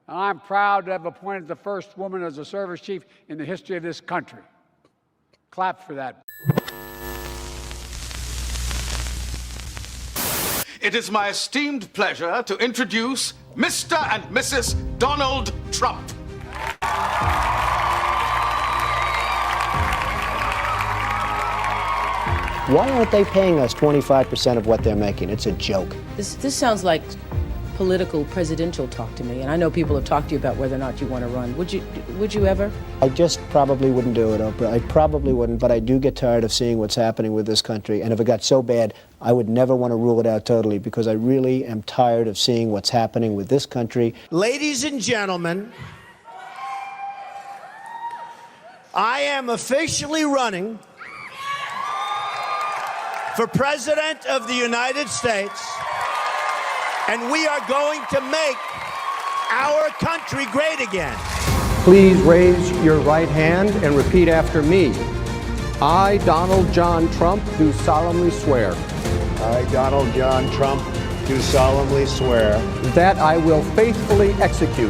and I'm proud to have appointed the first woman as a service chief in the history of this country. Clap for that. It is my esteemed pleasure to introduce Mr. and Mrs. Donald Trump. Why aren't they paying us 25% of what they're making? It's a joke. This sounds like political presidential talk to me, and I know people have talked to you about whether or not you want to run. Would you ever? I just probably wouldn't do it, Oprah. I probably wouldn't, but I do get tired of seeing what's happening with this country. And if it got so bad, I would never want to rule it out totally, because I really am tired of seeing what's happening with this country. Ladies and gentlemen, I am officially running for President of the United States, and we are going to make our country great again. Please raise your right hand and repeat after me. I, Donald John Trump, do solemnly swear. I, Donald John Trump, do solemnly swear. That I will faithfully execute.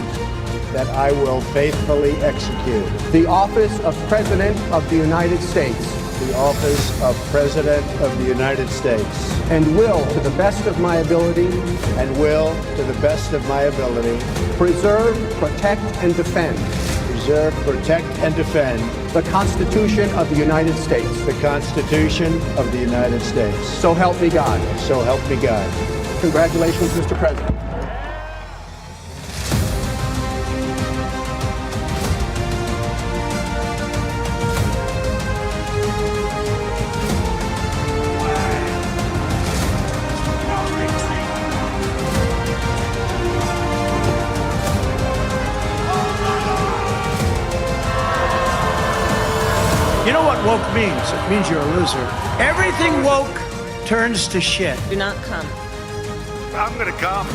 That I will faithfully execute. The office of President of the United States. The office of President of the United States. And will, to the best of my ability. And will, to the best of my ability. Preserve, protect, and defend. Preserve, protect, and defend. The Constitution of the United States. The Constitution of the United States. So help me God. So help me God. Congratulations, Mr. President. You know what woke means? It means you're a loser. Everything woke turns to shit. Do not come. I'm gonna come.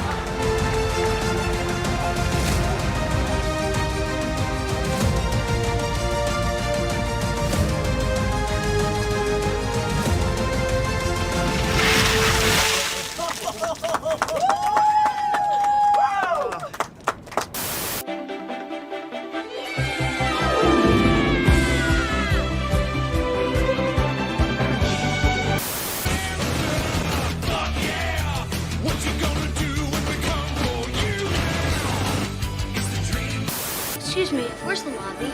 Excuse me, where's the lobby?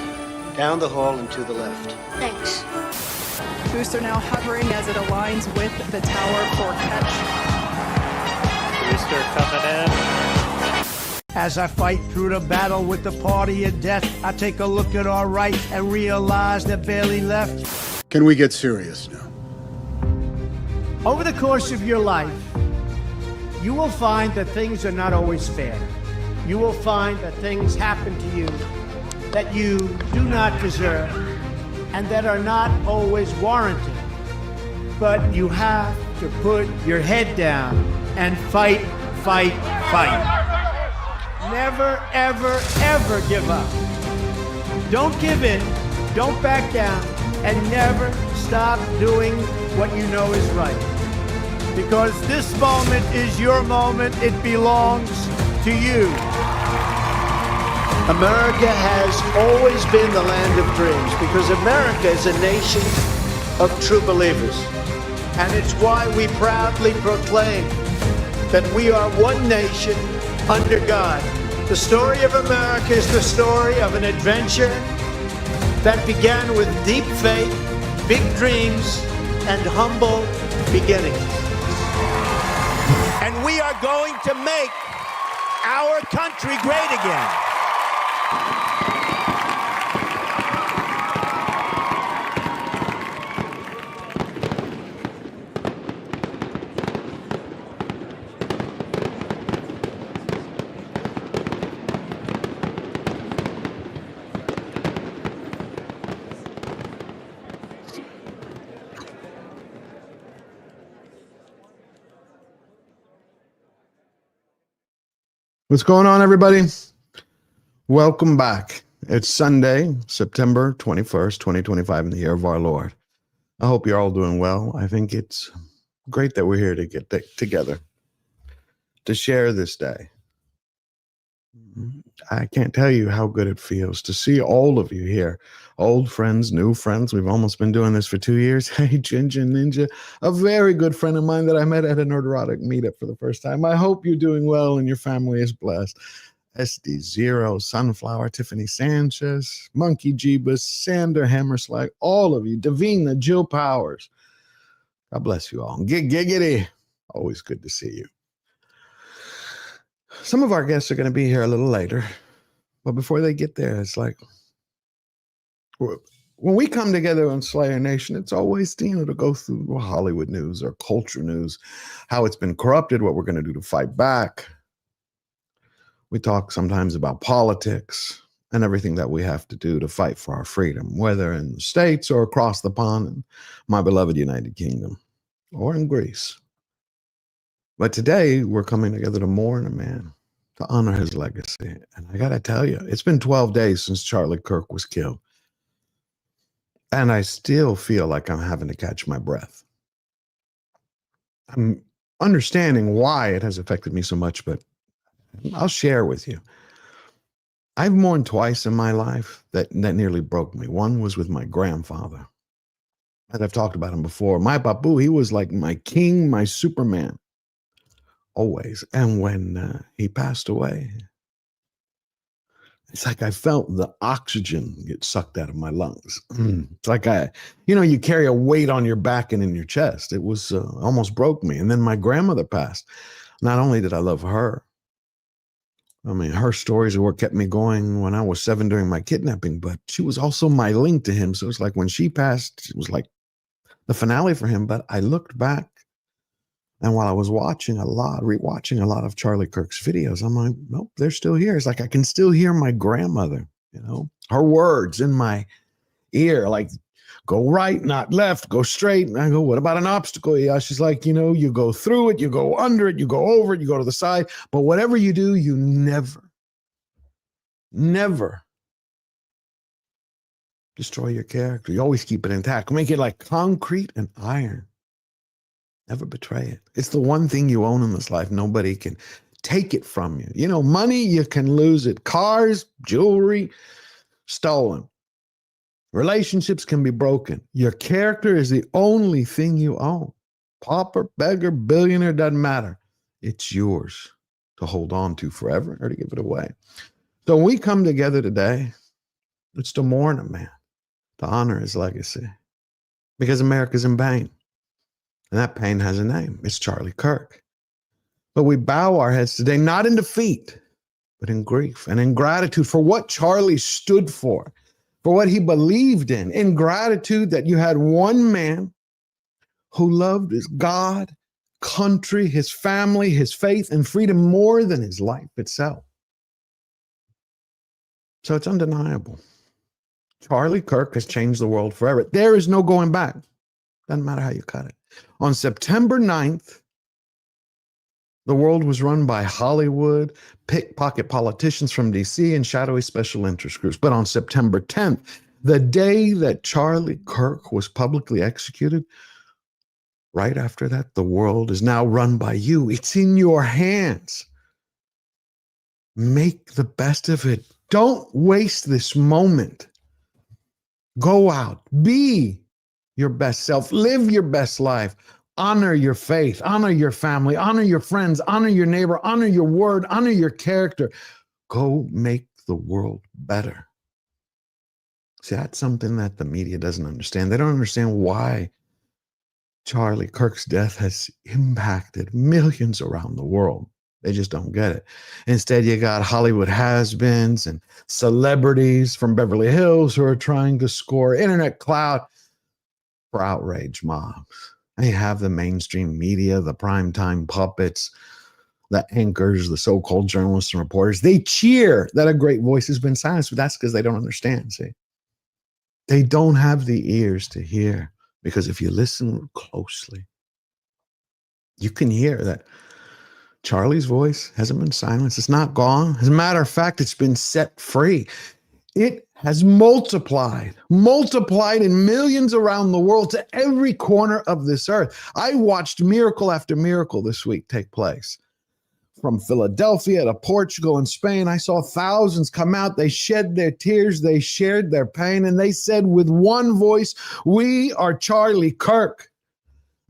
Down the hall and to the left. Thanks. Booster now hovering as it aligns with the tower for catch. Booster coming in. As I fight through the battle with the party of death, I take a look at our right and realize they're barely left. Can we get serious now? Over the course of your life, you will find that things are not always fair. You will find that things happen to you that you do not deserve and that are not always warranted. But you have to put your head down and fight, fight, fight. Never, ever, ever give up. Don't give in, don't back down, and never stop doing what you know is right. Because this moment is your moment, it belongs to you. America has always been the land of dreams because America is a nation of true believers. And it's why we proudly proclaim that we are one nation under God. The story of America is the story of an adventure that began with deep faith, big dreams, and humble beginnings. And we are going to make our country great again. What's going on, everybody? Welcome back. It's Sunday, September 21st, 2025, in the year of our Lord. I hope you're all doing well. I think it's great that we're here to get together to share this day. I can't tell you how good it feels to see all of you here. Old friends, new friends. We've almost been doing this for 2 years. Hey, Ginger Ninja, a very good friend of mine that I met at a Nerderotic meetup for the first time. I hope you're doing well and your family is blessed. SD Zero, Sunflower, Tiffany Sanchez, Monkey Jeebus, Sander Hammerslag, all of you, Davina, Jill Powers. God bless you all. Giggity. Always good to see you. Some of our guests are going to be here a little later, but before they get there, it's like when we come together on Slayer Nation, it's always, to go through Hollywood news or culture news, how it's been corrupted, what we're going to do to fight back. We talk sometimes about politics and everything that we have to do to fight for our freedom, whether in the States or across the pond in my beloved United Kingdom or in Greece. But today we're coming together to mourn a man, to honor his legacy. And I got to tell you, it's been 12 days since Charlie Kirk was killed. And I still feel like I'm having to catch my breath. I'm understanding why it has affected me so much, but I'll share with you. I've mourned twice in my life that nearly broke me. One was with my grandfather. And I've talked about him before. My papu, he was like my king, my Superman. Always. And when he passed away, it's like I felt the oxygen get sucked out of my lungs. It's like you carry a weight on your back and in your chest. It was almost broke me. And then my grandmother passed. Not only did I love her, I mean, her stories are what kept me going when I was 7 during my kidnapping, but she was also my link to him. So it's like when she passed, it was like the finale for him. But I looked back, and while I was rewatching a lot of Charlie Kirk's videos, I'm like, nope, they're still here. It's like I can still hear my grandmother, her words in my ear, like, go right, not left, go straight. And I go, what about an obstacle? Yeah, she's like, you go through it, you go under it, you go over it, you go to the side. But whatever you do, you never destroy your character. You always keep it intact. Make it like concrete and iron. Never betray it. It's the one thing you own in this life. Nobody can take it from you. Money, you can lose it. Cars, jewelry, stolen. Relationships can be broken. Your character is the only thing you own. Pauper, beggar, billionaire, doesn't matter. It's yours to hold on to forever or to give it away. So when we come together today, it's to mourn a man, to honor his legacy, because America's in pain. And that pain has a name. It's Charlie Kirk. But we bow our heads today, not in defeat, but in grief and in gratitude for what Charlie stood for what he believed in gratitude that you had one man who loved his God, country, his family, his faith, and freedom more than his life itself. So it's undeniable. Charlie Kirk has changed the world forever. There is no going back. Doesn't matter how you cut it. On September 9th, the world was run by Hollywood, pickpocket politicians from DC, and shadowy special interest groups. But on September 10th, the day that Charlie Kirk was publicly executed, right after that, the world is now run by you. It's in your hands. Make the best of it. Don't waste this moment. Go out. Be your best self. Live your best life. Honor your faith, honor your family, honor your friends, honor your neighbor, honor your word, honor your character. Go make the world better. See, that's something that the media doesn't understand. They don't understand why Charlie Kirk's death has impacted millions around the world. They just don't get it. Instead, you got Hollywood has-beens and celebrities from Beverly Hills who are trying to score internet clout for outrage mobs. They have the mainstream media, the primetime puppets, the anchors, the so-called journalists and reporters. They cheer that a great voice has been silenced, but that's because they don't understand, see? They don't have the ears to hear, because if you listen closely, you can hear that Charlie's voice hasn't been silenced. It's not gone. As a matter of fact, it's been set free. It has multiplied in millions around the world to every corner of this earth. I watched miracle after miracle this week take place. from Philadelphia to Portugal and Spain. I saw thousands come out. They shed their tears. They shared their pain. And they said with one voice, "We are Charlie Kirk."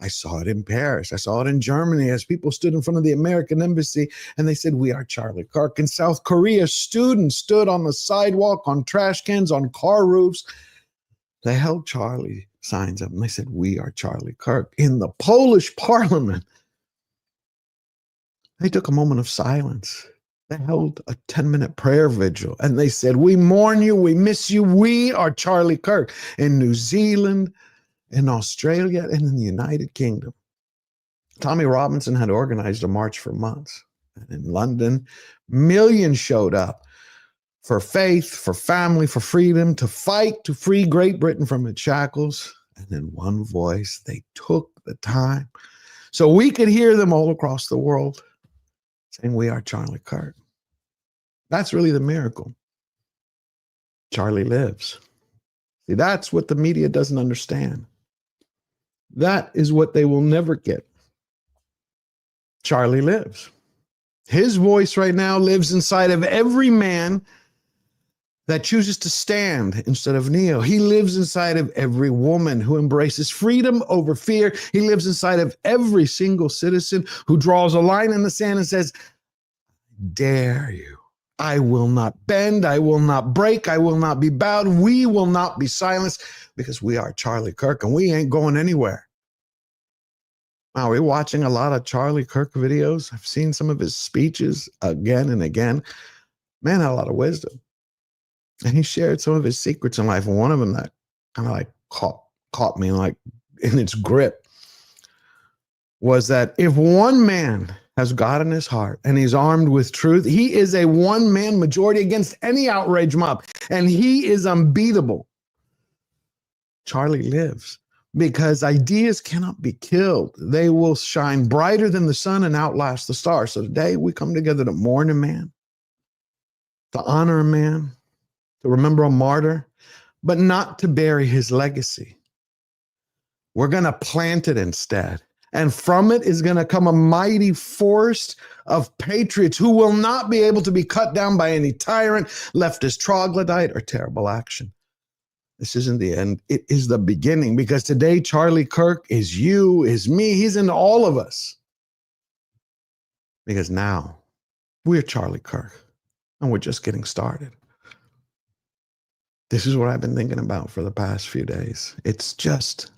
I saw it in Paris. I saw it in Germany as people stood in front of the American embassy and they said, "We are Charlie Kirk." In South Korea, students stood on the sidewalk, on trash cans, on car roofs. They held Charlie signs up and they said, "We are Charlie Kirk." In the Polish parliament, they took a moment of silence. They held a 10-minute prayer vigil and they said, "We mourn you, we miss you, we are Charlie Kirk." In New Zealand, in Australia, and in the United Kingdom, Tommy Robinson had organized a march for months. And in London, millions showed up for faith, for family, for freedom, to fight to free Great Britain from its shackles. And in one voice, they took the time so we could hear them all across the world saying, "We are Charlie Kirk." That's really the miracle. Charlie lives. See, that's what the media doesn't understand. That is what they will never get. Charlie lives. His voice right now lives inside of every man that chooses to stand instead of kneel. He lives inside of every woman who embraces freedom over fear. He lives inside of every single citizen who draws a line in the sand and says, "Dare you. I will not bend. I will not break. I will not be bowed. We will not be silenced because we are Charlie Kirk and we ain't going anywhere." Now, we're watching a lot of Charlie Kirk videos. I've seen some of his speeches again and again. Man had a lot of wisdom. And he shared some of his secrets in life. And one of them that kind of like caught me like in its grip was that if one man has God in his heart and he's armed with truth, he is a one-man majority against any outrage mob. And he is unbeatable. Charlie lives because ideas cannot be killed. They will shine brighter than the sun and outlast the stars. So today we come together to mourn a man, to honor a man, to remember a martyr, but not to bury his legacy. We're going to plant it instead. And from it is going to come a mighty forest of patriots who will not be able to be cut down by any tyrant, leftist troglodyte, or terrible action. This isn't the end. It is the beginning, because today Charlie Kirk is you, is me. He's in all of us. Because now we're Charlie Kirk and we're just getting started. This is what I've been thinking about for the past few days. It's just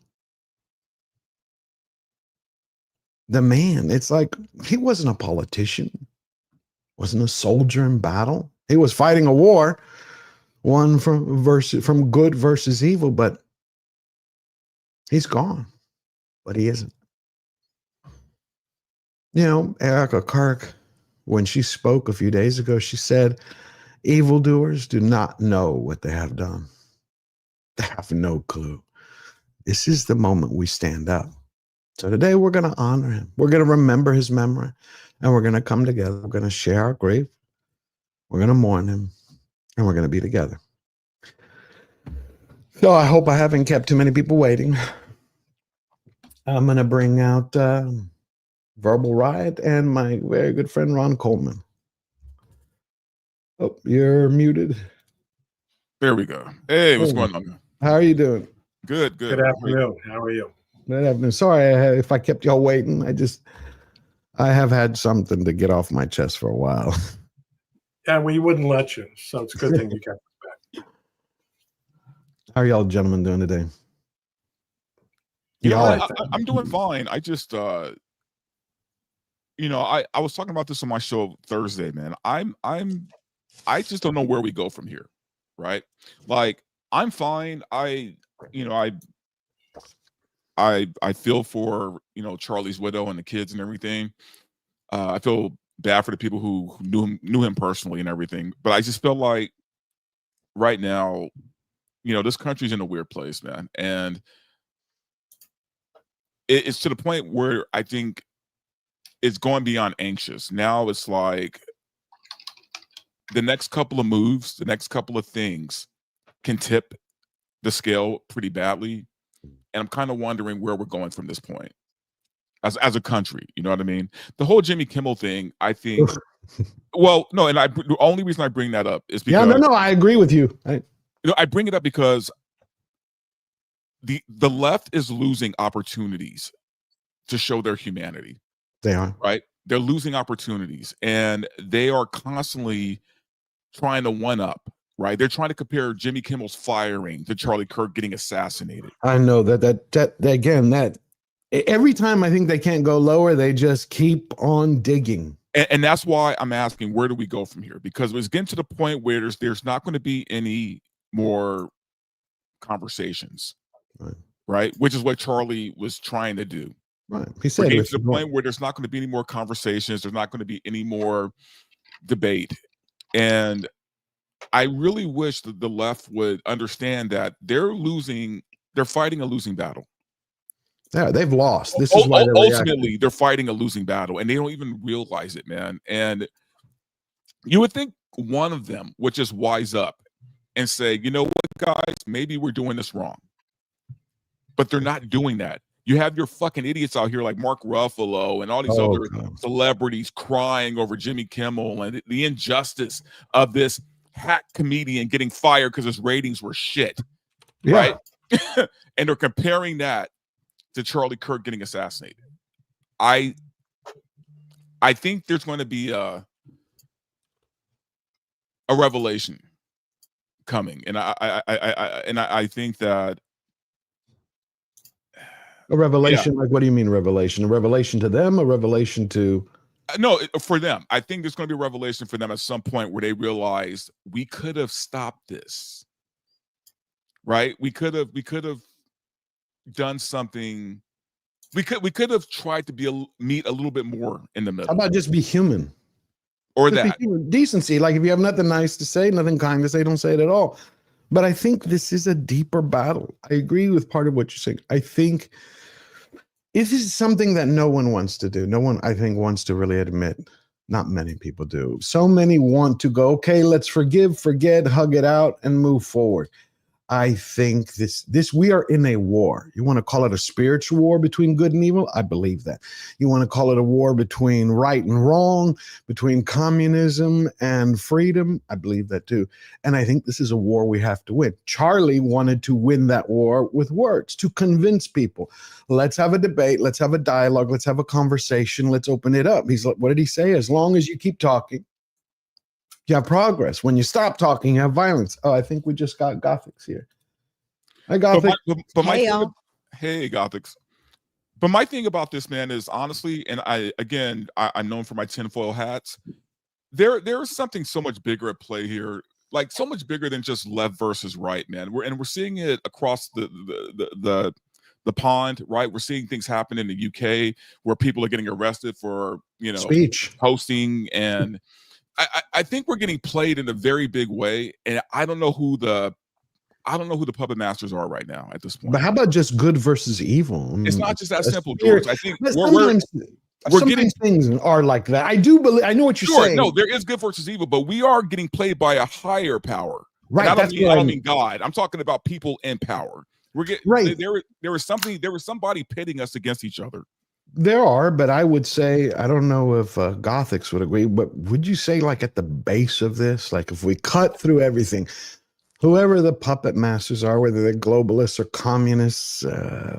the man. It's like he wasn't a politician, wasn't a soldier in battle. He was fighting a war, one from good versus evil, but he's gone. But he isn't. You know, Erika Kirk, when she spoke a few days ago, she said, "Evildoers do not know what they have done. They have no clue." This is the moment we stand up. So today we're going to honor him. We're going to remember his memory, and we're going to come together. We're going to share our grief. We're going to mourn him, and we're going to be together. So I hope I haven't kept too many people waiting. I'm going to bring out Verbal Riot and my very good friend Ron Coleman. Oh, you're muted. There we go. Hey, what's going on? How are you doing? Good. Good afternoon. How are you? Good afternoon. Sorry if I kept y'all waiting. I have had something to get off my chest for a while. Yeah, we wouldn't let you, so it's a good thing you kept us back. How are y'all gentlemen doing today? I'm doing fine. I just I was talking about this on my show Thursday, man. I just don't know where we go from here, right? Like, I'm fine. I feel for, Charlie's widow and the kids and everything. I feel bad for the people who knew him personally and everything. But I just feel like right now, this country's in a weird place, man. And it's to the point where I think it's going beyond anxious. Now it's like the next couple of moves, the next couple of things can tip the scale pretty badly. And I'm kind of wondering where we're going from this point. as a country. You know what I mean? The whole Jimmy Kimmel thing, I think. Well, no, and the only reason I bring that up is because no, I agree with you. I bring it up because the left is losing opportunities to show their humanity. They are. Right? They're losing opportunities, and they are constantly trying to one up. Right? They're trying to compare Jimmy Kimmel's firing to Charlie Kirk getting assassinated. I know that again, that every time I think they can't go lower, they just keep on digging. And that's why I'm asking, where do we go from here? Because it's getting to the point where there's not going to be any more conversations, right? Which is what Charlie was trying to do. Right. He said we're getting to the point where there's not going to be any more conversations. There's not going to be any more debate. And I really wish that the left would understand that they're fighting a losing battle. Yeah, they've lost. This is why ultimately they're fighting a losing battle, and they don't even realize it, man. And you would think one of them would just wise up and say, you know what, guys, maybe we're doing this wrong. But they're not doing that. You have your fucking idiots out here like Mark Ruffalo and all these other celebrities crying over Jimmy Kimmel and the injustice of this hack comedian getting fired because his ratings were shit. Right? And they're comparing that to Charlie Kirk getting assassinated. I think there's going to be a revelation coming, and I think that a revelation. Like, what do you mean revelation? A revelation to them? A revelation to? No, for them. I think there's going to be a revelation for them at some point where they realize we could have stopped this. Right? We could have done something. We could have tried to meet a little bit more in the middle. How about just be human? Or just that decency. Like, if you have nothing nice to say, nothing kind to say, don't say it at all. But I think this is a deeper battle. I agree with part of what you're saying. I think this is something that no one wants to do. No one, I think, wants to really admit. Not many people do. So many want to go, okay, let's forgive, forget, hug it out, and move forward. I think this we are in a war. You want to call it a spiritual war between good and evil? I believe that. You want to call it a war between right and wrong, between communism and freedom? I believe that too. And I think this is a war we have to win. Charlie wanted to win that war with words, to convince people. Let's have a debate. Let's have a dialogue. Let's have a conversation. Let's open it up. He's like, what did he say? As long as you keep talking, you have progress. When you stop talking, you have violence. Oh, I think we just got Gothics here. Hi, Gothic. Hey, Gothics. But my thing about this, man, is honestly, and I'm known for my tinfoil hats. There is something so much bigger at play here, like so much bigger than just left versus right, man. We're seeing it across the pond, right? We're seeing things happen in the UK where people are getting arrested for speech posting and. I think we're getting played in a very big way, and I don't know who the puppet masters are right now at this point. But how about just good versus evil? It's not just that simple, George. I think we're getting things are like that. I do believe. I know what you're saying. No, there is good versus evil, but we are getting played by a higher power. Right. I don't mean God. I'm talking about people in power. We're getting right. There was somebody pitting us against each other. There are, but I would say, I don't know if Gothics would agree, but would you say like at the base of this, like if we cut through everything, whoever the puppet masters are, whether they're globalists or communists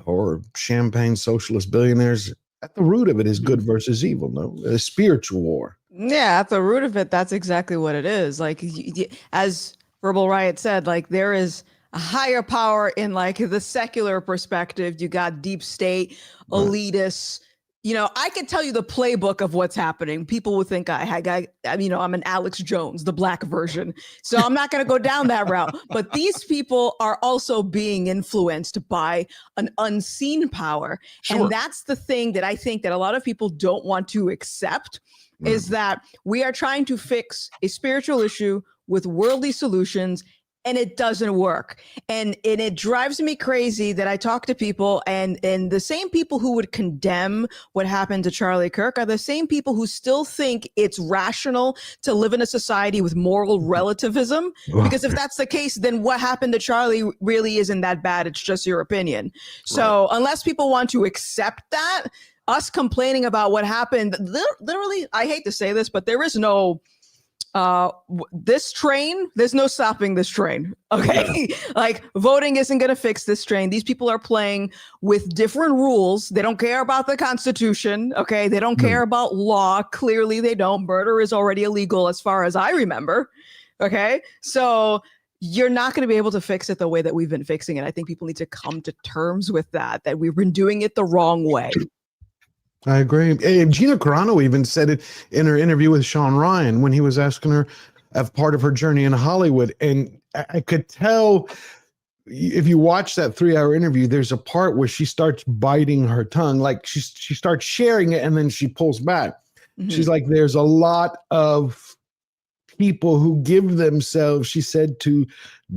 or champagne socialist billionaires, at the root of it is good versus evil, no? A spiritual war. Yeah, at the root of it, that's exactly what it is. Like, as Verbal Riot said, like there is a higher power in like the secular perspective. You got deep state, elitists. I could tell you the playbook of what's happening. People would think I'm an Alex Jones, the black version. So I'm not going to go down that route. But these people are also being influenced by an unseen power. Sure. And that's the thing that I think that a lot of people don't want to accept is that we are trying to fix a spiritual issue with worldly solutions. And it doesn't work. And it drives me crazy that I talk to people and the same people who would condemn what happened to Charlie Kirk are the same people who still think it's rational to live in a society with moral relativism. Because if that's the case, then what happened to Charlie really isn't that bad. It's just your opinion. So unless people want to accept that, us complaining about what happened. Literally, I hate to say this, but there is no this train, there's no stopping this train. Okay. Yeah. Like voting isn't going to fix this train. These people are playing with different rules. They don't care about the Constitution. Okay. They don't care about law. Clearly they don't. Murder is already illegal as far as I remember. Okay. So you're not going to be able to fix it the way that we've been fixing it. I think people need to come to terms with that we've been doing it the wrong way. I agree. Gina Carano even said it in her interview with Sean Ryan when he was asking her as part of her journey in Hollywood. And I could tell if you watch that 3-hour interview, there's a part where she starts biting her tongue, like she starts sharing it and then she pulls back. Mm-hmm. She's like, there's a lot of people who give themselves, she said, to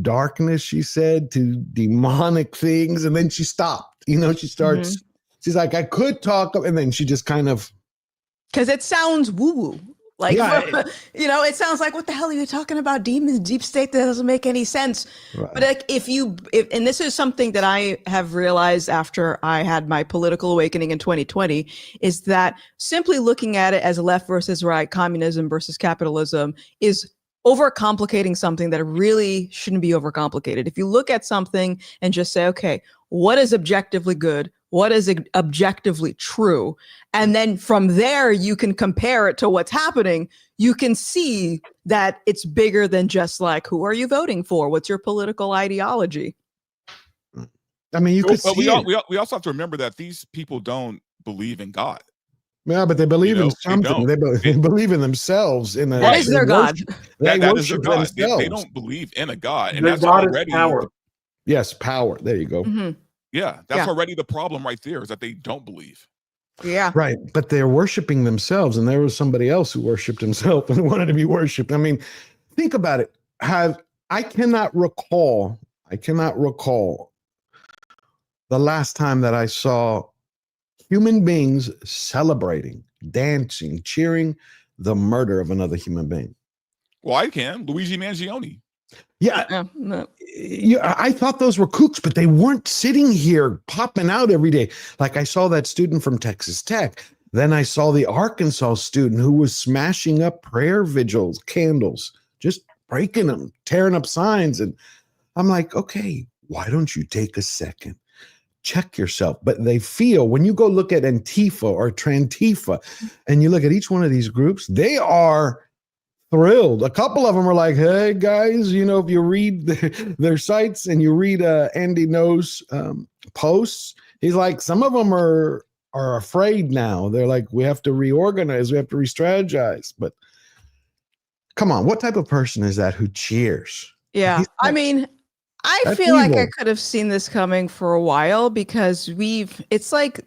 darkness, she said, to demonic things. And then she stopped, she starts. Mm-hmm. She's like, I could talk, and then she just kind of, because it sounds woo-woo. Like, yeah. It sounds like, what the hell are you talking about? Demons, deep state, that doesn't make any sense. Right. But like, if and this is something that I have realized after I had my political awakening in 2020, is that simply looking at it as left versus right, communism versus capitalism is overcomplicating something that really shouldn't be overcomplicated. If you look at something and just say, okay, what is objectively good? What is objectively true? And then from there, you can compare it to what's happening. You can see that it's bigger than just like, who are you voting for? What's your political ideology? I mean, you could see we also have to remember that these people don't believe in God. Yeah, but they believe in something. They believe in themselves. That is their God. That is their God. They don't believe in a God. And their that's God already is power. Yes, power. There you go. Mm-hmm. Yeah, that's already the problem right there, is that they don't believe. Yeah. Right. But they're worshiping themselves, and there was somebody else who worshiped himself and wanted to be worshiped. I mean, think about it. I cannot recall the last time that I saw human beings celebrating, dancing, cheering the murder of another human being. Well, I can. Luigi Mangione. Yeah, I thought those were kooks, but they weren't sitting here popping out every day. Like I saw that student from Texas Tech. Then I saw the Arkansas student who was smashing up prayer vigils, candles, just breaking them, tearing up signs. And I'm like, okay, why don't you take a second? Check yourself. But they feel, when you go look at Antifa or Trantifa and you look at each one of these groups, they are thrilled. A couple of them are like, hey guys, if you read their sites and you read Andy No's posts, he's like, some of them are afraid now. They're like, we have to reorganize, we have to re-strategize. But come on, what type of person is that who cheers? Yeah, I mean, I feel like I could have seen this coming for a while, because it's like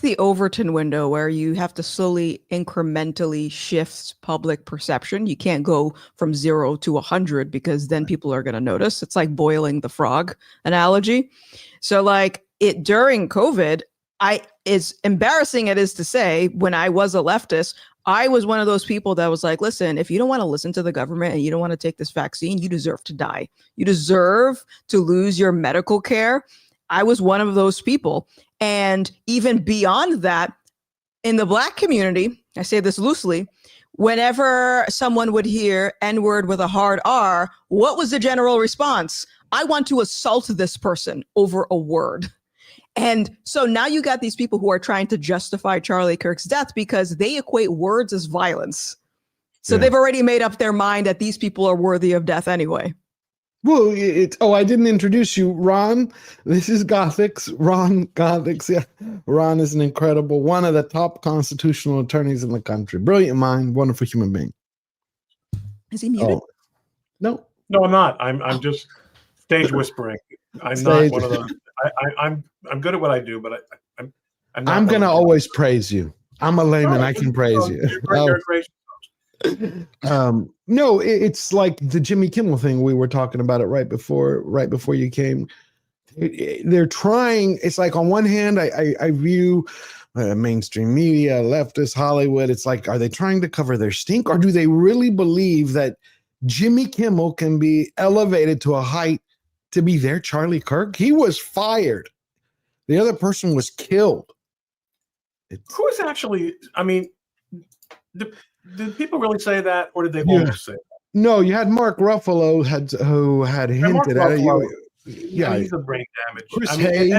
the Overton window, where you have to slowly incrementally shift public perception. You can't go from 0 to 100, because then people are going to notice. It's like boiling the frog analogy. So like during COVID, as embarrassing it is to say, when I was a leftist, I was one of those people that was like, listen, if you don't want to listen to the government and you don't want to take this vaccine, you deserve to die. You deserve to lose your medical care. I was one of those people. And even beyond that, in the Black community, I say this loosely, whenever someone would hear N-word with a hard R, what was the general response? I want to assault this person over a word. And so now you got these people who are trying to justify Charlie Kirk's death because they equate words as violence. So they've already made up their mind that these people are worthy of death anyway. Well, I didn't introduce you, Ron. This is Gothics. Ron Gothics. Yeah. Ron is an incredible, one of the top constitutional attorneys in the country. Brilliant mind, wonderful human being. Is he muted? Oh. No, I'm not. I'm just stage whispering. I'm not one of those. I'm good at what I do, but I'm gonna always praise you. I'm a layman. I can praise you. You're great. No, it's like the Jimmy Kimmel thing. We were talking about it right before you came. They're trying. It's like, on one hand, I view mainstream media, leftist Hollywood. It's like, are they trying to cover their stink, or do they really believe that Jimmy Kimmel can be elevated to a height to be their Charlie Kirk? He was fired. The other person was killed. Who is actually? I mean, did people really say that, or did they almost say that? No, you had Mark Ruffalo who had hinted at Ruffalo, it. Yeah, he's a brain damage. Chris I mean, Hay.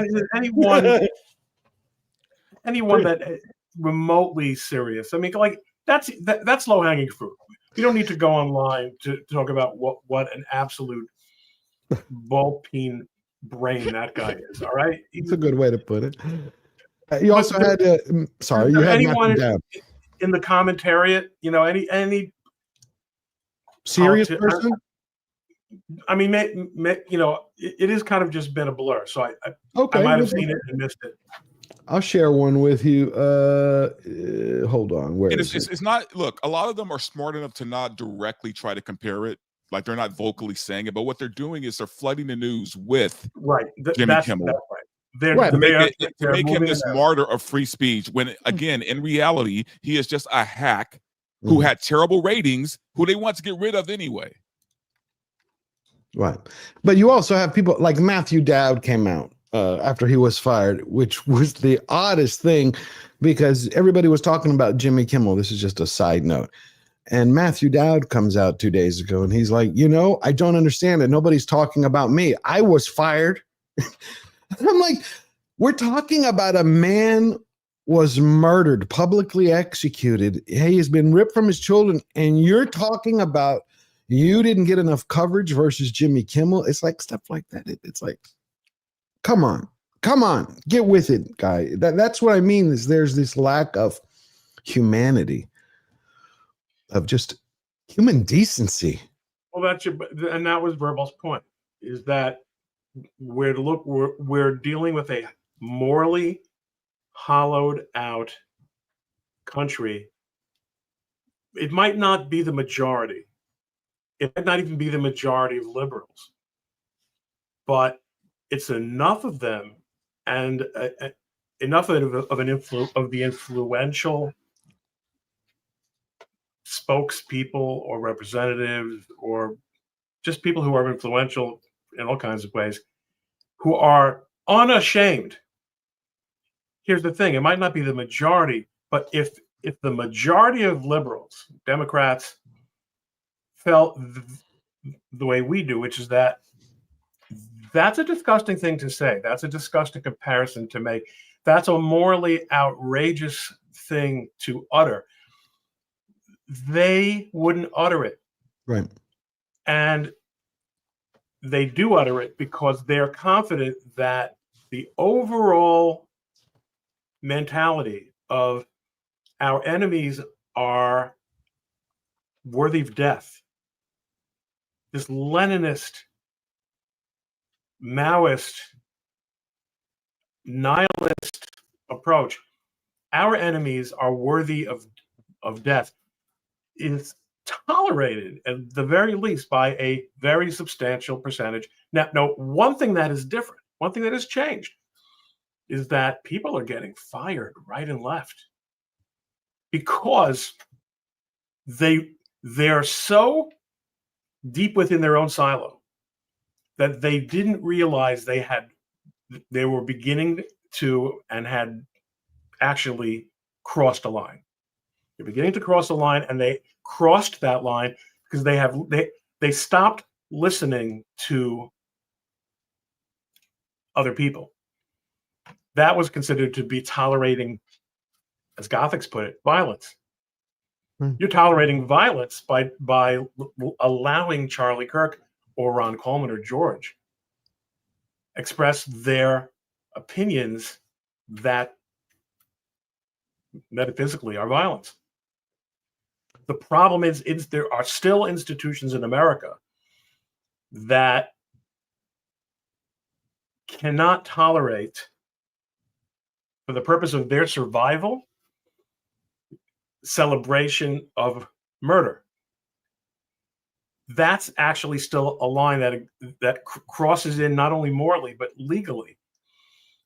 anyone that remotely serious. I mean, like that's low hanging fruit. You don't need to go online to talk about what an absolute ball peen brain that guy is. All right, it's a good way to put it. You also had sorry, you had anyone Matthew Dowd. in the commentariat. You know, any Serious person. I mean, you know, it is kind of just been a blur. So I might have seen it and missed it. I'll share one with you. Hold on. Where is it? It's not. Look, a lot of them are smart enough to not directly try to compare it. Like they're not vocally saying it, but what they're doing is they're flooding the news with Jimmy Kimmel. That's right. To make him this martyr of free speech, when again, in reality, he is just a hack who had terrible ratings, who they want to get rid of anyway. Right. But you also have people like Matthew Dowd came out after he was fired, which was the oddest thing because everybody was talking about Jimmy Kimmel. This is just a side note. And Matthew Dowd comes out 2 days ago and he's like, you know, I don't understand it. Nobody's talking about me. I was fired. And I'm like, we're talking about a man was murdered, publicly executed. He has been ripped from his children. And you're talking about you didn't get enough coverage versus Jimmy Kimmel. It's like stuff like that. It's like, come on, get with it, guy. That's what I mean is there's this lack of humanity, of just human decency. Well, and that was Verbal's point, is that we're dealing with a morally hollowed out country. It might not be the majority. It might not even be the majority of liberals, but it's enough of them and enough of the influential spokespeople or representatives or just people who are influential in all kinds of ways who are unashamed. Here's the thing, it might not be the majority, but if the majority of liberals, Democrats, felt the way we do, which is that that's a disgusting thing to say. That's a disgusting comparison to make. That's a morally outrageous thing to utter. They wouldn't utter it. Right. And they do utter it because they're confident that the overall mentality of our enemies are worthy of death. This Leninist, Maoist, nihilist approach, our enemies are worthy of death, is tolerated at the very least by a very substantial percentage. Now, one thing that is different, one thing that has changed, is that people are getting fired right and left because they're so deep within their own silo that they didn't realize they were beginning to and had actually crossed a line. They're beginning to cross a line, and they crossed that line because they stopped listening to other people. That was considered to be tolerating, as Gothics put it, violence. You're tolerating violence by allowing Charlie Kirk or Ron Coleman or George express their opinions that metaphysically are violence. The problem is there are still institutions in America that cannot tolerate, for the purpose of their survival, celebration of murder. That's actually still a line that crosses in not only morally but legally.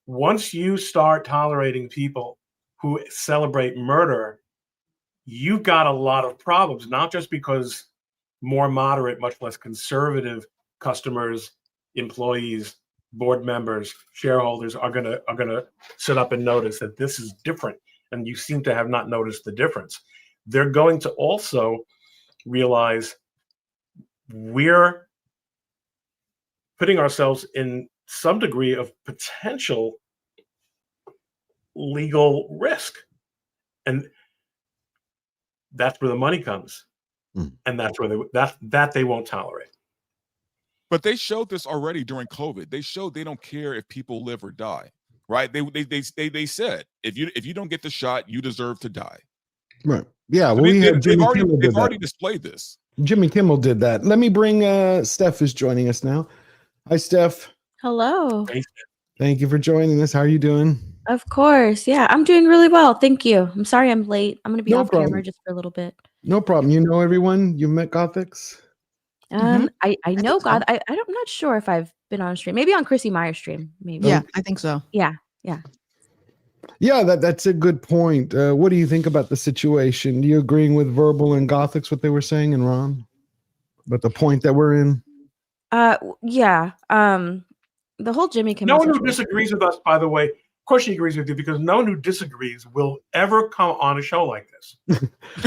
Once you start tolerating people who celebrate murder, you've got a lot of problems, not just because more moderate, much less conservative customers, employees, board members, shareholders are gonna sit up and notice that this is different and you seem to have not noticed the difference. They're going to also realize we're putting ourselves in some degree of potential legal risk. And that's where the money comes. And that's where they won't tolerate. But they showed this already during COVID. They showed they don't care if people live or die, right? They said if you don't get the shot, you deserve to die. Right. Yeah. So Well, they've already displayed this. Jimmy Kimmel did that. Let me bring Steph is joining us now. Hi, Steph. Hello. Thank you for joining us. How are you doing? Of course. Yeah, I'm doing really well. Thank you. I'm sorry I'm late. I'm going to be No off problem. camera just for a little bit. No problem. You know everyone? You met Gothics? I know God. I'm not sure if I've been on a stream. Maybe on Chrissy Meyer's stream. Maybe. Yeah, I think so. Yeah. Yeah, that's a good point. What do you think about the situation? Do you agreeing with Verbal and Gothics, what they were saying, and Ron? About the point that we're in? Yeah. The whole Jimmy Kimmel No one who situation. disagrees with us, by the way, of course she agrees with you, because no one who disagrees will ever come on a show like this.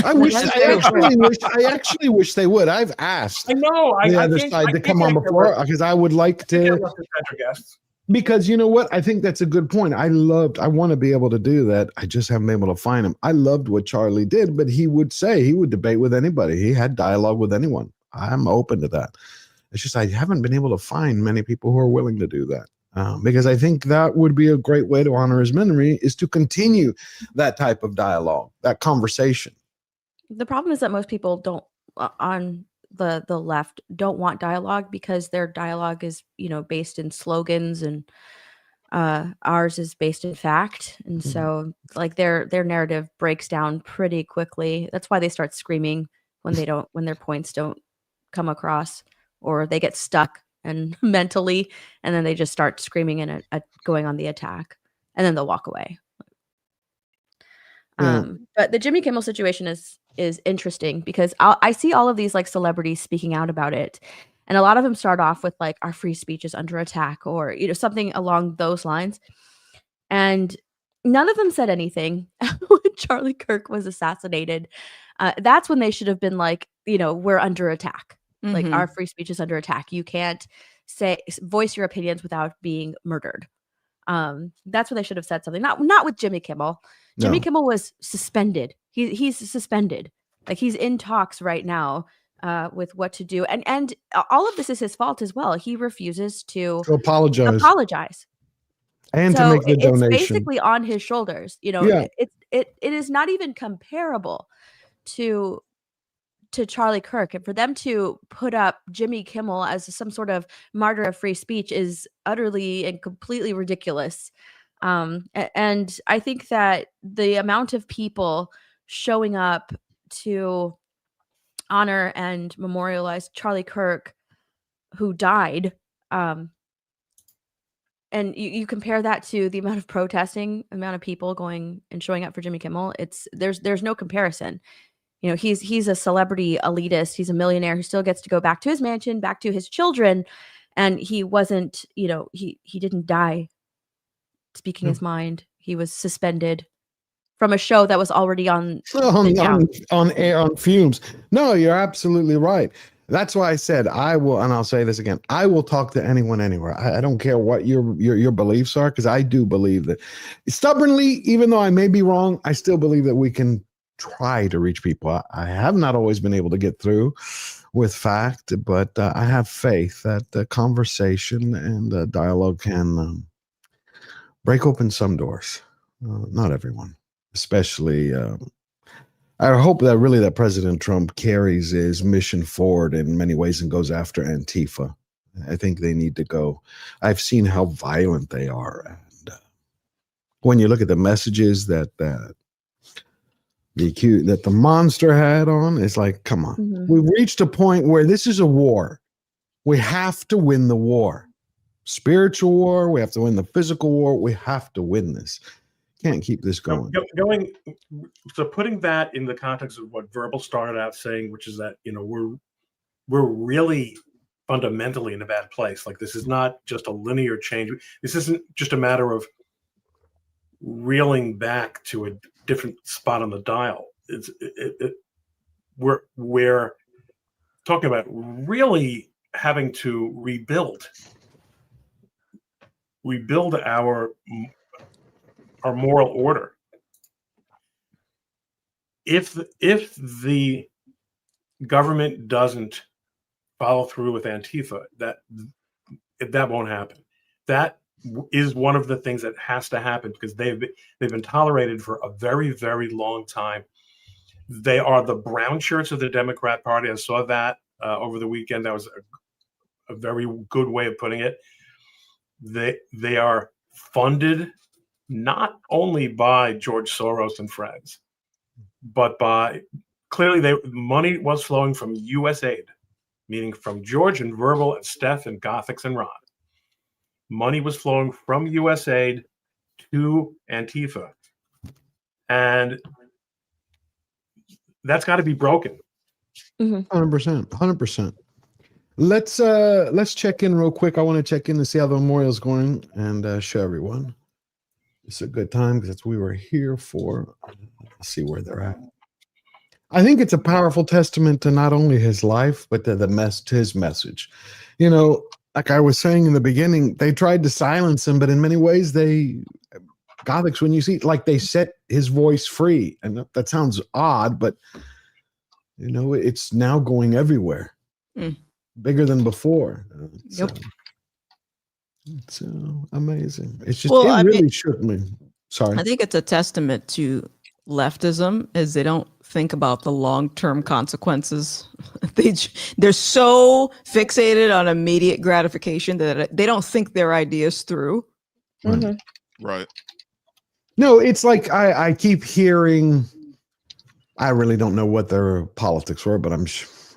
I actually wish they would. I've asked I know. the other side to come on before, because I would like to. Because you know what? I think that's a good point. I want to be able to do that. I just haven't been able to find him. I loved what Charlie did, but he would debate with anybody. He had dialogue with anyone. I'm open to that. It's just I haven't been able to find many people who are willing to do that. Because I think that would be a great way to honor his memory, is to continue that type of dialogue, that conversation. The problem is that most people don't on the left don't want dialogue, because their dialogue is, based in slogans, and ours is based in fact. And so like their narrative breaks down pretty quickly. That's why they start screaming when their points don't come across, or they get stuck and mentally, and then they just start screaming and going on the attack, and then they'll walk away. But the Jimmy Kimmel situation is interesting, because I see all of these like celebrities speaking out about it, and a lot of them start off with like, our free speech is under attack, or something along those lines, and none of them said anything when Charlie Kirk was assassinated. That's when they should have been like, we're under attack. Like, our free speech is under attack. You can't voice your opinions without being murdered. That's when they should have said something. Not with Jimmy Kimmel. Jimmy Kimmel was suspended. He's suspended. Like, he's in talks right now with what to do. And all of this is his fault as well. He refuses to apologize. And so to make the donation. It's basically on his shoulders. It is not even comparable to Charlie Kirk, and for them to put up Jimmy Kimmel as some sort of martyr of free speech is utterly and completely ridiculous. And I think that the amount of people showing up to honor and memorialize Charlie Kirk, who died, and you compare that to the amount of protesting, amount of people going and showing up for Jimmy Kimmel, there's no comparison. He's a celebrity elitist. He's a millionaire who still gets to go back to his mansion, back to his children. And he wasn't, he didn't die speaking his mind. He was suspended from a show that was already on air, on fumes. No, you're absolutely right. That's why I said I will, and I'll say this again, I will talk to anyone anywhere. I don't care what your beliefs are, because I do believe that stubbornly, even though I may be wrong, I still believe that we can try to reach people. I have not always been able to get through with fact, but I have faith that the conversation and dialogue can break open some doors. Not everyone, especially. I hope that President Trump carries his mission forward in many ways and goes after Antifa. I think they need to go. I've seen how violent they are, and when you look at the messages that the monster had on, it's like, come on. We've reached a point where this is a war. We have to win the war. Spiritual war, we have to win the physical war. We have to win this. Can't keep this going. So putting that in the context of what Verbal started out saying, which is that, we're really fundamentally in a bad place. Like, this is not just a linear change. This isn't just a matter of reeling back to different spot on the dial. We're talking about really having to rebuild our moral order. If the government doesn't follow through with Antifa, that won't happen. That is one of the things that has to happen, because they've been tolerated for a very, very long time. They are the brown shirts of the Democrat Party. I saw that over the weekend. That was a very good way of putting it. They are funded not only by George Soros and friends, but by clearly money was flowing from USAID, meaning from George and Verbal and Steph and Gothics and Ron. Money was flowing from USAID to Antifa, and that's got to be broken. 100%. Let's check in real quick. I want to check in to see how the memorial's going and show everyone. It's a good time because that's what we were here for. Let's see where they're at. I think it's a powerful testament to not only his life, but to his message. You know, like I was saying in the beginning, they tried to silence him, but in many ways, Gothics, when you see, like, they set his voice free. And that sounds odd, but, you know, it's now going everywhere. Bigger than before. It's amazing. It's just, it really shook me. Sorry. I think it's a testament to leftism, is they don't think about the long-term consequences. They're so fixated on immediate gratification that they don't think their ideas through. Right. No, it's like I keep hearing, I really don't know what their politics were, but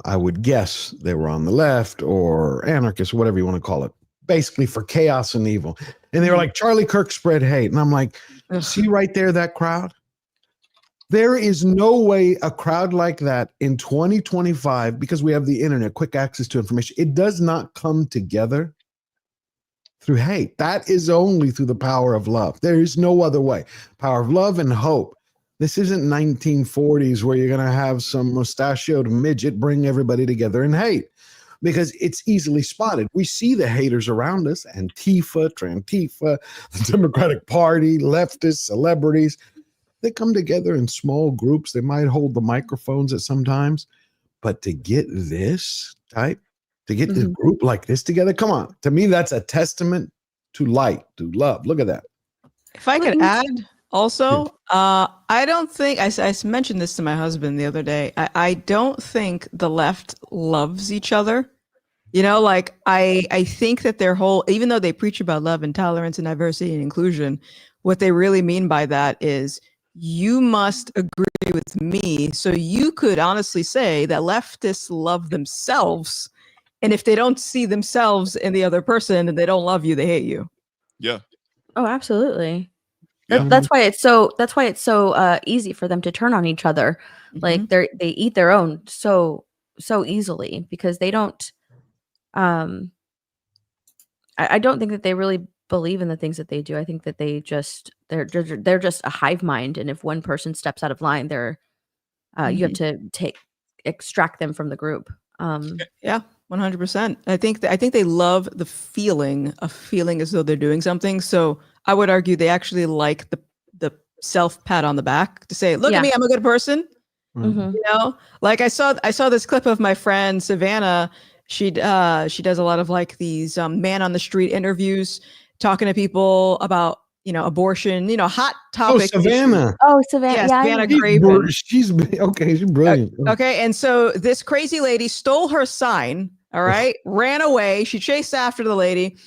I would guess they were on the left or anarchists, whatever you want to call it, basically for chaos and evil. And they were like, Charlie Kirk spread hate. And I'm like, see right there, that crowd? There is no way a crowd like that in 2025, because we have the internet, quick access to information, it does not come together through hate. That is only through the power of love. There is no other way. Power of love and hope. This isn't 1940s where you're going to have some mustachioed midget bring everybody together in hate, because it's easily spotted. We see the haters around us, Antifa, Trantifa, the Democratic Party, leftists, celebrities. They come together in small groups. They might hold the microphones at sometimes, but to get this type, to get this group like this together, come on. To me, that's a testament to light, to love. Look at that. If I could add also, I don't think, I mentioned this to my husband the other day, I don't think the left loves each other. You know, like I think that their whole, even though they preach about love and tolerance and diversity and inclusion, what they really mean by that is, you must agree with me. So you could honestly say that leftists love themselves. And if they don't see themselves in the other person and they don't love you, they hate you. Yeah. Oh, absolutely. Yeah. That's why it's so easy for them to turn on each other. Like they eat their own so easily, because they don't I don't think that they really believe in the things that they do. I think that they're just a hive mind, and if one person steps out of line, you have to extract them from the group. Yeah, 100%. I think they love the feeling of feeling as though they're doing something. So I would argue they actually like the self pat on the back to say, "Look at me, I'm a good person." You know, like I saw this clip of my friend Savannah. She does a lot of like these man on the street interviews, talking to people about, you know, abortion, you know, hot topic. Oh, Savannah. Issues. Oh, Savannah. Yeah, Yeah, Savannah Craven. She's okay. She's brilliant. Okay. And so this crazy lady stole her sign. All right. Ran away. She chased after the lady.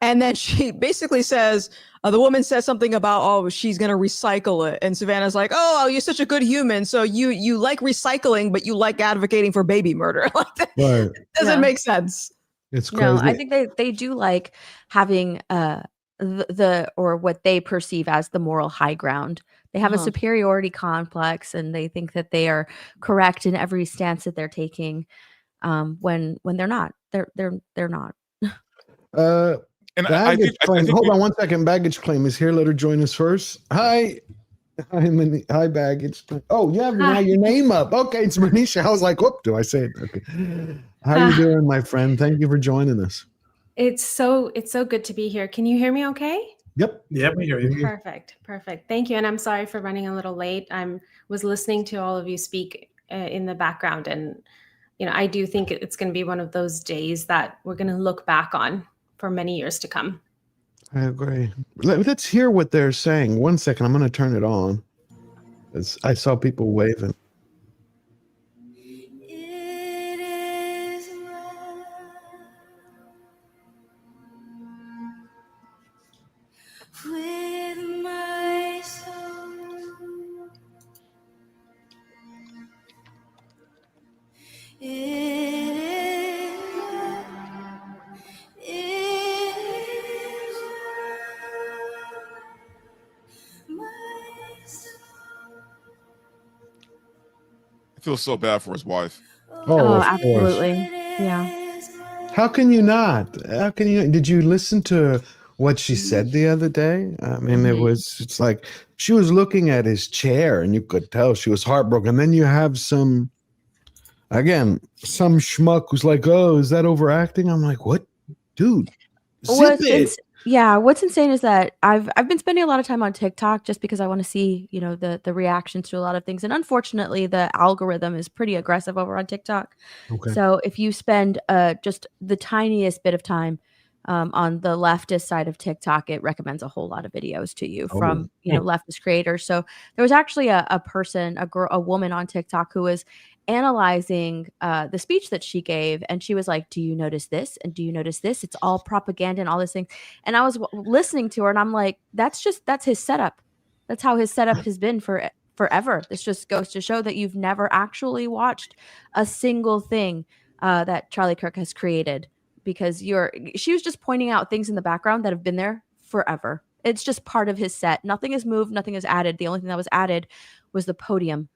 And then she basically says, the woman says something about, oh, she's going to recycle it. And Savannah's like, oh, you're such a good human. So you like recycling, but you like advocating for baby murder. Like that doesn't make sense. It's crazy. No, I think they do like having or what they perceive as the moral high ground. They have a superiority complex, and they think that they are correct in every stance that they're taking, when they're not. They're not. And hold on one second. Baggage claim is here. Let her join us first. Hi, Hi, baggage. Oh, you have now your name up. Okay, it's Manisha. I was like, whoop, do I say it? Okay. How are you doing, my friend? Thank you for joining us. It's so good to be here. Can you hear me okay? Yep. Yeah, we hear you. Perfect. Thank you. And I'm sorry for running a little late. Was listening to all of you speak in the background, and I do think it's going to be one of those days that we're going to look back on for many years to come. I agree. Let's hear what they're saying. 1 second. I'm going to turn it on. I saw people waving. I feel so bad for his wife. Oh, absolutely. Yeah. How can you not? How can you? Did you listen to what she said the other day? I mean, it's like she was looking at his chair and you could tell she was heartbroken. And then you have some schmuck who's like, oh, is that overacting? I'm like, what? Dude, zip it. What's insane is that I've been spending a lot of time on TikTok just because I want to see, the reactions to a lot of things. And unfortunately, the algorithm is pretty aggressive over on TikTok. Okay. So if you spend just the tiniest bit of time on the leftist side of TikTok, it recommends a whole lot of videos to you from, leftist creators. So there was actually a woman on TikTok who was analyzing the speech that she gave, and she was like, do you notice this, and do you notice this? It's all propaganda and all this thing. And I was listening to her and I'm like, that's his setup. That's how his setup has been forever. This just goes to show that you've never actually watched a single thing that Charlie Kirk has created, because she was just pointing out things in the background that have been there forever. It's just part of his set. Nothing has moved, nothing has added. The only thing that was added was the podium.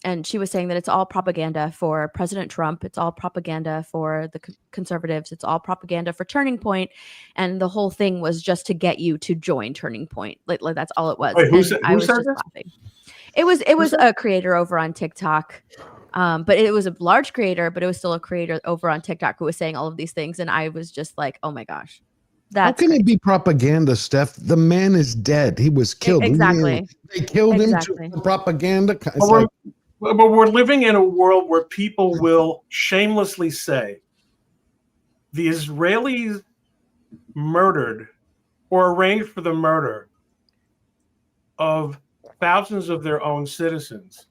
And she was saying that it's all propaganda for President Trump. It's all propaganda for the conservatives. It's all propaganda for Turning Point. And the whole thing was just to get you to join Turning Point. Like that's all it was. Wait, who and said I was this? just laughing. It was a creator over on TikTok. But it was a large creator, but it was still a creator over on TikTok who was saying all of these things. And I was just like, oh my gosh. How can it be propaganda, Steph? The man is dead. He was killed. Exactly. They killed him for propaganda. But we're living in a world where people will shamelessly say the Israelis murdered or arranged for the murder of thousands of their own citizens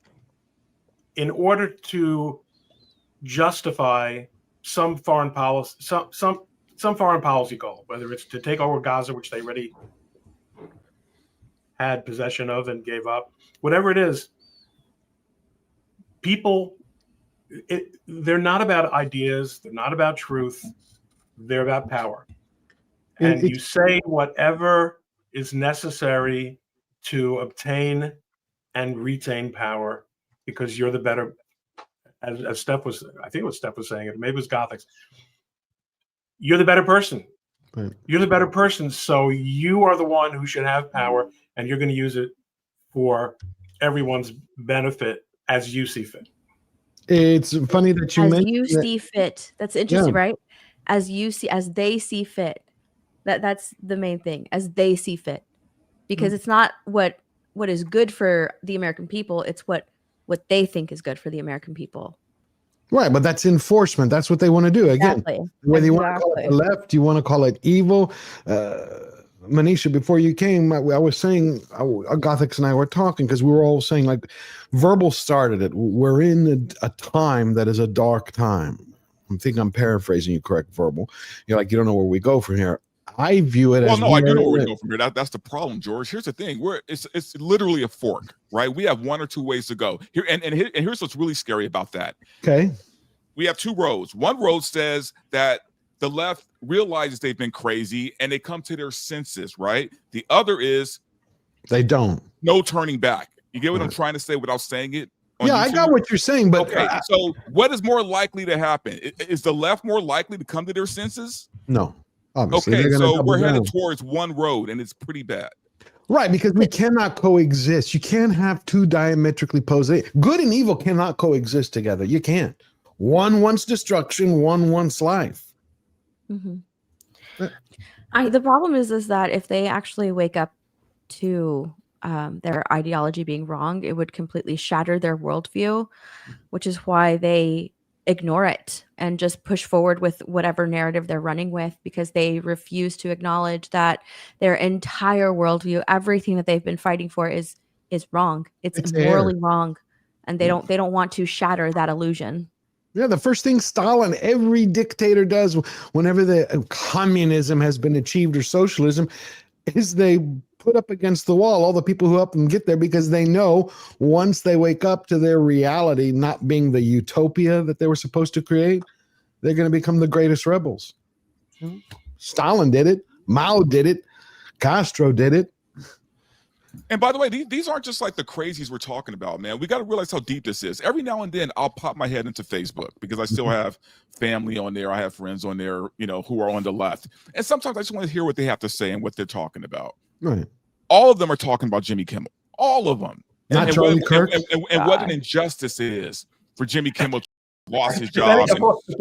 in order to justify some foreign policy, some foreign policy goal, whether it's to take over Gaza, which they already had possession of and gave up, whatever it is. People, they're not about ideas. They're not about truth. They're about power. And you say whatever is necessary to obtain and retain power because you're the better, as Steph was, I think it was Steph was saying it, maybe it was Gothics. You're the better person. Right. You're the better person. So you are the one who should have power, and you're going to use it for everyone's benefit as you see fit. It's funny that you mentioned you see fit. That's interesting, right? As they see fit. That's the main thing. As they see fit, because it's not what is good for the American people. It's what they think is good for the American people. Right, but that's enforcement. That's what they want to do. Again, whether you want to call it the left, you want to call it evil. Manisha, before you came, I was saying, Gothics and I were talking because we were all saying, like, Verbal started it. We're in a time that is a dark time. I think I'm paraphrasing you correct, Verbal. You're like, you don't know where we go from here. I view it as I do know where we go from here. That's the problem, George. Here's the thing: it's literally a fork, right? We have one or two ways to go here, and here's what's really scary about that. Okay, we have two roads. One road says that the left realizes they've been crazy and they come to their senses, right? The other is they don't. No turning back. You get what I'm trying to say without saying it? Yeah, I got what you're saying, but okay. So, what is more likely to happen? Is the left more likely to come to their senses? No. Obviously, okay, so we're headed towards one road, and it's pretty bad. Right, because we cannot coexist. You can't have two diametrically opposed. Good and evil cannot coexist together. You can't. One wants destruction, one wants life. Mm-hmm. The problem is that if they actually wake up to their ideology being wrong, it would completely shatter their worldview, which is why they ignore it and just push forward with whatever narrative they're running with, because they refuse to acknowledge that their entire worldview, everything that they've been fighting for, is wrong. It's morally wrong, and they don't want to shatter that illusion. Yeah, the first thing Stalin, every dictator does whenever the communism has been achieved or socialism, is they put up against the wall all the people who helped them get there, because they know once they wake up to their reality not being the utopia that they were supposed to create, they're going to become the greatest rebels. Stalin did it. Mao did it. Castro did it. And by the way, these aren't just like the crazies we're talking about, man. We got to realize how deep this is. Every now and then I'll pop my head into Facebook because I still have family on there. I have friends on there, you know, who are on the left. And sometimes I just want to hear what they have to say and what they're talking about. Right. All of them are talking about Jimmy Kimmel. All of them. Not Charlie Kirk. And what an injustice it is for Jimmy Kimmel to lost his job.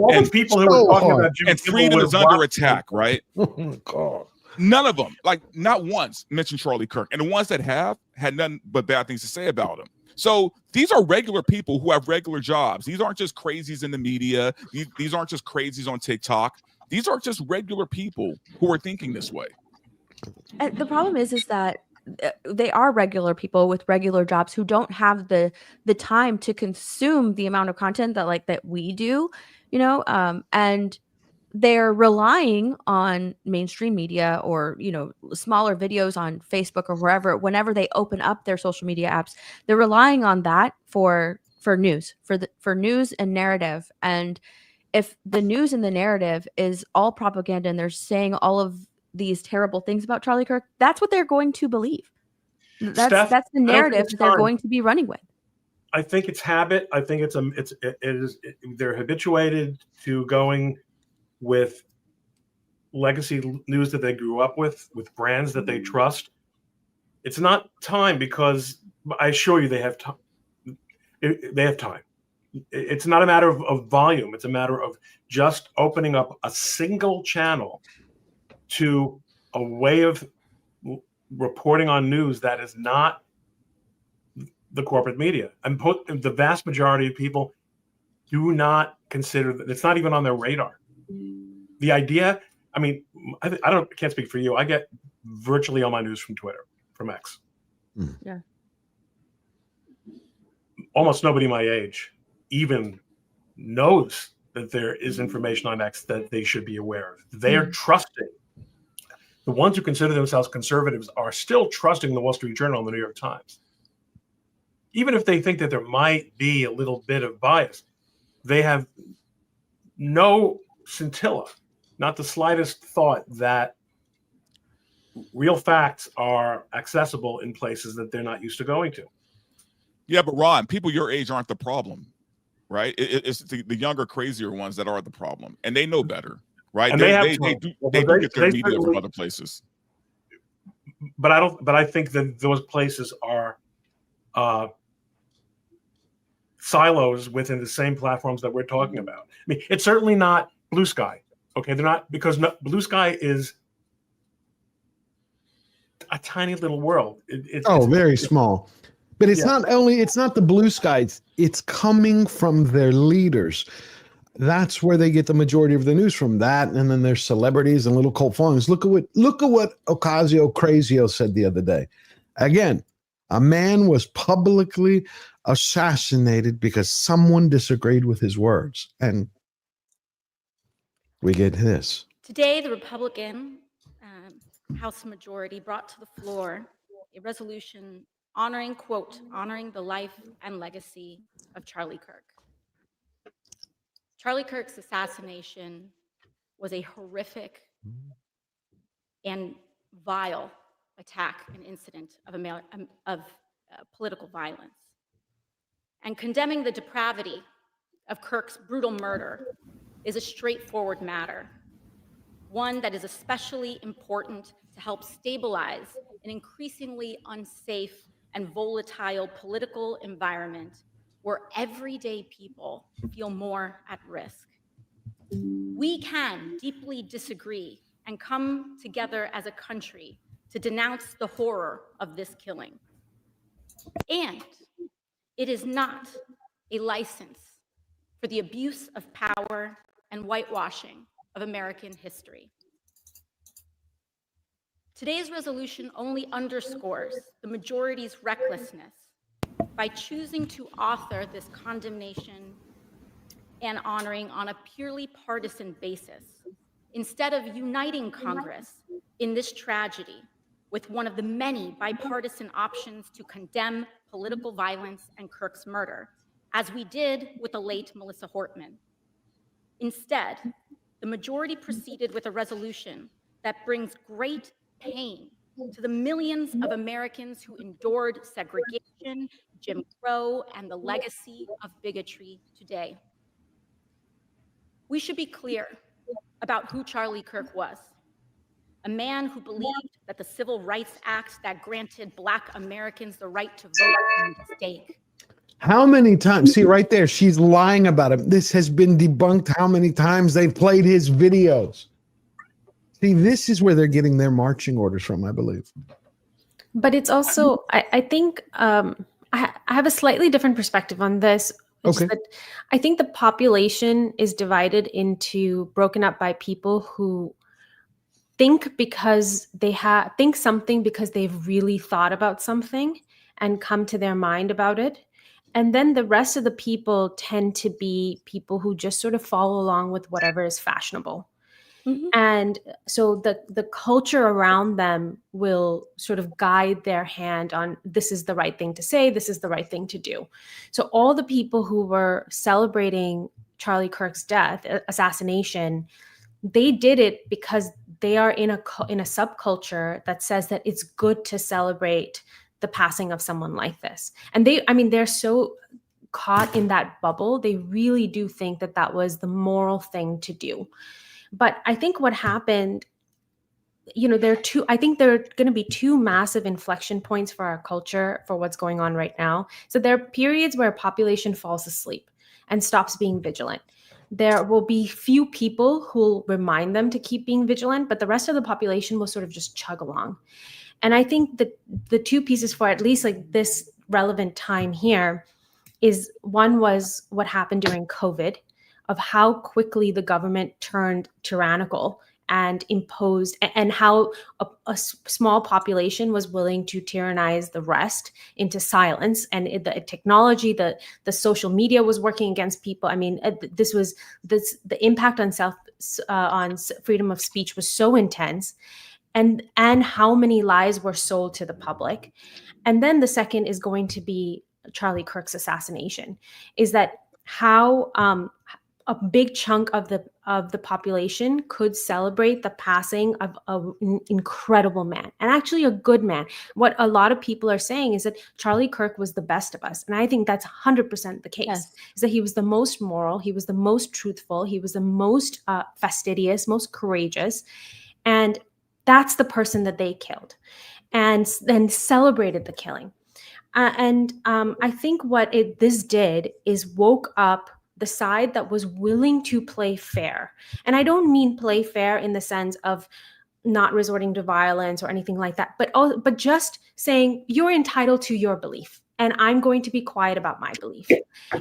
And people who were talking about Jimmy and freedom Kimmel is under attack, right? Oh, God. None of them, like not once, mentioned Charlie Kirk. And the ones that have had nothing but bad things to say about him. So these are regular people who have regular jobs. These aren't just crazies in the media. These aren't just crazies on TikTok. These are just regular people who are thinking this way. And the problem is that they are regular people with regular jobs who don't have the time to consume the amount of content that we do, you know, and they're relying on mainstream media or, you know, smaller videos on Facebook or wherever. Whenever they open up their social media apps, they're relying on that for news, for news and narrative. And if the news and the narrative is all propaganda and they're saying all of these terrible things about Charlie Kirk, that's what they're going to believe. That's the narrative that they're going to be running with. I think it's habit. I think they're habituated to going with legacy news that they grew up with brands that they trust. It's not time, because I assure you they have time. They have time. It's not a matter of volume. It's a matter of just opening up a single channel to a way of reporting on news that is not the corporate media. And the vast majority of people do not consider that. It's not even on their radar. The idea, I mean, I can't speak for you. I get virtually all my news from Twitter, from X. Yeah. Almost nobody my age even knows that there is information on X that they should be aware of. They are trusting. The ones who consider themselves conservatives are still trusting the Wall Street Journal and the New York Times. Even if they think that there might be a little bit of bias, they have no scintilla, not the slightest thought that real facts are accessible in places that they're not used to going to. Yeah, but Ron, people your age aren't the problem, right? It's the younger, crazier ones that are the problem, and they know better, right? And they do get their media from other places. But I think that those places are silos within the same platforms that we're talking about. I mean, it's certainly not Blue Sky. Okay, they're not, because Blue Sky is a tiny little world. It's very small. But it's not the Blue Skies. It's coming from their leaders. That's where they get the majority of the news from. That, and then there's celebrities and little cult followings. Look at what Ocasio-Crazio said the other day. Again, a man was publicly assassinated because someone disagreed with his words. And we get this. Today, the Republican House majority brought to the floor a resolution honoring the life and legacy of Charlie Kirk. Charlie Kirk's assassination was a horrific and vile attack and incident of political violence. And condemning the depravity of Kirk's brutal murder is a straightforward matter, one that is especially important to help stabilize an increasingly unsafe and volatile political environment where everyday people feel more at risk. We can deeply disagree and come together as a country to denounce the horror of this killing. And it is not a license for the abuse of power and whitewashing of American history. Today's resolution only underscores the majority's recklessness by choosing to author this condemnation and honoring on a purely partisan basis, instead of uniting Congress in this tragedy with one of the many bipartisan options to condemn political violence and Kirk's murder, as we did with the late Melissa Hortman. Instead, the majority proceeded with a resolution that brings great pain to the millions of Americans who endured segregation, Jim Crow, and the legacy of bigotry today. We should be clear about who Charlie Kirk was. A man who believed that the Civil Rights Act that granted Black Americans the right to vote was a mistake. How many times? See, right there, she's lying about him. This has been debunked how many times they've played his videos. See, this is where they're getting their marching orders from, I believe. But it's also, I think, I have a slightly different perspective on this. Okay. That I think the population is divided broken up by people who think because think something because they've really thought about something and come to their mind about it. And then the rest of the people tend to be people who just sort of follow along with whatever is fashionable. Mm-hmm. And so the culture around them will sort of guide their hand on this is the right thing to say, this is the right thing to do. So all the people who were celebrating Charlie Kirk's assassination, they did it because they are in a subculture that says that it's good to celebrate the passing of someone like this. And they're so caught in that bubble. They really do think that that was the moral thing to do. But I think what happened, I think there are going to be two massive inflection points for our culture for what's going on right now. So there are periods where a population falls asleep and stops being vigilant. There will be few people who will remind them to keep being vigilant, but the rest of the population will sort of just chug along. And I think that the two pieces for at least like this relevant time here is one was what happened during COVID, of how quickly the government turned tyrannical and imposed, and how a small population was willing to tyrannize the rest into silence. And the technology, the social media was working against people. I mean, the impact on freedom of speech was so intense, and how many lies were sold to the public. And then the second is going to be Charlie Kirk's assassination. Is that how a big chunk of the population could celebrate the passing of an incredible man, and actually a good man. What a lot of people are saying is that Charlie Kirk was the best of us. And I think that's 100% the case. Yes. Is that he was the most moral, he was the most truthful, he was the most fastidious, most courageous. And that's the person that they killed and then celebrated the killing. I think what this did is woke up the side that was willing to play fair. And I don't mean play fair in the sense of not resorting to violence or anything like that, but just saying you're entitled to your belief and I'm going to be quiet about my belief.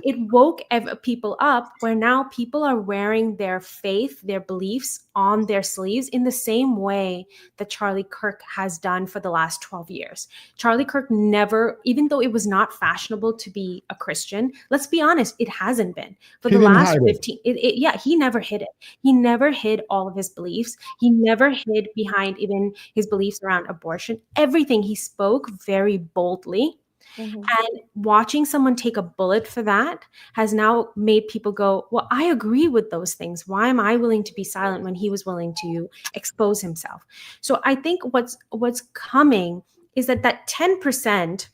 It woke people up where now people are wearing their faith, their beliefs on their sleeves in the same way that Charlie Kirk has done for the last 12 years. Charlie Kirk never, even though it was not fashionable to be a Christian, let's be honest, it hasn't been. For the last 15, he never hid it. He never hid all of his beliefs. He never hid behind even his beliefs around abortion. Everything he spoke very boldly. Mm-hmm. And watching someone take a bullet for that has now made people go, well, I agree with those things. Why am I willing to be silent when he was willing to expose himself? So I think what's coming is that 10%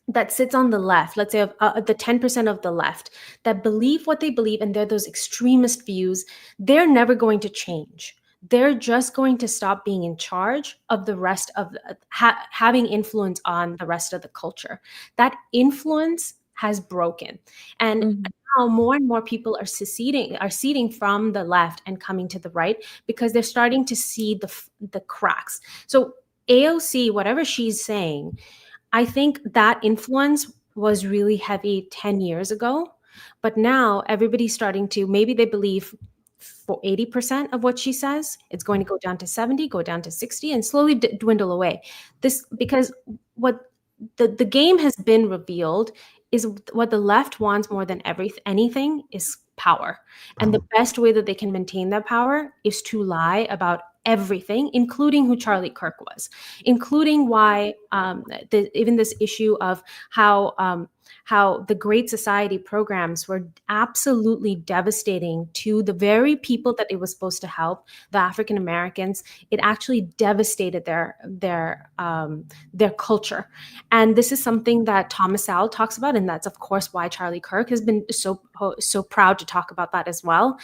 that sits on the left, let's say the 10% of the left that believe what they believe, and they're those extremist views, they're never going to change. they're just going to stop being in charge of the rest of having influence on the rest of the culture. That influence has broken. And now more and more people are seceding from the left and coming to the right because they're starting to see the cracks. So AOC, whatever she's saying, I think that influence was really heavy 10 years ago. But now everybody's starting to, maybe they believe for 80% of what she says, it's going to go down to 70, go down to 60, and slowly dwindle away. This, because what the game has been revealed is what the left wants more than anything is power. And the best way that they can maintain that power is to lie about everything, including who Charlie Kirk was, including why even this issue of how the Great Society programs were absolutely devastating to the very people that it was supposed to help, the African Americans. It actually devastated their culture. And this is something that Thomas Sowell talks about, and that's of course why Charlie Kirk has been so proud to talk about that as well.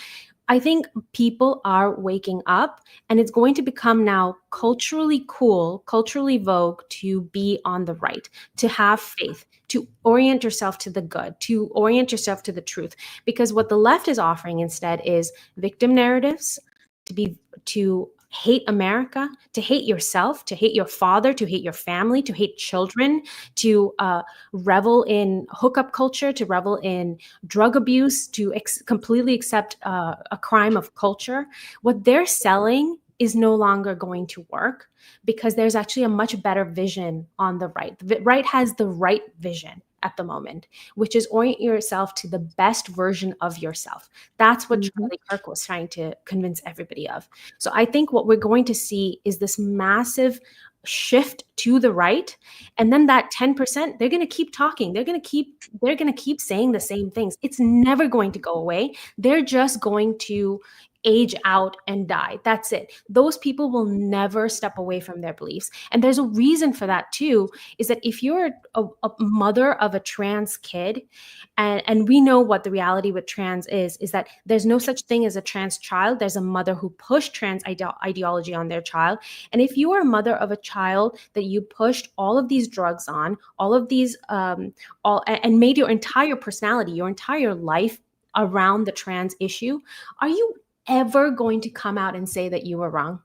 I think people are waking up, and it's going to become now culturally cool, culturally vogue to be on the right, to have faith, to orient yourself to the good, to orient yourself to the truth. Because what the left is offering instead is victim narratives, to hate America, to hate yourself, to hate your father, to hate your family, to hate children, to revel in hookup culture, to revel in drug abuse, to completely accept a crime of culture. What they're selling is no longer going to work because there's actually a much better vision on the right. The right has the right vision at the moment, which is orient yourself to the best version of yourself. That's what Charlie Kirk was trying to convince everybody of. So I think what we're going to see is this massive shift to the right, and then that 10%, they're going to keep talking. They're going to keep saying the same things. It's never going to go away. They're just going to age out and die. That's it. Those people will never step away from their beliefs. And there's a reason for that too, is that if you're a mother of a trans kid, and we know what the reality with trans is that there's no such thing as a trans child. There's a mother who pushed trans ideology on their child. And if you are a mother of a child that you pushed all of these drugs on, all of these, and made your entire personality, your entire life around the trans issue, are you ever going to come out and say that you were wrong?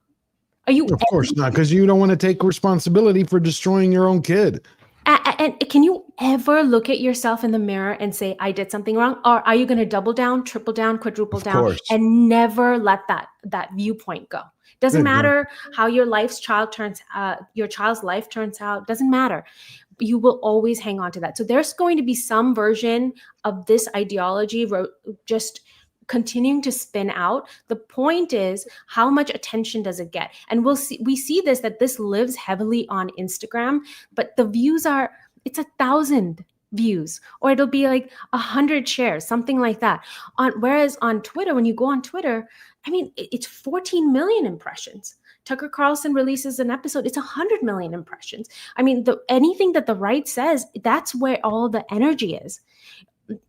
Are you? Of course not, because you don't want to take responsibility for destroying your own kid. And can you ever look at yourself in the mirror and say, I did something wrong? Or are you going to double down, triple down, quadruple down, and never let that viewpoint go? Doesn't matter how your child's life turns out. Doesn't matter. You will always hang on to that. So there's going to be some version of this ideology just continuing to spin out. The point is, how much attention does it get? And we see that this lives heavily on Instagram, but the views it's 1,000 views, or it'll be like 100 shares, something like that. Whereas on Twitter, when you go on Twitter, I mean, it's 14 million impressions. Tucker Carlson releases an episode, it's 100 million impressions. I mean, anything that the right says, that's where all the energy is.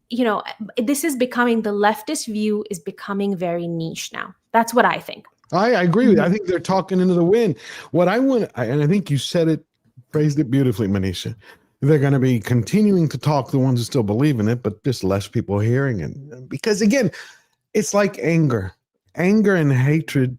You know, this is becoming, the leftist view is becoming very niche now. That's what I think. I agree with you. I think they're talking into the wind. What I want, and I think you said it, phrased it beautifully, Manisha. They're going to be continuing to talk, the ones who still believe in it, but just less people hearing it. Because again, it's like anger. Anger and hatred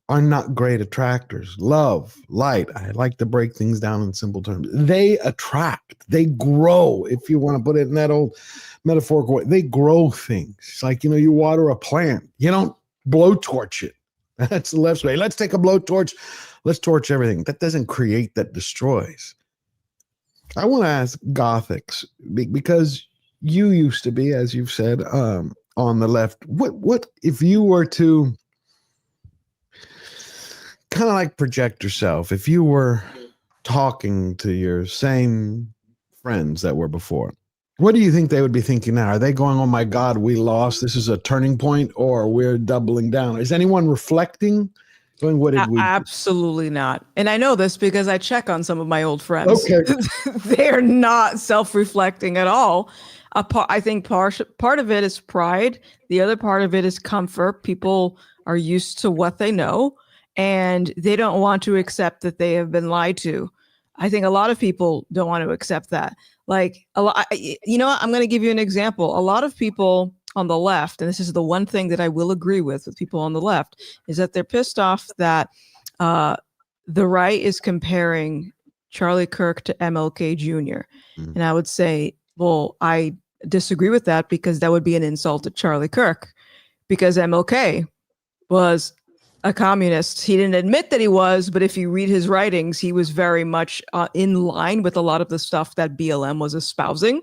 are not great attractors. Love, light, I like to break things down in simple terms. They attract, they grow. If you want to put it in that old metaphorical way, they grow things. It's like, you water a plant. You don't blowtorch it. That's the left way. Let's take a blowtorch. Let's torch everything. That doesn't create, that destroys. I want to ask Gothics, because you used to be, as you've said, on the left. What if you were to kind of like project yourself, if you were talking to your same friends that were before, what do you think they would be thinking now? Are they going, oh my God, we lost, this is a turning point, or we're doubling down? Is anyone reflecting? Going, what did we do? Absolutely not. And I know this because I check on some of my old friends. Okay. They're not self-reflecting at all. I think part of it is pride. The other part of it is comfort. People are used to what they know, and they don't want to accept that they have been lied to. I think a lot of people don't want to accept that. Like, you know what? I'm going to give you an example. A lot of people on the left, and this is the one thing that I will agree with people on the left, is that they're pissed off that the right is comparing Charlie Kirk to MLK Jr. And I would say, well, I disagree with that, because that would be an insult to Charlie Kirk, because MLK was a communist. He didn't admit that he was, but if you read his writings, he was very much in line with a lot of the stuff that BLM was espousing.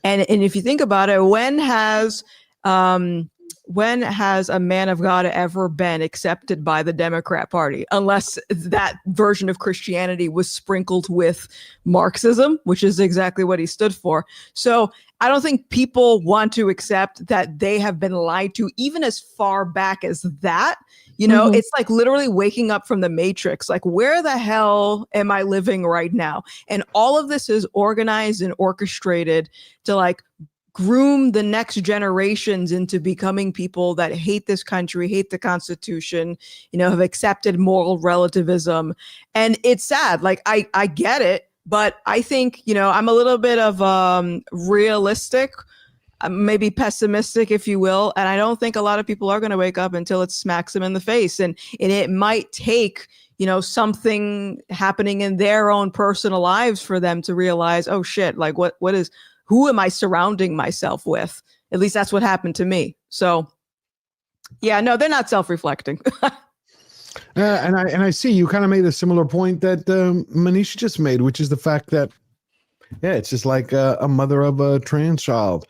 And if you think about it, when has a man of God ever been accepted by the Democrat Party, unless that version of Christianity was sprinkled with Marxism, which is exactly what he stood for? So I don't think people want to accept that they have been lied to, even as far back as that. You know, it's like literally waking up from the Matrix. Like, where the hell am I living right now? And all of this is organized and orchestrated to like groom the next generations into becoming people that hate this country, hate the Constitution, you know, have accepted moral relativism. And it's sad. Like, I get it, but I think, you know, I'm a little bit of realistic, maybe pessimistic, if you will. And I don't think a lot of people are going to wake up until it smacks them in the face. And it might take, you know, something happening in their own personal lives for them to realize, oh shit, like who am I surrounding myself with? At least that's what happened to me. So yeah, no, they're not self-reflecting. And I see you kind of made a similar point that Manisha just made, which is the fact that, yeah, it's just like a mother of a trans child.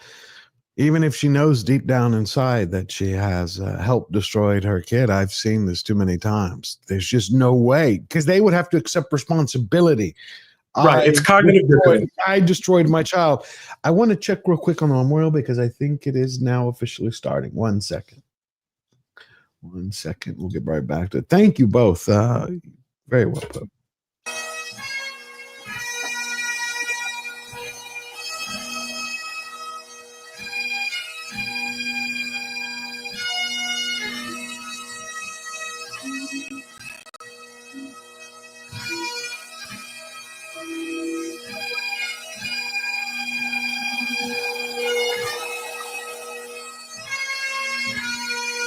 Even if she knows deep down inside that she has helped destroyed her kid, I've seen this too many times. There's just no way, because they would have to accept responsibility. Right, it's cognitive dissonance. I destroyed my child. I want to check real quick on the memorial, because I think it is now officially starting. 1 second. 1 second. We'll get right back to it. Thank you both. Very well put.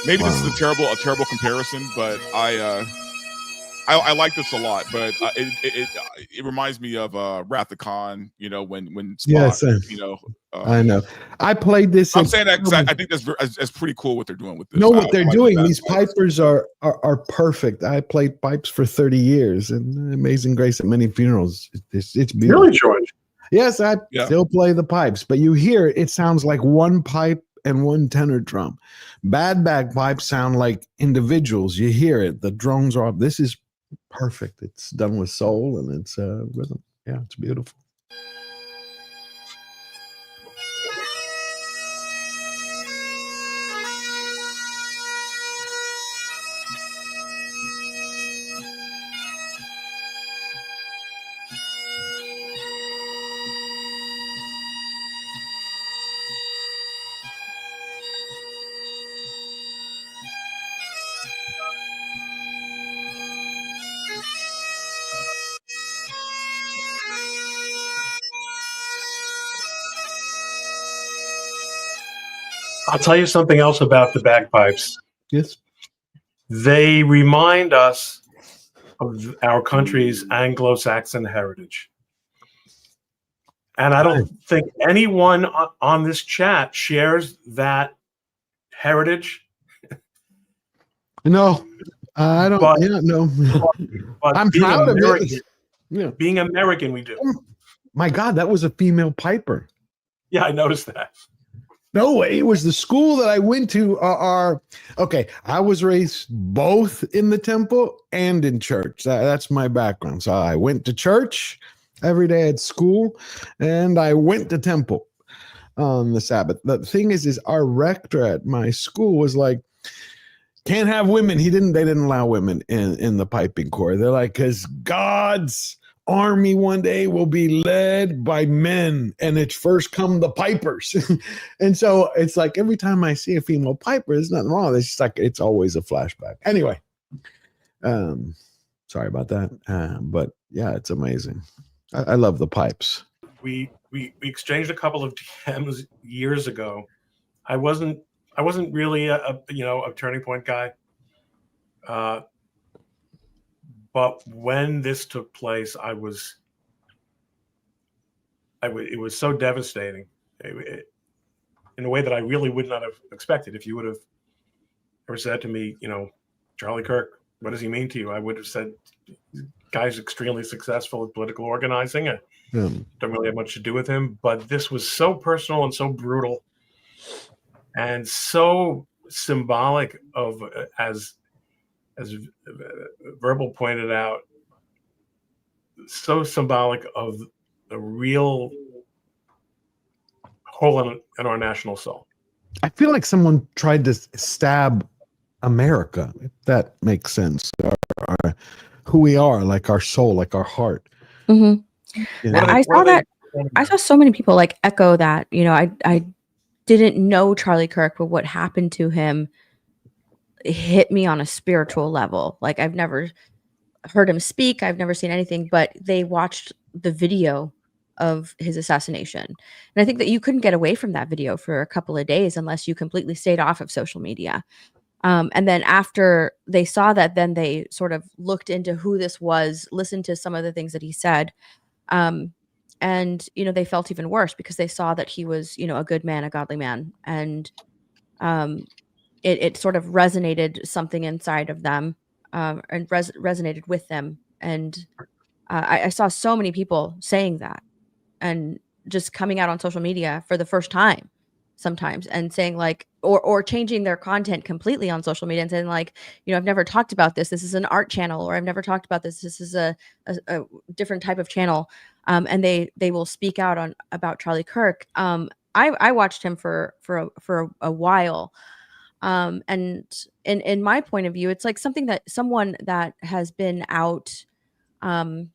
Maybe this is a terrible comparison, but I like this a lot. But it reminds me of Wrath of Khan. You know, when Spock, yes, you know, I know. I played this. I'm saying that because I think that's pretty cool what they're doing with this. No, what they're doing. Like these pipers are perfect. I played pipes for 30 years, and Amazing Grace at many funerals. It's beautiful. Really, George? Yes, I still play the pipes, but you hear it sounds like one pipe and one tenor drum. Bad bagpipes sound like individuals. You hear it. The drones are up. This is perfect. It's done with soul and it's rhythm. Yeah, it's beautiful. I'll tell you something else about the bagpipes. Yes. They remind us of our country's Anglo-Saxon heritage. And I don't think anyone on this chat shares that heritage. No, I don't. No. But I'm proud of it. Yeah. Being American, we do. My God, that was a female piper. Yeah, I noticed that. No way. It was the school that I went to. I was raised both in the temple and in church. That's my background. So I went to church every day at school, and I went to temple on the Sabbath. The thing is our rector at my school was like, can't have women. They didn't allow women in the piping corps. They're like, because God's army one day will be led by men, and it's first come the pipers. And so it's like every time I see a female piper, there's nothing wrong. It's just like it's always a flashback. Anyway, sorry about that. But yeah, it's amazing. I love the pipes. We exchanged a couple of DMs years ago. I wasn't really a turning point guy. But when this took place, it was so devastating in a way that I really would not have expected. If you would have ever said to me, Charlie Kirk, what does he mean to you? I would have said, guy's extremely successful at political organizing. I don't really have much to do with him. But this was so personal and so brutal and so symbolic of, as Verbal pointed out, so symbolic of the real hole in our national soul. I feel like someone tried to stab America, if that makes sense. Who we are, like our soul, like our heart. Mm-hmm. You know? I saw that. I saw so many people like echo that. I didn't know Charlie Kirk, but what happened to him hit me on a spiritual level. Like, I've never heard him speak. I've never seen anything, but they watched the video of his assassination. And I think that you couldn't get away from that video for a couple of days unless you completely stayed off of social media. And then after they saw that, then they sort of looked into who this was, listened to some of the things that he said. And, they felt even worse because they saw that he was, a good man, a godly man. And, it sort of resonated something inside of them, and resonated with them. And I saw so many people saying that and just coming out on social media for the first time sometimes and saying like, or changing their content completely on social media and saying like, I've never talked about this. This is an art channel, or I've never talked about this. This is a different type of channel. And they will speak out about Charlie Kirk. I watched him for a while. And in my point of view, it's like someone that has been out on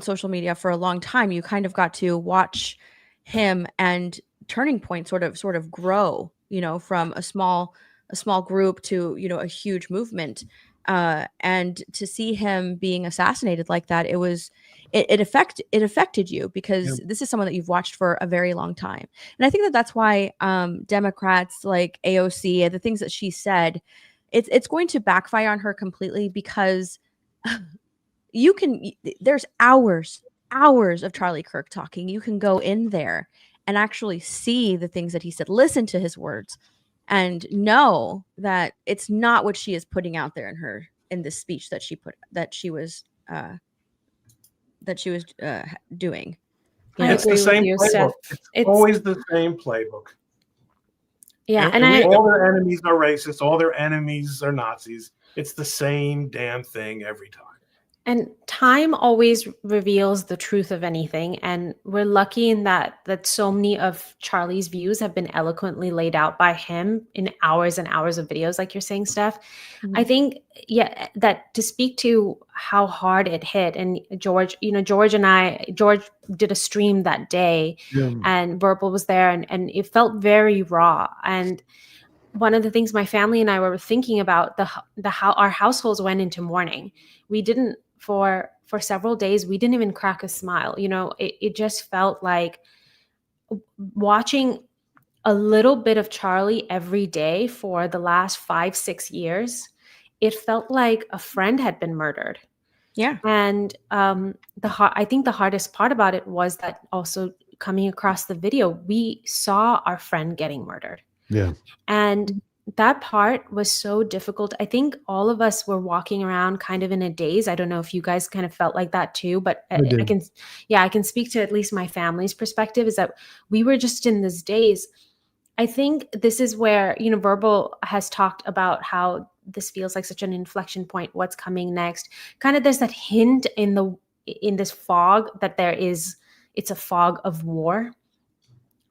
social media for a long time. You kind of got to watch him and Turning Point sort of grow, from a small group to, a huge movement. And to see him being assassinated like that, it affected you because this is someone that you've watched for a very long time. And I think that that's why Democrats like AOC and the things that she said, it's going to backfire on her completely because there's hours of Charlie Kirk talking. You can go in there and actually see the things that he said, listen to his words, and know that it's not what she is putting out there in this speech that she was doing. It's the same playbook. It's always the same playbook. Yeah, and all their enemies are racist. All their enemies are Nazis. It's the same damn thing every time. And time always reveals the truth of anything. And we're lucky in that so many of Charlie's views have been eloquently laid out by him in hours and hours of videos, like you're saying, Steph. Mm-hmm. I think, that to speak to how hard it hit, and George did a stream that day, and Verbal was there, and it felt very raw. And one of the things my family and I were thinking about, how our households went into mourning. We didn't, for several days, we didn't even crack a smile. It just felt like watching a little bit of Charlie every day for the last 5-6 years. It felt like a friend had been murdered. Yeah. And I think the hardest part about it was that also coming across the video, we saw our friend getting murdered. Yeah. And that part was so difficult. I think all of us were walking around kind of in a daze. I don't know if you guys kind of felt like that too, but I can speak to at least my family's perspective, is that we were just in this daze. I think this is where, Verbal has talked about how this feels like such an inflection point, what's coming next. Kind of there's that hint in this fog that it's a fog of war.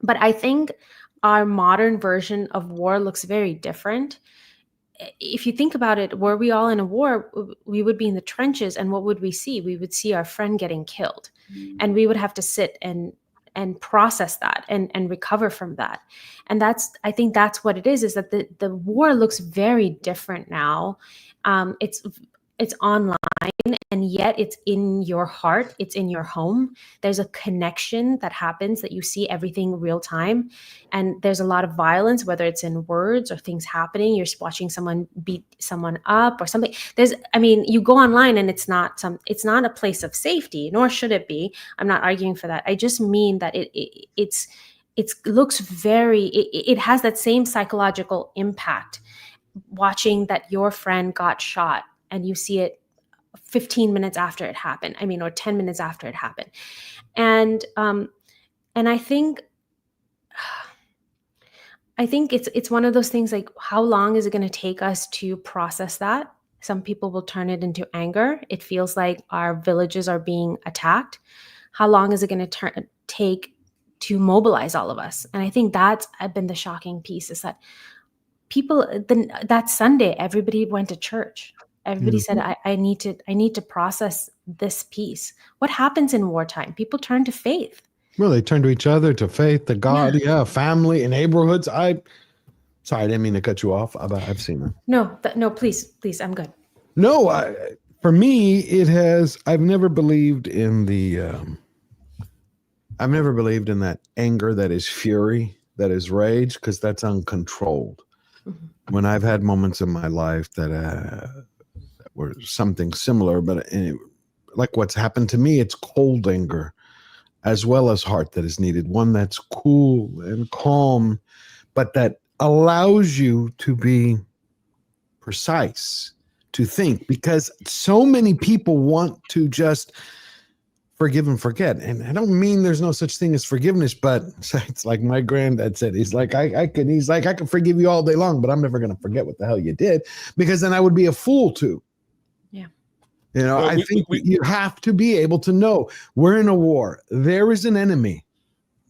But I think our modern version of war looks very different. if you think about it, were we all in a war, we would be in the trenches, and what would we see? We would see our friend getting killed, and we would have to sit and process that and recover from that. And I think that's what it is that the war looks very different now. It's online, and yet it's in your heart, it's in your home. There's a connection that happens, that you see everything real time. And there's a lot of violence, whether it's in words or things happening. You're watching someone beat someone up or something. You go online, and it's not a place of safety, nor should it be. I'm not arguing for that. I just mean that it looks it has that same psychological impact, watching that your friend got shot and you see it 15 minutes after it happened, or 10 minutes after it happened. And I think it's one of those things, like, how long is it going to take us to process that? Some people will turn it into anger. It feels like our villages are being attacked. How long is it going to take to mobilize all of us? And I think that's been the shocking piece, is that that Sunday, everybody went to church. Everybody said, I need to process this piece. What happens in wartime? People turn to faith. Well, they turn to each other, to faith, to God, family, and neighborhoods. Sorry, I didn't mean to cut you off. I've seen that. No, please, I'm good. No, for me, I've never believed in I've never believed in that anger that is fury, that is rage, because that's uncontrolled. Mm-hmm. When I've had moments in my life that were something similar, but like what's happened to me, it's cold anger as well as heart that is needed. One that's cool and calm, but that allows you to be precise, to think, because so many people want to just forgive and forget. And I don't mean there's no such thing as forgiveness, but it's like my granddad said, he's like, I can forgive you all day long, but I'm never going to forget what the hell you did, because then I would be a fool too. Yeah. I think you have to be able to know we're in a war. There is an enemy.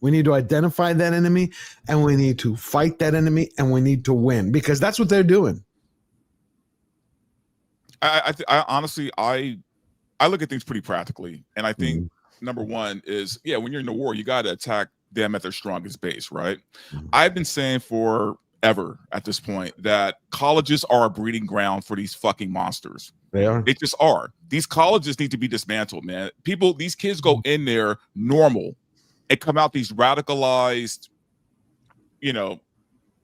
We need to identify that enemy, and we need to fight that enemy, and we need to win, because that's what they're doing. I honestly, I look at things pretty practically, and I think number one is, when you're in a war, you got to attack them at their strongest base, right? I've been saying forever at this point that colleges are a breeding ground for these fucking monsters. They are. They just are. These colleges need to be dismantled, man. These kids go in there normal and come out these radicalized,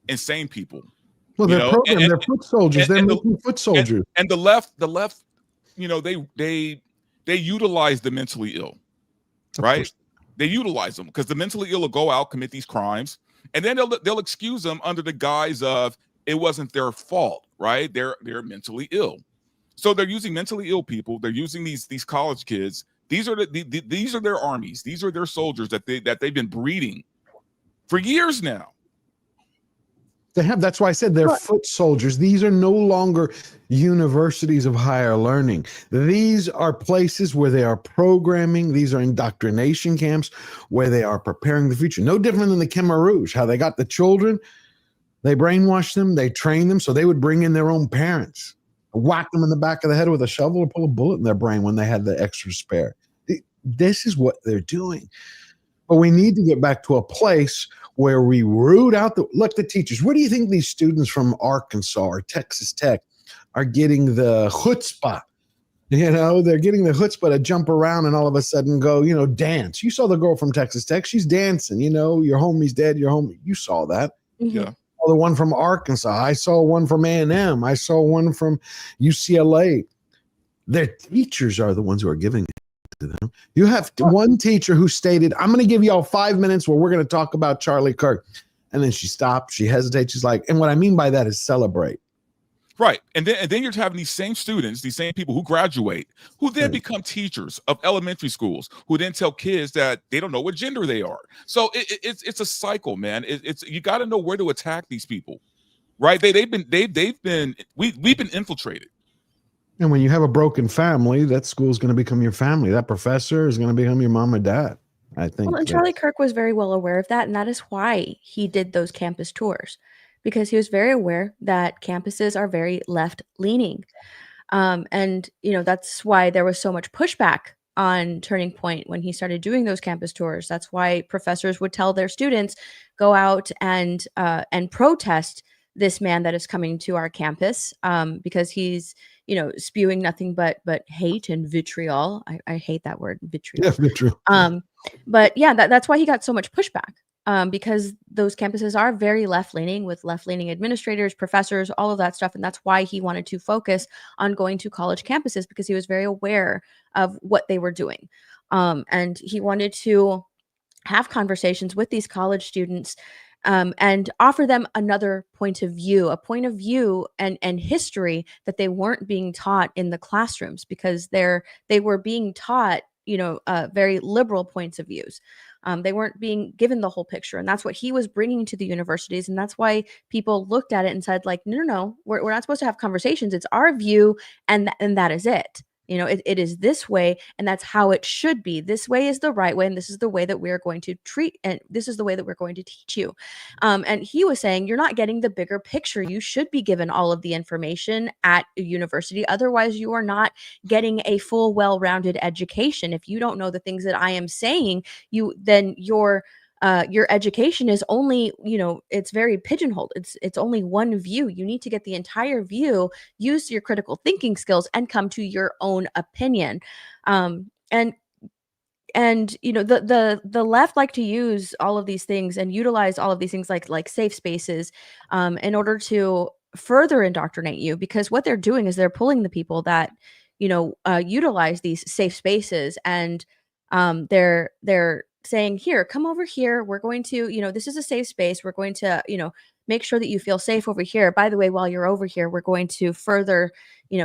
insane people. Well, they're programmed. They're foot soldiers. They're making foot soldiers. And the left, they utilize the mentally ill, right? They utilize them because the mentally ill will go out, commit these crimes, and then they'll excuse them under the guise of it wasn't their fault, right? They're mentally ill. So they're using mentally ill people. They're using these college kids. These are these are their armies. These are their soldiers that they've been breeding for years now. They have. That's why I said they're foot soldiers. These are no longer universities of higher learning. These are places where they are programming. These are indoctrination camps where they are preparing the future. No different than the Khmer Rouge, how they got the children. They brainwashed them. They trained them so they would bring in their own parents, whack them in the back of the head with a shovel, or pull a bullet in their brain when they had the extra spare. This is what they're doing. But we need to get back to a place where we root out the teachers. Where do you think these students from Arkansas or Texas Tech are getting the chutzpah? They're getting the chutzpah to jump around and all of a sudden go, dance. You saw the girl from Texas Tech. She's dancing, your homie's dead, your homie. You saw that. Yeah. The one from Arkansas. I saw one from A&M. I saw one from UCLA. Their teachers are the ones who are giving it to them. You have one teacher who stated, I'm going to give y'all 5 minutes where we're going to talk about Charlie Kirk. And then she stopped. She hesitates. She's like, and what I mean by that is celebrate. Right. And then you're having these same students, these same people who graduate, who then become teachers of elementary schools, who then tell kids that they don't know what gender they are. So it's a cycle, man. You got to know where to attack these people, right? We've been infiltrated. And when you have a broken family, that school is going to become your family. That professor is going to become your mom or dad, I think. Well, and Charlie Kirk was very well aware of that, and that is why he did those campus tours. because he was very aware that campuses are very left-leaning. And, that's why there was so much pushback on Turning Point when he started doing those campus tours. That's why professors would tell their students, go out and protest this man that is coming to our campus, because he's, spewing nothing but hate and vitriol. I hate that word, vitriol. Yeah, vitriol. But yeah, that's why he got so much pushback. Because those campuses are very left-leaning, with left-leaning administrators, professors, all of that stuff. And that's why he wanted to focus on going to college campuses, because he was very aware of what they were doing. And he wanted to have conversations with these college students, and offer them another point of view, a point of view and history that they weren't being taught in the classrooms, because they were being taught, very liberal points of views. They weren't being given the whole picture, and that's what he was bringing to the universities. And that's why people looked at it and said, like, no, we're not supposed to have conversations. It's our view, and that is it. It is this way, and that's how it should be. This way is the right way, and this is the way that we're going to treat, and this is the way that we're going to teach you. And he was saying, you're not getting the bigger picture. You should be given all of the information at a university. Otherwise, you are not getting a full, well-rounded education. If you don't know the things that I am saying, then your education is only, it's very pigeonholed. It's only one view. You need to get the entire view, use your critical thinking skills, and come to your own opinion. And the left like to use all of these things and utilize all of these things like safe spaces, in order to further indoctrinate you, because what they're doing is they're pulling the people that utilize these safe spaces, and they're saying, here, come over here. We're going to, this is a safe space. We're going to, make sure that you feel safe over here. By the way, while you're over here, we're going to further,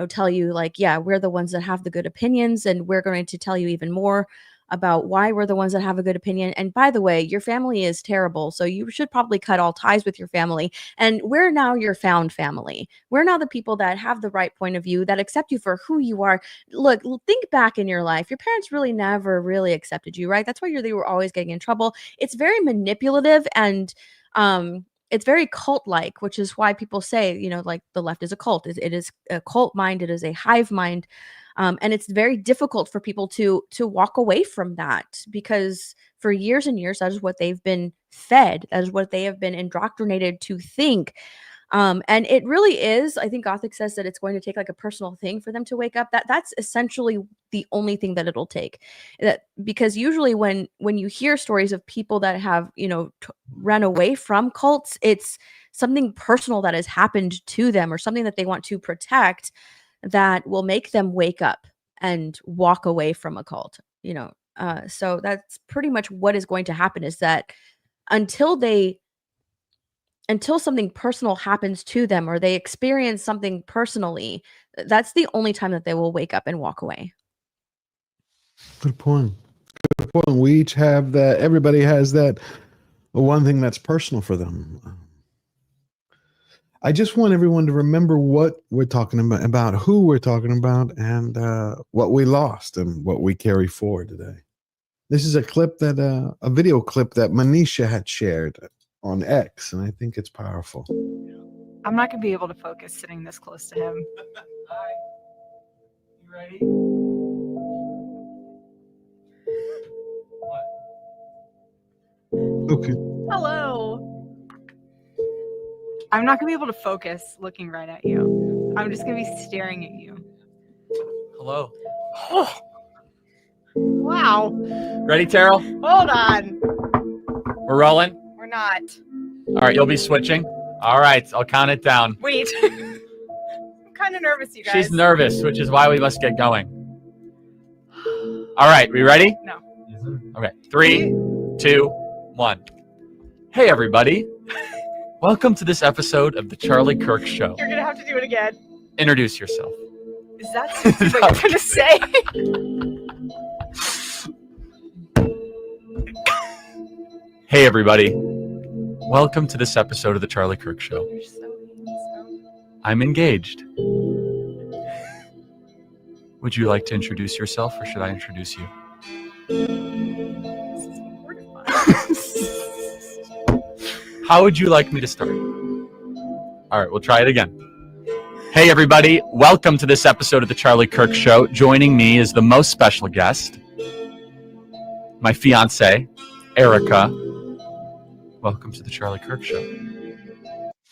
tell you, like, yeah, we're the ones that have the good opinions, and we're going to tell you even more about why we're the ones that have a good opinion. And by the way, your family is terrible, so you should probably cut all ties with your family. And we're now your found family. We're now the people that have the right point of view, that accept you for who you are. Look, think back in your life. Your parents really never really accepted you, right? That's why they were always getting in trouble. It's very manipulative, and it's very cult-like, which is why people say, like, the left is a cult. It is a cult mind. It is a hive mind. And it's very difficult for people to walk away from that, because for years and years, that is what they've been fed. That is what they have been indoctrinated to think. And it really is, I think Gothic says that it's going to take like a personal thing for them to wake up. That's essentially the only thing that it'll take. Because usually when you hear stories of people that have, run away from cults, it's something personal that has happened to them, or something that they want to protect, that will make them wake up and walk away from a cult. So that's pretty much what is going to happen, is that until something personal happens to them, or they experience something personally, that's the only time that they will wake up and walk away. Good point. Good point. We each have that. Everybody has that one thing that's personal for them. I just want everyone to remember what we're talking about, who we're talking about, and what we lost and what we carry forward today. This is a clip a video clip that Manisha had shared on X, and I think it's powerful. I'm not going to be able to focus sitting this close to him. Hi. You ready? What? Okay. Hello. I'm not going to be able to focus looking right at you. I'm just going to be staring at you. Hello. Oh. Wow. Ready, Terrell? Hold on. We're rolling? We're not. All right, you'll be switching? All right, I'll count it down. Wait. I'm kind of nervous, you guys. She's nervous, which is why we must get going. All right, we ready? No. Okay, 3, 2, 1. Hey, everybody. Welcome to this episode of The Charlie Kirk Show. You're going to have to do it again. Introduce yourself. Is that what you're going to say? Hey, everybody. Welcome to this episode of The Charlie Kirk Show. You're so I'm engaged. Would you like to introduce yourself, or should I introduce you? This is mortifying. How would you like me to start? All right, we'll try it again. Hey, everybody. Welcome to this episode of The Charlie Kirk Show. Joining me is the most special guest, my fiance, Erika. Welcome to The Charlie Kirk Show.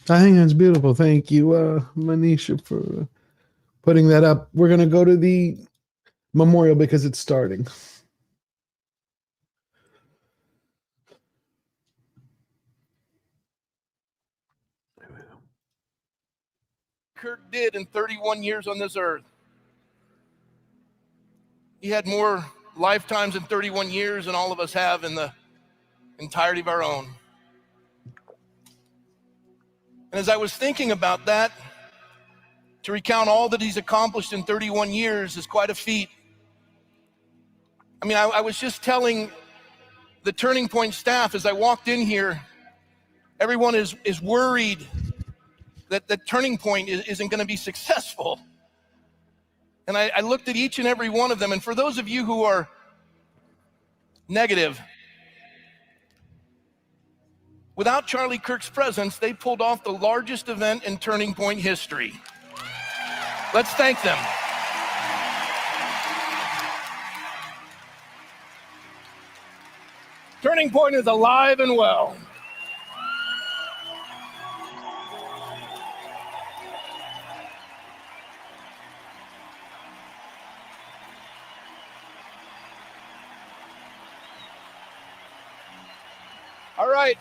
I think that's beautiful. Thank you, Manisha, for putting that up. We're going to go to the memorial because it's starting. Kirk did in 31 years on this earth. He had more lifetimes in 31 years than all of us have in the entirety of our own. And as I was thinking about that, to recount all that he's accomplished in 31 years is quite a feat. I mean, I was just telling the Turning Point staff as I walked in here, everyone is worried that the Turning Point isn't going to be successful. And I looked at each and every one of them, and for those of you who are negative, without Charlie Kirk's presence, they pulled off the largest event in Turning Point history. Let's thank them. Turning Point is alive and well. All right.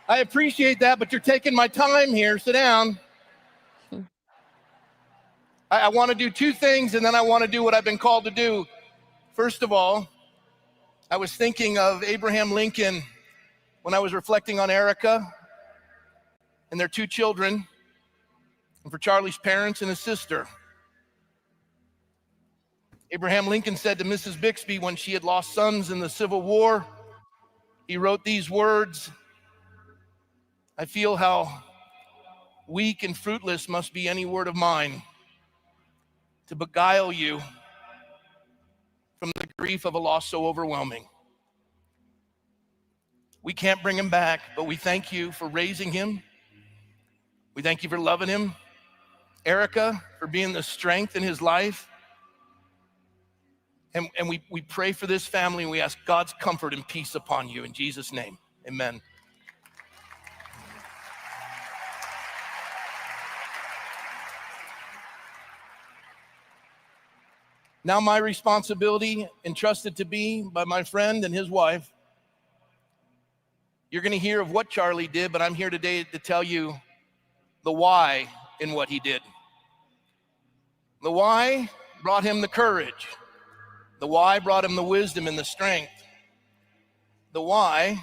I appreciate that, but you're taking my time here. Sit down. I want to do two things, and then I want to do what I've been called to do. First of all, I was thinking of Abraham Lincoln when I was reflecting on Erika and their two children, and for Charlie's parents and his sister. Abraham Lincoln said to Mrs. Bixby when she had lost sons in the Civil War, he wrote these words, "I feel how weak and fruitless must be any word of mine to beguile you from the grief of a loss so overwhelming." We can't bring him back, but we thank you for raising him. We thank you for loving him. Erika, for being the strength in his life. And we pray for this family, and we ask God's comfort and peace upon you. In Jesus' name, amen. Now my responsibility, entrusted to me by my friend and his wife. You're going to hear of what Charlie did, but I'm here today to tell you the why in what he did. The why brought him the courage. The why brought him the wisdom and the strength. The why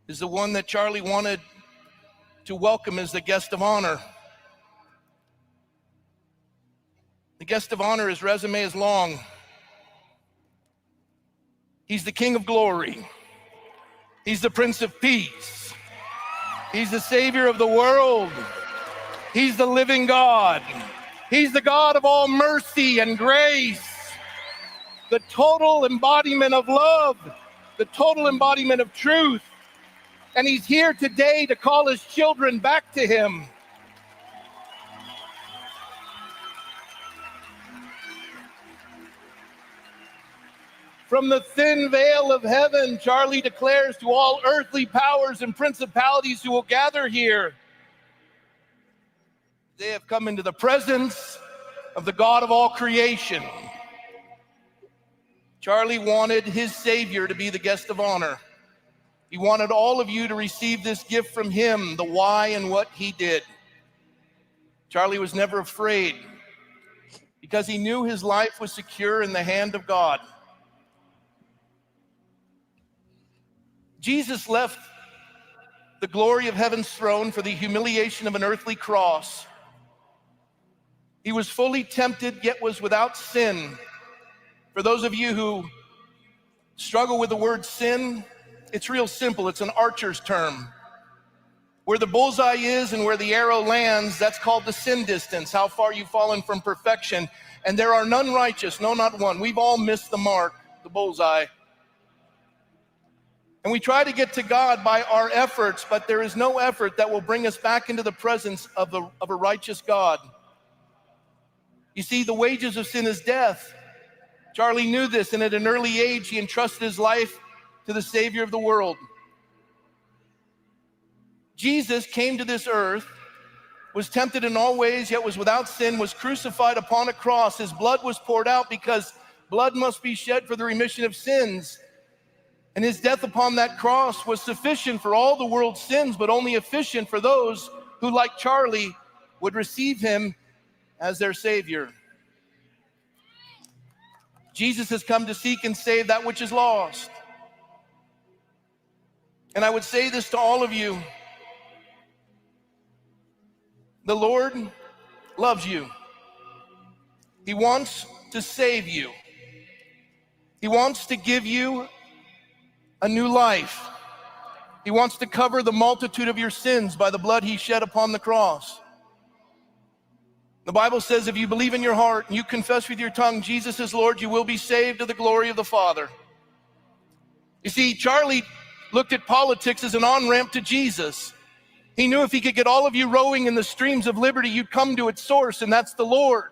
is the one that Charlie wanted to welcome as the guest of honor. The guest of honor, his resume is long. He's the King of Glory. He's the Prince of Peace. He's the Savior of the world. He's the living God. He's the God of all mercy and grace, the total embodiment of love, the total embodiment of truth. And he's here today to call his children back to him. From the thin veil of heaven, Charlie declares to all earthly powers and principalities who will gather here, they have come into the presence of the God of all creation. Charlie wanted his Savior to be the guest of honor. He wanted all of you to receive this gift from him, the why and what he did. Charlie was never afraid because he knew his life was secure in the hand of God. Jesus left the glory of heaven's throne for the humiliation of an earthly cross. He was fully tempted, yet was without sin. For those of you who struggle with the word sin, it's real simple. It's an archer's term. Where the bullseye is and where the arrow lands, that's called the sin distance, how far you've fallen from perfection. And there are none righteous, no, not one. We've all missed the mark, the bullseye. And we try to get to God by our efforts, but there is no effort that will bring us back into the presence of a righteous God. You see, the wages of sin is death. Charlie knew this, and at an early age, he entrusted his life to the Savior of the world. Jesus came to this earth, was tempted in all ways, yet was without sin, was crucified upon a cross. His blood was poured out because blood must be shed for the remission of sins. And his death upon that cross was sufficient for all the world's sins, but only efficient for those who, like Charlie, would receive him as their Savior. Jesus has come to seek and save that which is lost. And I would say this to all of you. The Lord loves you. He wants to save you. He wants to give you a new life. He wants to cover the multitude of your sins by the blood he shed upon the cross. The Bible says if you believe in your heart and you confess with your tongue Jesus is Lord, you will be saved to the glory of the Father. You see, Charlie looked at politics as an on-ramp to Jesus. He knew if he could get all of you rowing in the streams of liberty, you'd come to its source, and that's the Lord.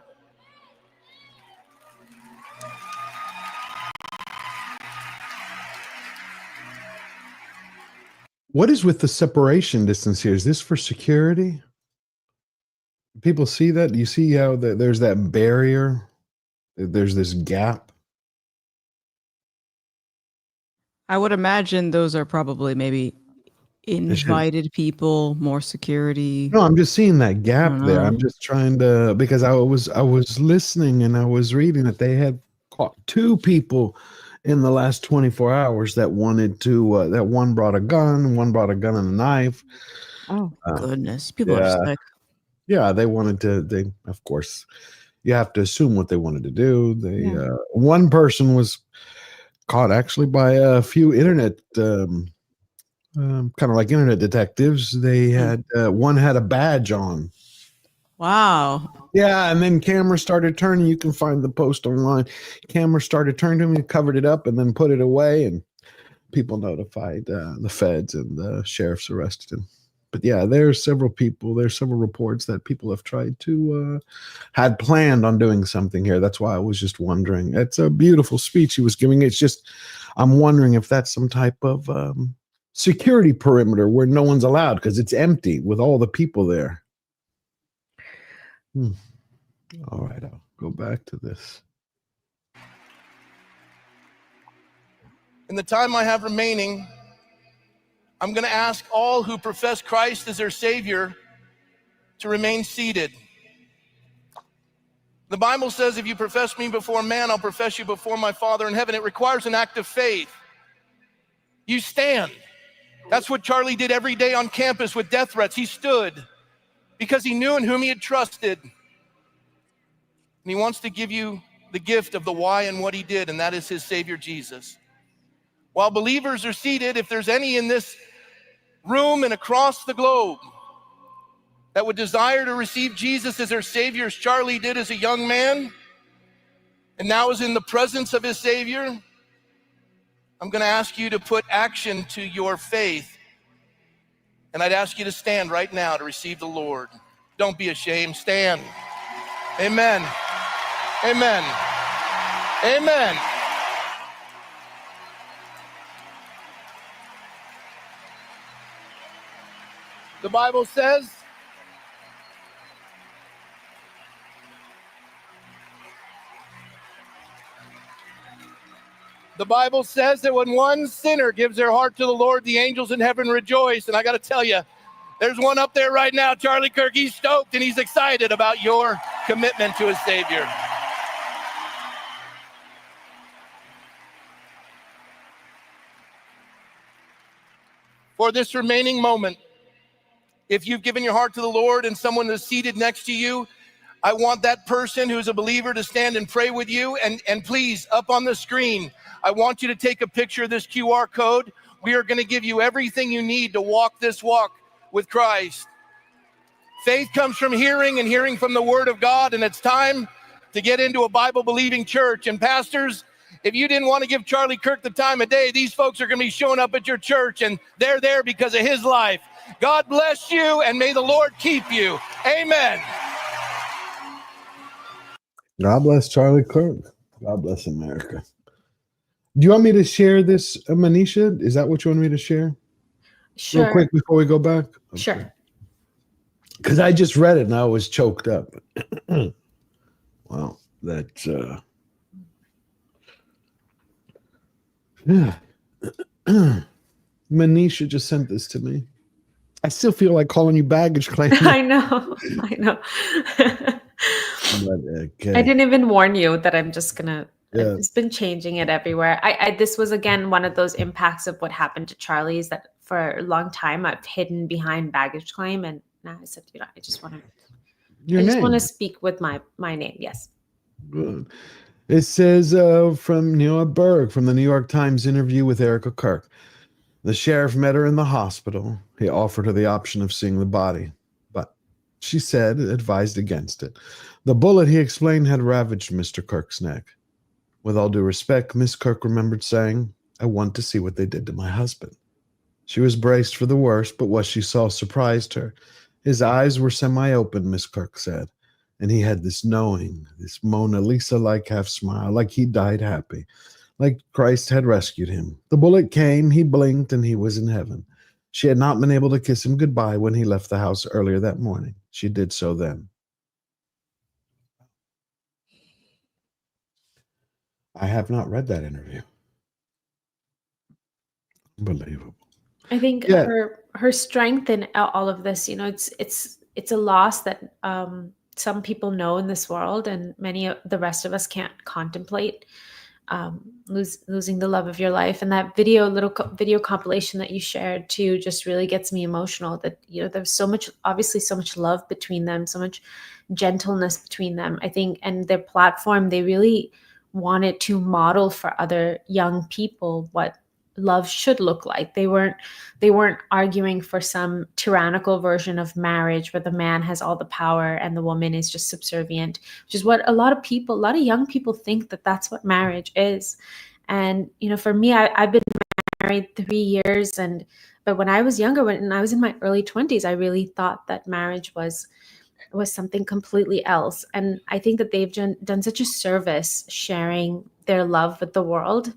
What is with the separation distance here? Is this for security? People see that? You see how there's that barrier? There's this gap? I would imagine those are probably maybe invited people, more security. No, I'm just seeing that gap there. I'm just trying to, because I was listening and I was reading that they had caught 2 people in the last 24 hours that wanted to, that one brought a gun and a knife. Oh, goodness. People are sick. Yeah, they wanted to, of course, you have to assume what they wanted to do. One person was caught actually by a few internet, kind of like internet detectives. They had, one had a badge on. Wow. Yeah, and then cameras started turning. You can find the post online. Cameras started turning to him, he covered it up and then put it away, and people notified the feds, and the sheriffs arrested him. But yeah, there's several reports that people have tried to, had planned on doing something here. That's why I was just wondering. It's a beautiful speech he was giving. It's just, I'm wondering if that's some type of security perimeter where no one's allowed because it's empty with all the people there. All right, I'll go back to this. In the time I have remaining, I'm going to ask all who profess Christ as their Savior to remain seated. The Bible says, if you profess me before man, I'll profess you before my Father in heaven. It requires an act of faith. You stand. That's what Charlie did every day on campus with death threats. He stood because he knew in whom he had trusted. And he wants to give you the gift of the why and what he did, and that is his Savior, Jesus. While believers are seated, if there's any in this room and across the globe that would desire to receive Jesus as their Savior, as Charlie did as a young man, and now is in the presence of his Savior, I'm going to ask you to put action to your faith. And I'd ask you to stand right now to receive the Lord. Don't be ashamed. Stand. Amen. Amen. Amen. The Bible says, that when one sinner gives their heart to the Lord, the angels in heaven rejoice. And I got to tell you, there's one up there right now, Charlie Kirk. He's stoked and he's excited about your commitment to his Savior. For this remaining moment, if you've given your heart to the Lord and someone is seated next to you, I want that person who's a believer to stand and pray with you. And please, up on the screen, I want you to take a picture of this QR code. We are going to give you everything you need to walk this walk with Christ. Faith comes from hearing, and hearing from the Word of God, and it's time to get into a Bible-believing church. And pastors, If you didn't want to give Charlie Kirk the time of day, these folks are going to be showing up at your church, and they're there because of his life. God bless you, and may the Lord keep you. Amen. God bless Charlie Kirk. God bless America. Do you want me to share this, Manisha? Is that what you want me to share? Sure. Real quick before we go back? Okay. Sure. Because I just read it and I was choked up. Wow, that's yeah. Manisha just sent this to me. I still feel like calling you baggage claim. I know. But, okay. I didn't even warn you that I'm just gonna. Yeah. It's been changing it everywhere. This was again one of those impacts of what happened to Charlie. Is that for a long time I've hidden behind baggage claim, and now I said, I just want to speak with my name. Yes. Good. It says from Neil Berg from the New York Times interview with Erika Kirk. The sheriff met her in the hospital. He offered her the option of seeing the body, but she said advised against it. The bullet, he explained, had ravaged Mr. Kirk's neck. With all due respect, Miss Kirk remembered saying, I want to see what they did to my husband. She was braced for the worst, but what she saw surprised her. His eyes were semi-open, Miss Kirk said, and he had this knowing, this Mona Lisa-like half smile, like he died happy, like Christ had rescued him. The bullet came, he blinked, and he was in heaven. She had not been able to kiss him goodbye when he left the house earlier that morning. She did so then. I have not read that interview. Unbelievable. I think her strength in all of this, it's a loss that some people know in this world, and many of the rest of us can't contemplate. Losing the love of your life, and that video compilation that you shared too just really gets me emotional. That there's obviously so much love between them, so much gentleness between them. I think, and their platform, they really wanted to model for other young people what love should look like. They weren't arguing for some tyrannical version of marriage where the man has all the power and the woman is just subservient, which is what a lot of young people think that that's what marriage is. And for me, I've been married 3 years, but when I was younger, when I was in my early 20s, I really thought that marriage was something completely else. And I think that they've done such a service sharing their love with the world,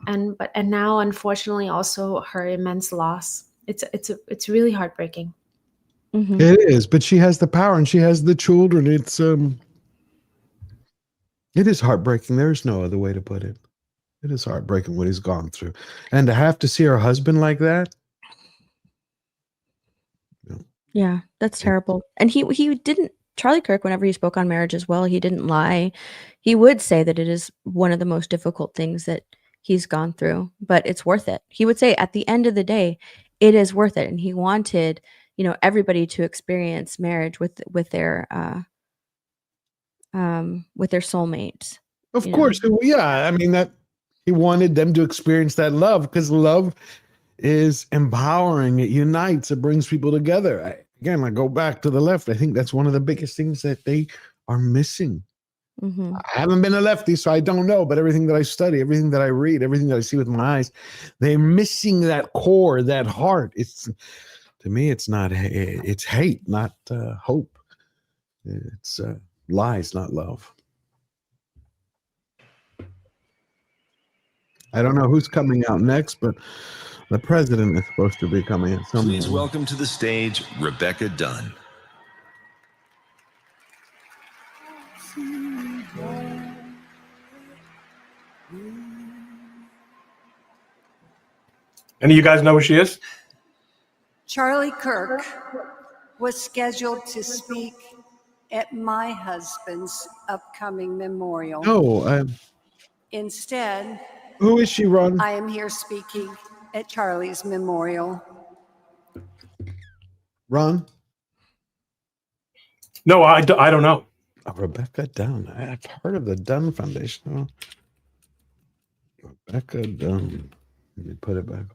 and now unfortunately also her immense loss. It's really heartbreaking. Mm-hmm. It is, but she has the power and she has the children. It is heartbreaking. There's no other way to put it. It is heartbreaking what he's gone through, and to have to see her husband like that. Yeah, that's terrible. And he didn't, Charlie Kirk, whenever he spoke on marriage as well, he didn't lie. He would say that it is one of the most difficult things that he's gone through, but it's worth it. He would say at the end of the day, it is worth it. And he wanted, everybody to experience marriage with their soulmates. Of course. Yeah. I mean, that he wanted them to experience that love, because love is empowering. It unites. It brings people together. I go back to the left. I think that's one of the biggest things that they are missing. Mm-hmm. I haven't been a lefty, so I don't know, but everything that I study, everything that I read, everything that I see with my eyes, they're missing that core, that heart. To me, it's not, it's hate, not hope. It's lies, not love. I don't know who's coming out next, but the president is supposed to be coming at some Please point. welcome to the stage, Rebecca Dunn. Any of you guys know who she is? Charlie Kirk was scheduled to speak at my husband's upcoming memorial. No. Instead, Who is she, Ron? I am here speaking at Charlie's memorial. Ron? No, I don't know. Rebecca Dunn. I've heard of the Dunn Foundation. Rebecca Dunn. Let me put it back.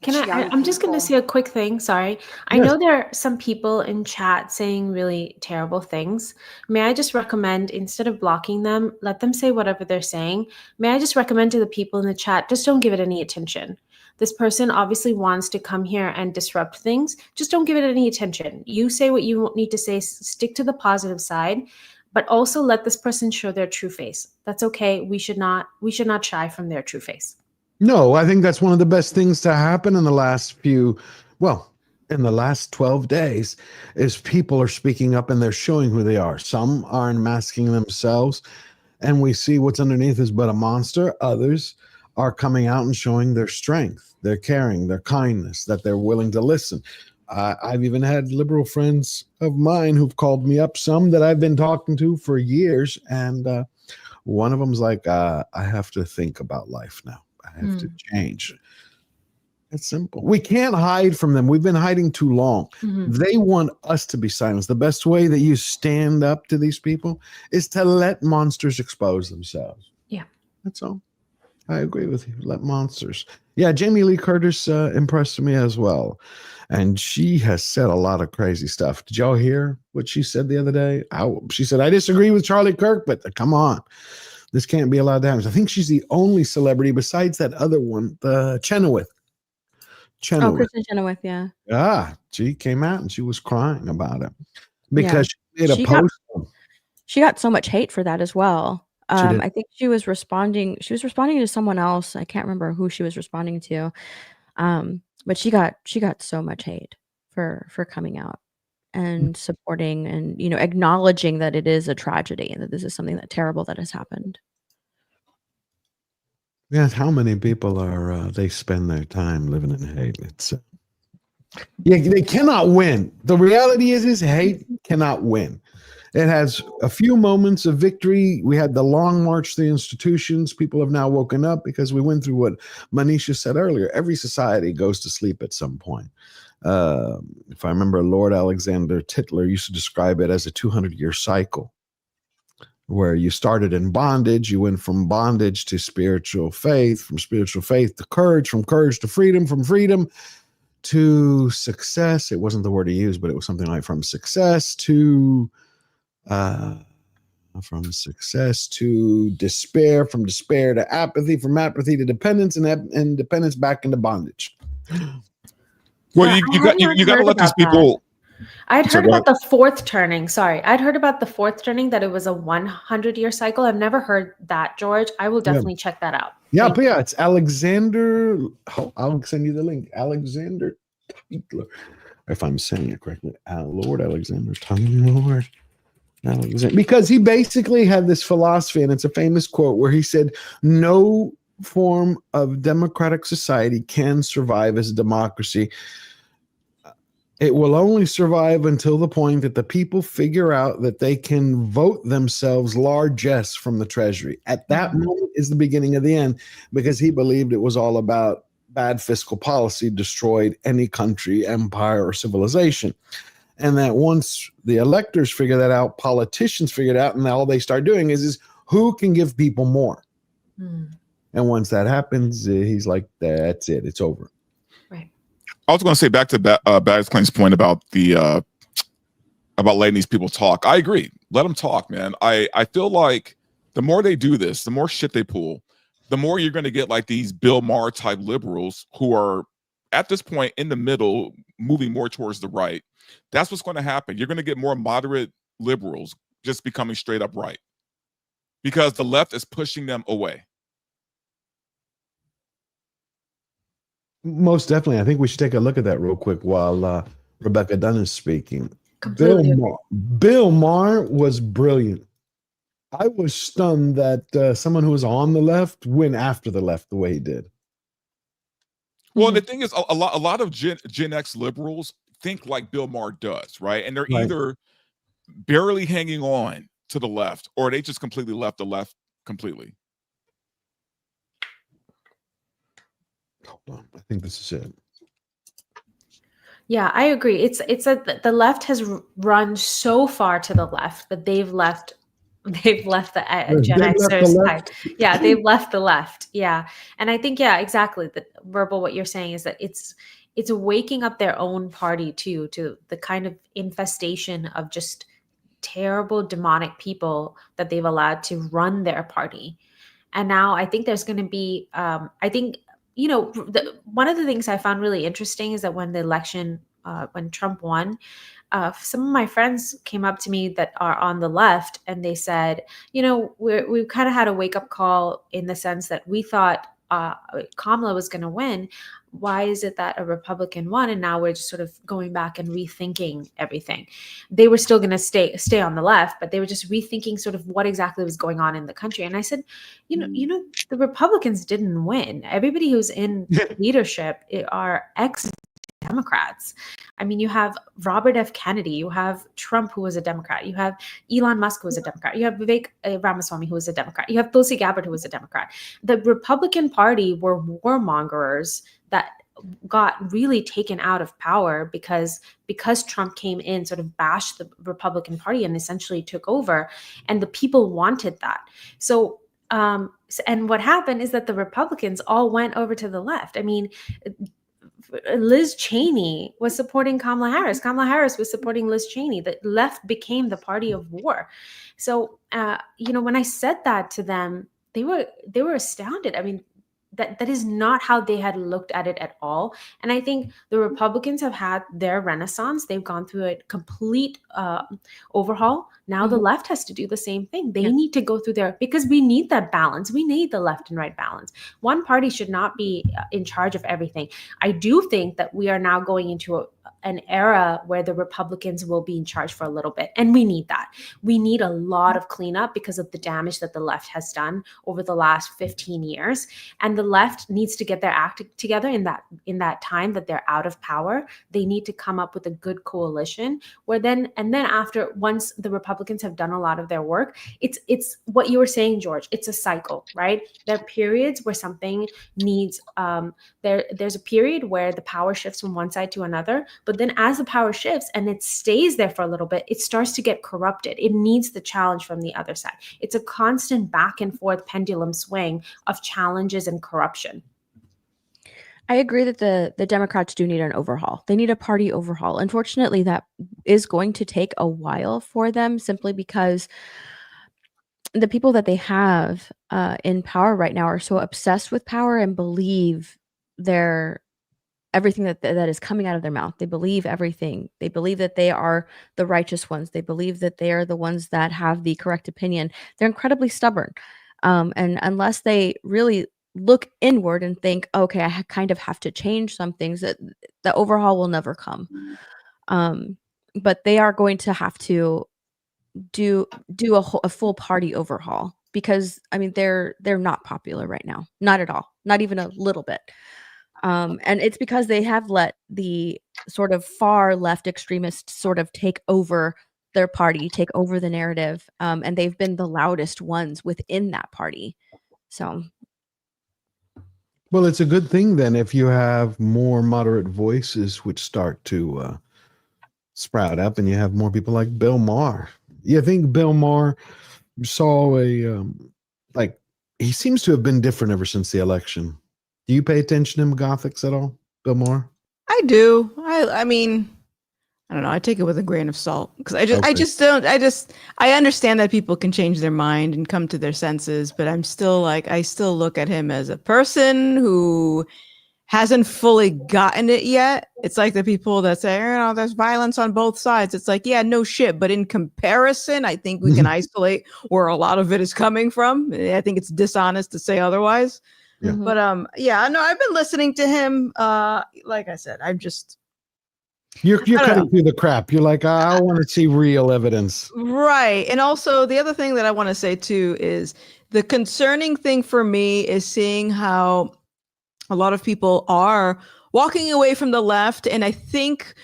I'm just going to say a quick thing. Sorry. I know there are some people in chat saying really terrible things. May I just recommend, instead of blocking them, let them say whatever they're saying. May I just recommend to the people in the chat, just don't give it any attention. This person obviously wants to come here and disrupt things. Just don't give it any attention. You say what you need to say, stick to the positive side, but also let this person show their true face. That's okay. We should not shy from their true face. No, I think that's one of the best things to happen in the last in the last 12 days is people are speaking up and they're showing who they are. Some are unmasking themselves and we see what's underneath is but a monster. Others are coming out and showing their strength, their caring, their kindness, that they're willing to listen. I've even had liberal friends of mine who've called me up, some that I've been talking to for years. And one of them's like, I have to think about life now. I have to change. It's simple. We can't hide from them. We've been hiding too long. They want us to be silenced. The best way that you stand up to these people is to let monsters expose themselves. Yeah. That's all. I agree with you. Let monsters. Yeah, Jamie Lee Curtis impressed me as well. And she has said a lot of crazy stuff. Did y'all hear what she said the other day? She said, I disagree with Charlie Kirk, but come on. This can't be allowed to happen. I think she's the only celebrity besides that other one, the Chenoweth. Oh, Kristen Chenoweth, yeah. Ah, she came out and she was crying about it because she made a post. She got so much hate for that as well. I think she was responding to someone else. I can't remember who she was responding to. But she got so much hate for coming out and supporting and, acknowledging that it is a tragedy and that this is something terrible that has happened. Yes, how many people are they spend their time living in hate? It's they cannot win. The reality is hate cannot win. It has a few moments of victory. We had the long march to the institutions. People have now woken up because we went through what Manisha said earlier. Every society goes to sleep at some point. If I remember, Lord Alexander Tytler used to describe it as a 200-year cycle where you started in bondage. You went from bondage to spiritual faith, from spiritual faith to courage, from courage to freedom, from freedom to success. It wasn't the word he used, but it was something like from success to despair, from despair to apathy, from apathy to dependence, and dependence back into bondage. Well, you got to let these people. I'd heard about the fourth turning. Sorry, I'd heard about the fourth turning, that it was a 100-year cycle. I've never heard that, George. I will definitely check that out. Yeah, but yeah, it's Alexander. I'll send you the link. Alexander Tytler, if I'm saying it correctly. Lord Alexander Tytler. Because he basically had this philosophy, and it's a famous quote where he said, no form of democratic society can survive as a democracy. It will only survive until the point that the people figure out that they can vote themselves largesse from the treasury. At that moment is the beginning of the end, because he believed it was all about bad fiscal policy destroyed any country, empire, or civilization. And that once the electors figure that out, politicians figure it out, and all they start doing is who can give people more? And once that happens, he's like, that's it. It's over. Right. I was going to say back to Bag's Claim's point about about letting these people talk. I agree. Let them talk, man. I feel like the more they do this, the more shit they pull, the more you're going to get like these Bill Maher type liberals who are at this point in the middle, moving more towards the right. That's what's going to happen. You're going to get more moderate liberals just becoming straight up right because the left is pushing them away. Most definitely. I think we should take a look at that real quick while Rebecca Dunn is speaking. Bill Maher was brilliant. I was stunned that someone who was on the left went after the left the way he did. Well, the thing is, a lot of Gen X liberals think like Bill Maher does, right? And they're either barely hanging on to the left or they just completely left the left completely. Hold on. I think this is it. Yeah, I agree. It's the left has run so far to the left that they've left they've left the Gen They've left the Xers left. side. Yeah, they've left the left. Yeah, and I think exactly. The verbal, what you're saying is that it's waking up their own party too to the kind of infestation of just terrible demonic people that they've allowed to run their party. And now I think there's going to be I think one of the things I found really interesting is that when the election when Trump won, some of my friends came up to me that are on the left, and they said, we've kind of had a wake up call in the sense that we thought Kamala was going to win. Why is it that a Republican won, and now we're just sort of going back and rethinking everything? They were still going to stay on the left, but they were just rethinking sort of what exactly was going on in the country. And I said, the Republicans didn't win. Everybody who's in leadership are ex-Democrats. I mean, you have Robert F. Kennedy, you have Trump, who was a Democrat, you have Elon Musk, who was a Democrat, you have Vivek Ramaswamy, who was a Democrat, you have Tulsi Gabbard, who was a Democrat. The Republican Party were warmongers that got really taken out of power because Trump came in, sort of bashed the Republican Party and essentially took over, and the people wanted that. So and what happened is that the Republicans all went over to the left. I mean, Liz Cheney was supporting Kamala Harris. Kamala Harris was supporting Liz Cheney. The left became the party of war. So, when I said that to them, they were astounded. I mean, that is not how they had looked at it at all. And I think the Republicans have had their renaissance. They've gone through a complete overhaul. Now the left has to do the same thing. They need to go through because we need that balance. We need the left and right balance. One party should not be in charge of everything. I do think that we are now going into an era where the Republicans will be in charge for a little bit. And we need that. We need a lot of cleanup because of the damage that the left has done over the last 15 years. And the left needs to get their act together in that time that they're out of power. They need to come up with a good coalition where then after, once the Republicans have done a lot of their work, it's what you were saying, George, it's a cycle, right? There are periods where something needs, there's a period where the power shifts from one side to another, but then as the power shifts and it stays there for a little bit, it starts to get corrupted. It needs the challenge from the other side. It's a constant back and forth pendulum swing of challenges and corruption. I agree that the Democrats do need an overhaul. They need a party overhaul. Unfortunately, that is going to take a while for them simply because the people that they have in power right now are so obsessed with power and believe everything that is coming out of their mouth. They believe everything. They believe that they are the righteous ones. They believe that they are the ones that have the correct opinion. They're incredibly stubborn. And unless they really look inward and think, okay, I kind of have to change some things, that the overhaul will never come. But they are going to have to do a full party overhaul because, I mean, they're not popular right now. Not at all. Not even a little bit. And it's because they have let the sort of far left extremists sort of take over their party, take over the narrative. And they've been the loudest ones within that party. So. Well, it's a good thing then if you have more moderate voices which start to sprout up and you have more people like Bill Maher. You think Bill Maher saw he seems to have been different ever since the election. Do you pay attention to Gothics at all, Bill Maher? I do. I mean, I don't know. I take it with a grain of salt because I understand that people can change their mind and come to their senses, but I still look at him as a person who hasn't fully gotten it yet. It's like the people that say, there's violence on both sides. It's like, yeah, no shit. But in comparison, I think we can isolate where a lot of it is coming from. I think it's dishonest to say otherwise. Yeah. But I've been listening to him. Like I said, I'm just you're cutting through the crap. You're like, I want to see real evidence. Right. And also the other thing that I want to say too is the concerning thing for me is seeing how a lot of people are walking away from the left, and I think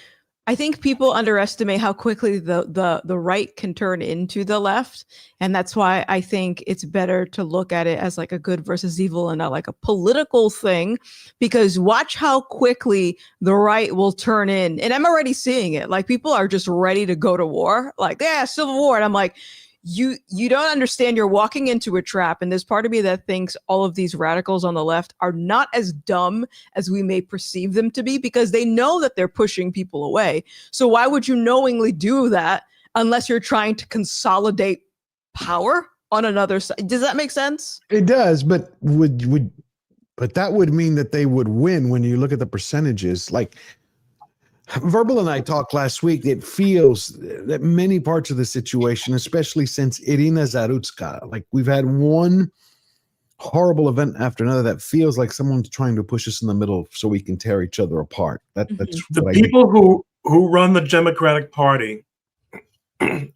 people underestimate how quickly the right can turn into the left. And that's why I think it's better to look at it as like a good versus evil and not like a political thing, because watch how quickly the right will turn in. And I'm already seeing it. Like people are just ready to go to war. Like, yeah, civil war. And I'm like, you don't understand. You're walking into a trap, and there's part of me that thinks all of these radicals on the left are not as dumb as we may perceive them to be, because they know that they're pushing people away. So why would you knowingly do that unless you're trying to consolidate power on another side? Does that make sense? It does, but but that would mean that they would win when you look at the percentages. Like Verbal and I talked last week, it feels that many parts of the situation, especially since Irina Zarutska, like we've had one horrible event after another that feels like someone's trying to push us in the middle so we can tear each other apart. That's The what people who run the Democratic Party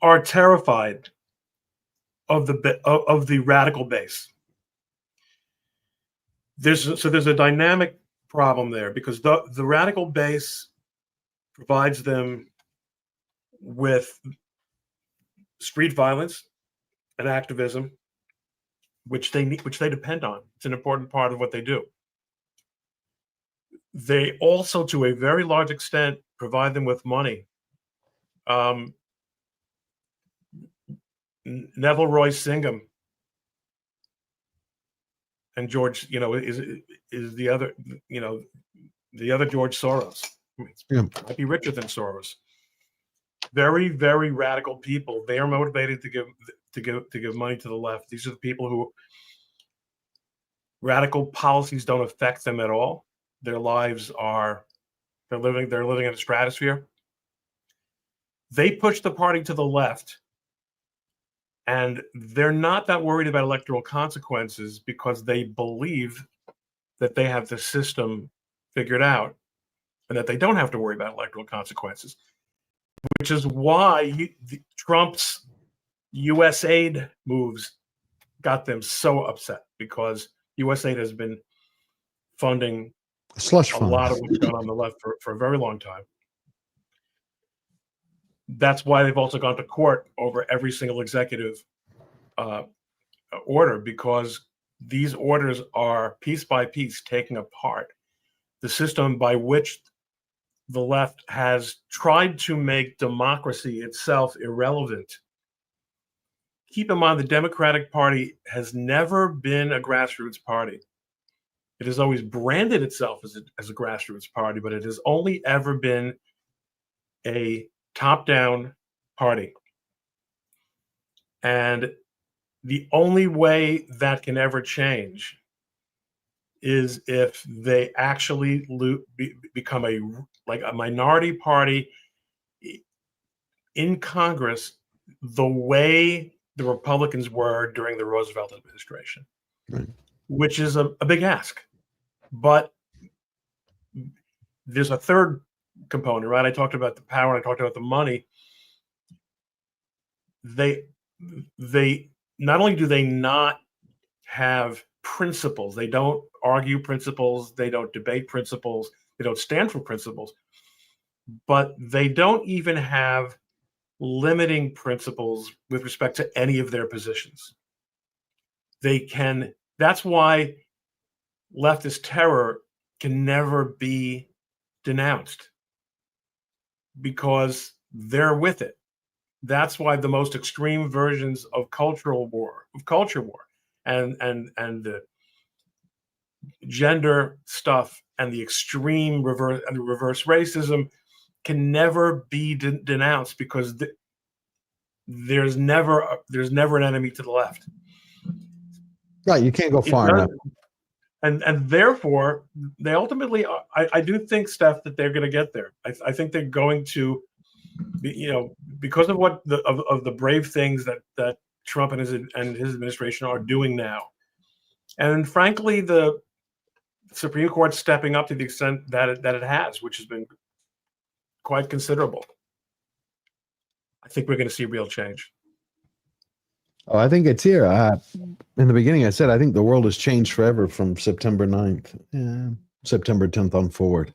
are terrified of the radical base. There's a dynamic problem there, because the radical base provides them with street violence and activism, which they depend on. It's an important part of what they do. They also, to a very large extent, provide them with money. Neville Roy Singham and George, is the other, the other George Soros. Might be richer than Soros. Very, very radical people. They are motivated to give money to the left. These are the people who radical policies don't affect them at all. Their lives are they're living in a stratosphere. They push the party to the left, and they're not that worried about electoral consequences because they believe that they have the system figured out and that they don't have to worry about electoral consequences, which is why Trump's U.S. aid moves got them so upset, because U.S. aid has been funding slush a fund. lot of what's gone on the left for a very long time. That's why they've also gone to court over every single executive order, because these orders are piece by piece taking apart the system by which the left has tried to make democracy itself irrelevant. Keep in mind, the Democratic Party has never been a grassroots party. It has always branded itself as a grassroots party, but it has only ever been a top-down party. And the only way that can ever change is if they actually become a minority party in Congress, the way the Republicans were during the Roosevelt administration, right, which is a big ask. But there's a third component, right? I talked about the power, and I talked about the money. They not only do they not have principles, they don't argue principles, they don't debate principles, they don't stand for principles, but they don't even have limiting principles with respect to any of their positions. That's why leftist terror can never be denounced, because they're with it. That's why the most extreme versions of culture war, and the gender stuff and the extreme reverse racism can never be denounced, because there's never an enemy to the left. Right, you can't go far enough. And therefore, they ultimately, I do think, Steph, that they're going to get there. I think they're going to, because of the brave things that Trump and his administration are doing now, and frankly, the Supreme Court stepping up to the extent that it has, which has been quite considerable. I think we're going to see real change. Oh, I think it's here. In the beginning, I said I think the world has changed forever from September 9th, September 10th on forward.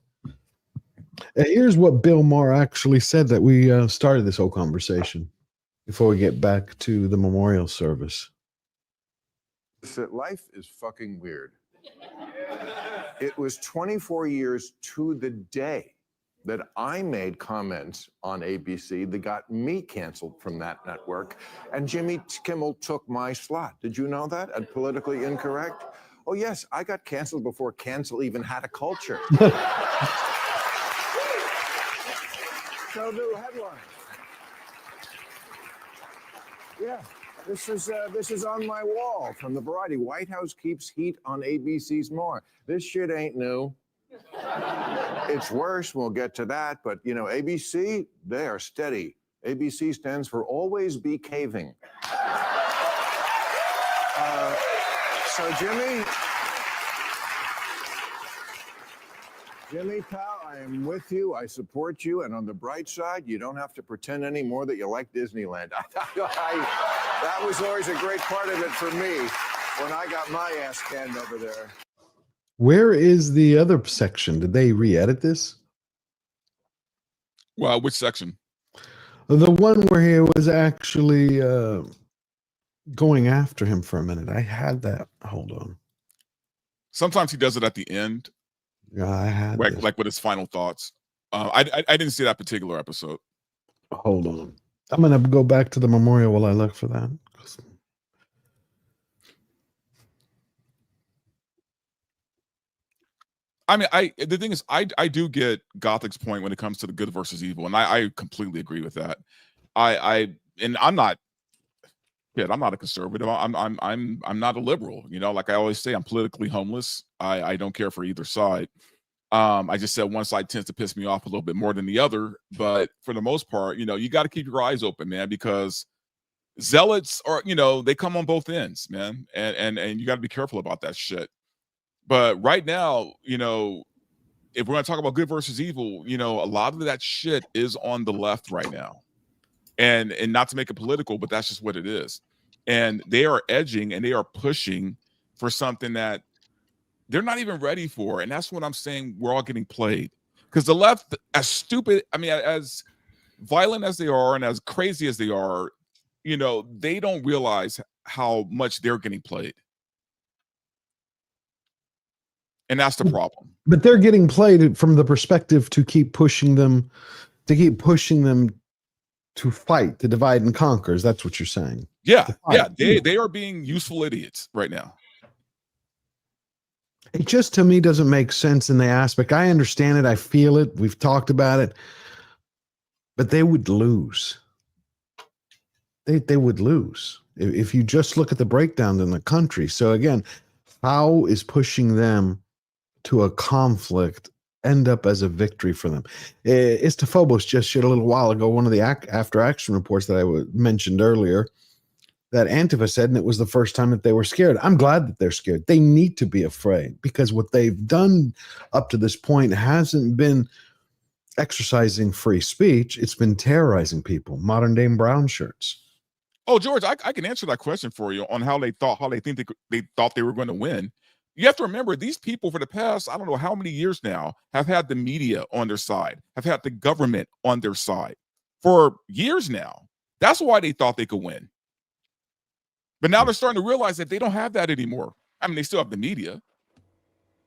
Here's what Bill Maher actually said that we started this whole conversation before we get back to the memorial service. Life is fucking weird. It was 24 years to the day that I made comments on ABC that got me canceled from that network, and Jimmy Kimmel took my slot. Did you know that at Politically Incorrect? Oh, yes, I got canceled before cancel even had a culture. So do headlines. Yeah, this is on my wall from the Variety. White House keeps heat on ABC's more. This shit ain't new. It's worse. We'll get to that. But, you know, ABC, they are steady. ABC stands for always be caving. So, Jimmy, pal, I am with you. I support you. And on the bright side, you don't have to pretend anymore that you like Disneyland. That was always a great part of it for me when I got my ass canned over there. Where is the other section? Did they re-edit this? Well, which section? The one where he was actually going after him for a minute. I had that. Hold on. Sometimes he does it at the end. Yeah, I had like with his final thoughts. I didn't see that particular episode. Hold on. I'm gonna go back to the memorial while I look for that. I mean, the thing is, I do get Gothic's point when it comes to the good versus evil, and I completely agree with that. And I'm not a conservative. I'm not a liberal. You know, like I always say, I'm politically homeless. I don't care for either side. I just said one side tends to piss me off a little bit more than the other, but for the most part, you know, you got to keep your eyes open, man, because zealots are, you know, they come on both ends, man, and you got to be careful about that shit. But right now, you know, if we're going to talk about good versus evil, you know, a lot of that shit is on the left right now. And not to make it political, but that's just what it is. And they are edging and they are pushing for something that they're not even ready for. And that's what I'm saying. We're all getting played. Because the left, as stupid, I mean, as violent as they are and as crazy as they are, you know, they don't realize how much they're getting played. And that's the problem. But they're getting played from the perspective to keep pushing them to fight, to divide and conquer. That's what you're saying. Yeah, yeah. They are being useful idiots right now. It just, to me, doesn't make sense in the aspect. I understand it. I feel it. We've talked about it. But they would lose. They would lose if you just look at the breakdown in the country. So again, how is pushing them to a conflict end up as a victory for them? Istophobos just shared a little while ago one of the after action reports that I mentioned earlier that Antifa said, and it was the first time that they were scared. I'm glad that they're scared. They need to be afraid because what they've done up to this point hasn't been exercising free speech. It's been terrorizing people, modern day brown shirts. Oh, George, I can answer that question for you on how they thought they were going to win. You have to remember, these people for the past, I don't know how many years now, have had the media on their side, have had the government on their side for years now. That's why they thought they could win. But now they're starting to realize that they don't have that anymore. I mean, they still have the media,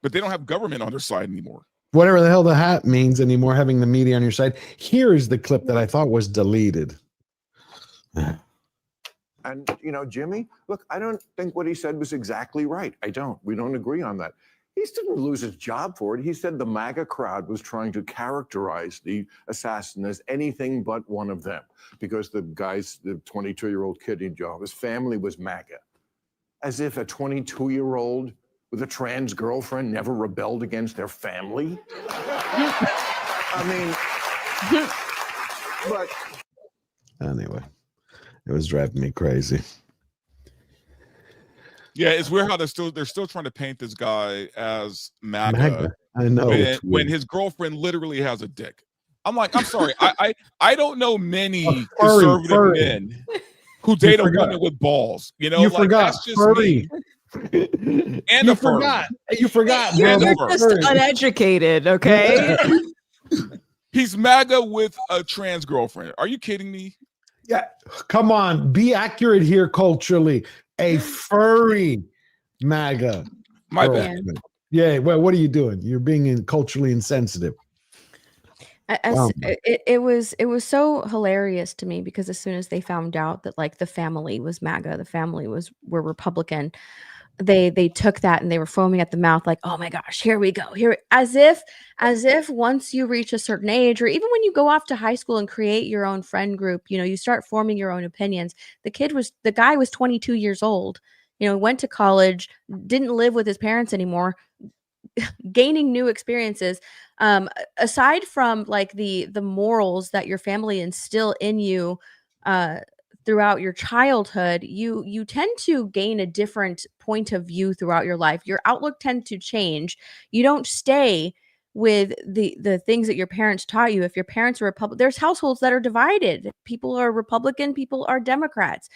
but they don't have government on their side anymore. Whatever the hell the hat means anymore, having the media on your side. Here is the clip that I thought was deleted. And, you know, Jimmy, look, I don't think what he said was exactly right. I don't. We don't agree on that. He didn't lose his job for it. He said the MAGA crowd was trying to characterize the assassin as anything but one of them because the 22-year-old kid in jail, his family was MAGA. As if a 22-year-old with a trans girlfriend never rebelled against their family. I mean, but anyway, it was driving me crazy. Yeah, it's weird how they're still trying to paint this guy as MAGA. I know. When his girlfriend literally has a dick. I'm like, I'm sorry. I don't know many conservative men who date a woman with balls. You know, you like forgot. That's just Furry. me. And you forgot. You forgot. You're bro. just uneducated, okay? He's MAGA with a trans girlfriend. Are you kidding me? Yeah, come on. Be accurate here culturally. A furry MAGA. My bad. Yeah, well, what are you doing? You're being culturally insensitive. It was so hilarious to me because as soon as they found out that like the family was MAGA, the family were Republican, they took that and they were foaming at the mouth like, oh my gosh, here we go, here, as if once you reach a certain age, or even when you go off to high school and create your own friend group, you start forming your own opinions. The guy was 22 years old, went to college, didn't live with his parents anymore, gaining new experiences. Aside from like the morals that your family instill in you throughout your childhood, you tend to gain a different point of view throughout your life. Your outlook tends to change. You don't stay with the things that your parents taught you. If your parents are Republican, there's households that are divided. People are Republican, people are Democrats.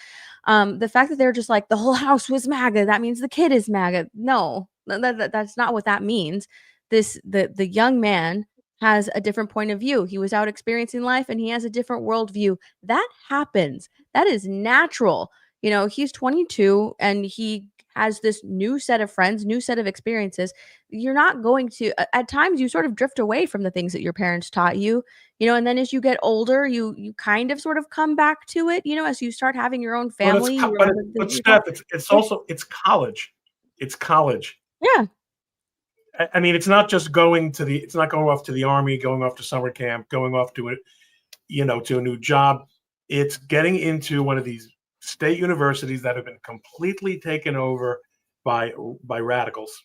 The fact that they're just like the whole house was MAGA, that means the kid is MAGA. No, that's not what that means. The young man has a different point of view. He was out experiencing life and he has a different worldview. That happens. That is natural. He's 22 and he has this new set of friends, new set of experiences. You're not going to, at times you sort of drift away from the things that your parents taught you, and then as you get older, you kind of sort of come back to it, as you start having your own family. But Steph, it's college. It's college. Yeah. I mean, it's not just going off to the army, going off to summer camp, going off to to a new job. It's getting into one of these state universities that have been completely taken over by radicals.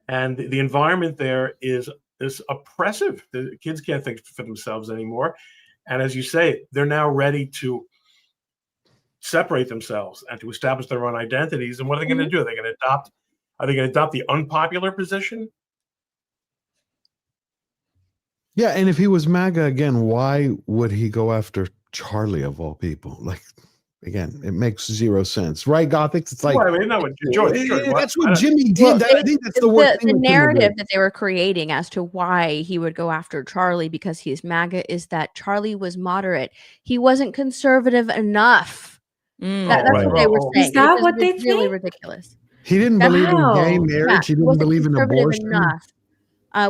And the environment there is oppressive. The kids can't think for themselves anymore. And as you say, they're now ready to separate themselves and to establish their own identities. And what are they going to do? Are they going to adopt the unpopular position? Yeah, and if he was MAGA again, why would he go after Charlie of all people? Like, again, it makes zero sense, right? Gothics, it's like, well, I mean, no, George, that's what Jimmy did. I think that's the worst thing. The narrative that they were creating as to why he would go after Charlie because he's MAGA is that Charlie was moderate. He wasn't conservative enough. That's what they were saying. Is that what they really think? ridiculous. He didn't believe in gay marriage. He didn't believe in abortion.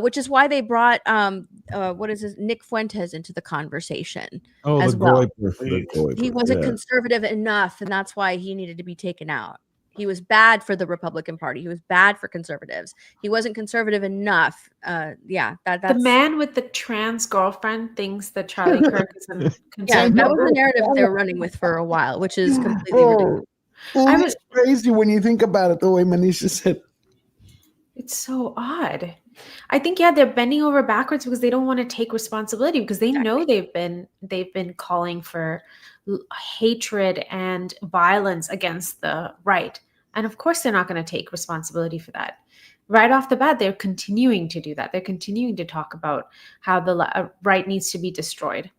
Which is why they brought Nick Fuentes into the conversation as well. Goiper, he wasn't conservative enough, and that's why he needed to be taken out. He was bad for the Republican Party. He was bad for conservatives. He wasn't conservative enough. That's the man with the trans girlfriend thinks that Charlie Kirk is a conservative. Yeah, that was the narrative they were running with for a while, which is completely ridiculous. It's crazy when you think about it, the way Manisha said. It's so odd. I think they're bending over backwards because they don't want to take responsibility because they know they've been calling for hatred and violence against the right. And of course they're not going to take responsibility for that. Right off the bat, they're continuing to do that. They're continuing to talk about how the right needs to be destroyed.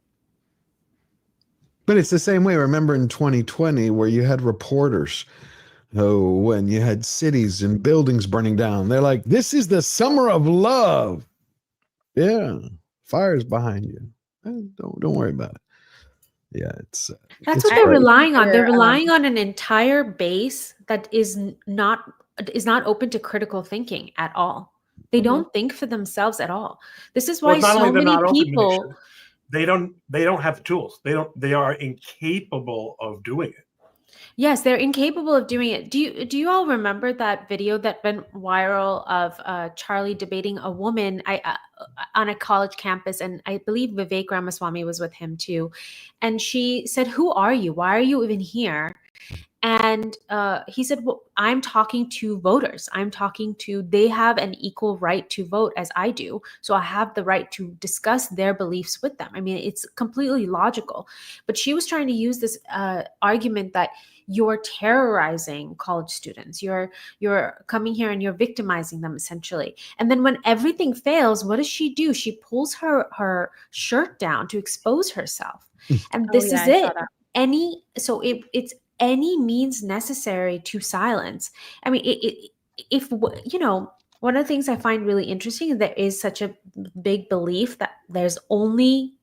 But it's the same way. Remember in 2020 where you had reporters when you had cities and buildings burning down, they're like, this is the summer of love. Yeah. Fire's behind you. Don't worry about it. Yeah. That's what they're relying on. They're relying on an entire base that is not open to critical thinking at all. They don't think for themselves at all. This is why so many people they don't have the tools. They are incapable of doing it. Yes, they're incapable of doing it. Do you all remember that video that went viral of Charlie debating a woman on a college campus? And I believe Vivek Ramaswamy was with him too. And she said, "Who are you? Why are you even here?" And he said, well, I'm talking to voters. They have an equal right to vote as I do. So I have the right to discuss their beliefs with them. I mean, it's completely logical. But she was trying to use this argument that you're terrorizing college students. You're coming here and you're victimizing them essentially. And then when everything fails, what does she do? She pulls her shirt down to expose herself. And this is it. It's any means necessary to silence. I mean, if one of the things I find really interesting is there is such a big belief that there's only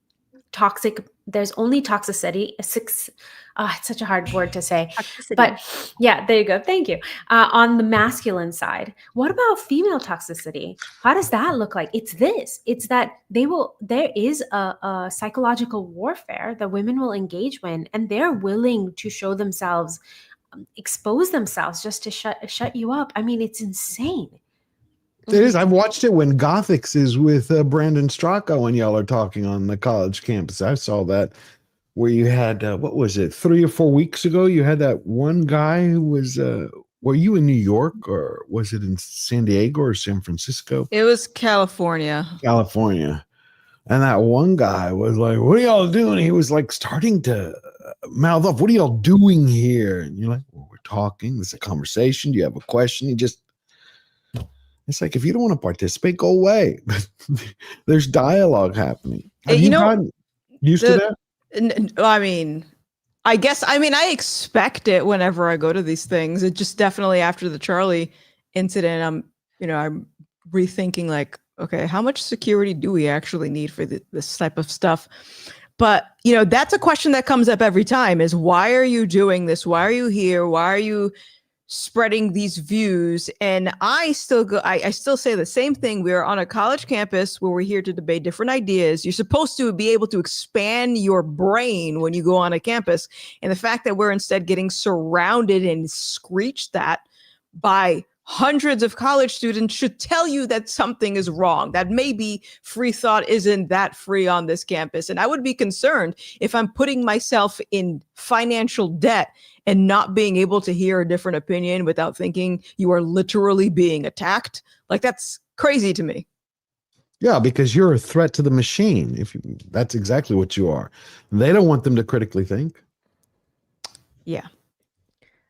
toxic there's only toxicity. It's such a hard word to say. Toxicity. But yeah, there you go. Thank you. On the masculine side, what about female toxicity? How does that look like? It's this. It's that there is a psychological warfare that women will engage in, and they're willing to show themselves, expose themselves just to shut you up. I mean, it's insane. It is. I've watched it when Gothics is with Brandon Stracco and y'all are talking on the college campus. I saw that where you had, what was it, 3 or 4 weeks ago? You had that one guy who was, were you in New York or was it in San Diego or San Francisco? It was California. California. And that one guy was like, what are y'all doing? He was like starting to mouth off, what are y'all doing here? And you're like, well, we're talking. This is a conversation. Do you have a question? It's like, if you don't want to participate, go away. There's dialogue happening. Have you gotten used to that? I mean, I expect it whenever I go to these things. It just definitely after the Charlie incident, I'm rethinking like, okay, how much security do we actually need for this type of stuff? But, that's a question that comes up every time is why are you doing this? Why are you here? Why are you spreading these views? And I still say the same thing. We are on a college campus where we're here to debate different ideas. You're supposed to be able to expand your brain when you go on a campus. And the fact that we're instead getting surrounded and screeched at by hundreds of college students should tell you that something is wrong, that maybe free thought isn't that free on this campus. And I would be concerned if I'm putting myself in financial debt and not being able to hear a different opinion without thinking you are literally being attacked. Like, that's crazy to me. Yeah, because you're a threat to the machine. That's exactly what you are. They don't want them to critically think. Yeah.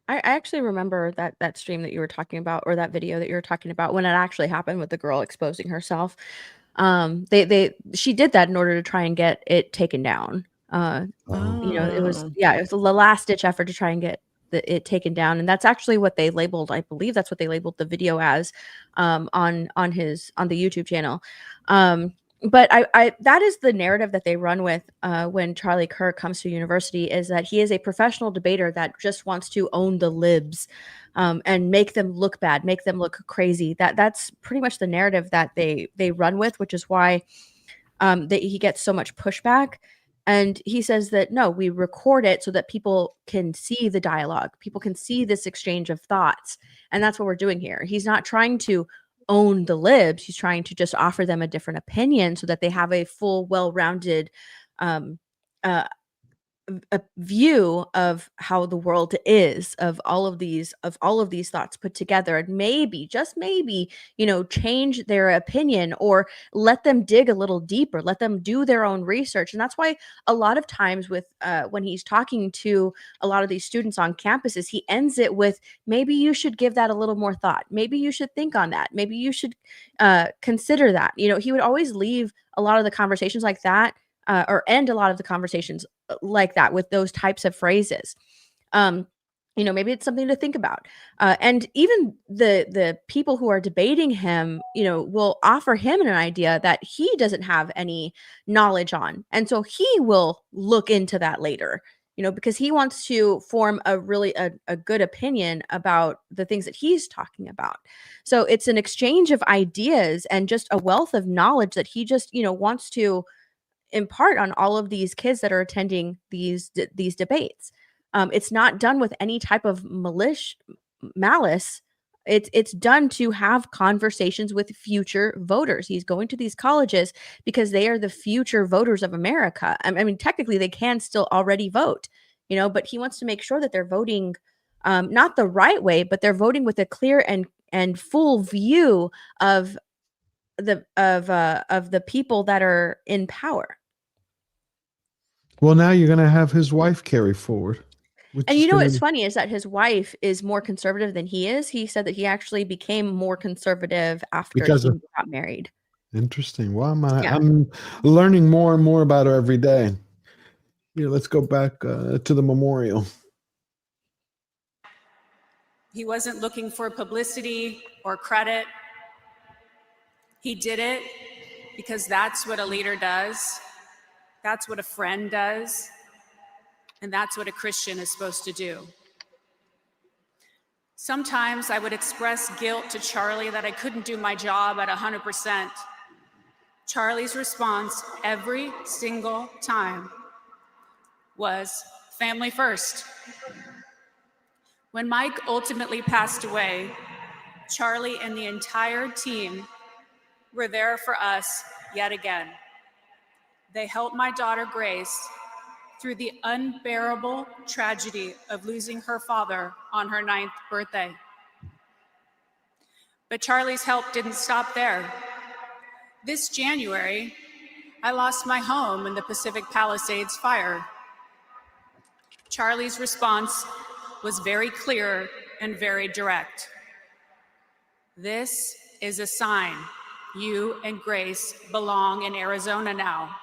I actually remember that stream that you were talking about, or that video that you were talking about, when it actually happened with the girl exposing herself. She did that in order to try and get it taken down. It was the last ditch effort to try and get it taken down, and that's actually what they labeled. I believe that's what they labeled the video as, on the YouTube channel. But that is the narrative that they run with when Charlie Kirk comes to university, is that he is a professional debater that just wants to own the libs and make them look bad, make them look crazy. That's pretty much the narrative that they run with, which is why he gets so much pushback. And he says that, no, we record it so that people can see the dialogue. People can see this exchange of thoughts. And that's what we're doing here. He's not trying to own the libs. He's trying to just offer them a different opinion so that they have a full, well-rounded a view of how the world is, of all of these thoughts put together, and maybe, just maybe, change their opinion or let them dig a little deeper, let them do their own research. And that's why a lot of times with when he's talking to a lot of these students on campuses, he ends it with, maybe you should give that a little more thought. Maybe you should think on that. Maybe you should consider that. He would always leave a lot of the conversations like that, or end a lot of the conversations like that with those types of phrases. Maybe it's something to think about. And even the people who are debating him, will offer him an idea that he doesn't have any knowledge on. And so he will look into that later, because he wants to form a really a good opinion about the things that he's talking about. So it's an exchange of ideas and just a wealth of knowledge that he just, wants to impart on all of these kids that are attending these debates. It's not done with any type of malice. It's done to have conversations with future voters. He's going to these colleges because they are the future voters of America. I mean, technically they can still already vote, but he wants to make sure that they're voting not the right way, but they're voting with a clear and full view of the people that are in power. Well, now you're going to have his wife carry forward. And what's funny is that his wife is more conservative than he is. He said that he actually became more conservative after he got married. Interesting. Well, I'm learning more and more about her every day. Let's go back to the memorial. He wasn't looking for publicity or credit. He did it because that's what a leader does. That's what a friend does. And that's what a Christian is supposed to do. Sometimes I would express guilt to Charlie that I couldn't do my job at 100%. Charlie's response every single time was family first. When Mike ultimately passed away, Charlie and the entire team were there for us yet again. They helped my daughter Grace through the unbearable tragedy of losing her father on her 9th birthday. But Charlie's help didn't stop there. This January, I lost my home in the Pacific Palisades fire. Charlie's response was very clear and very direct. This is a sign. You and Grace belong in Arizona now.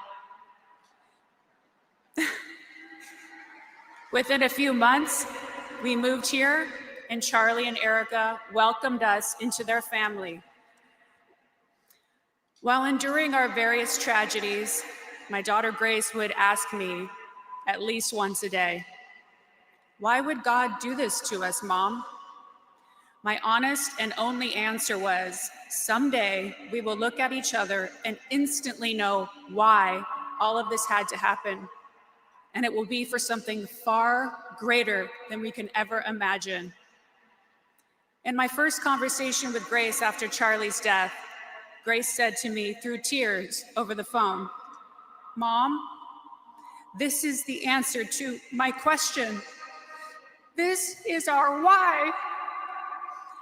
Within a few months, we moved here, and Charlie and Erika welcomed us into their family. While enduring our various tragedies, my daughter Grace would ask me at least once a day, "Why would God do this to us, Mom?" My honest and only answer was, someday we will look at each other and instantly know why all of this had to happen. And it will be for something far greater than we can ever imagine. In my first conversation with Grace after Charlie's death, Grace said to me through tears over the phone, "Mom, this is the answer to my question. This is our why.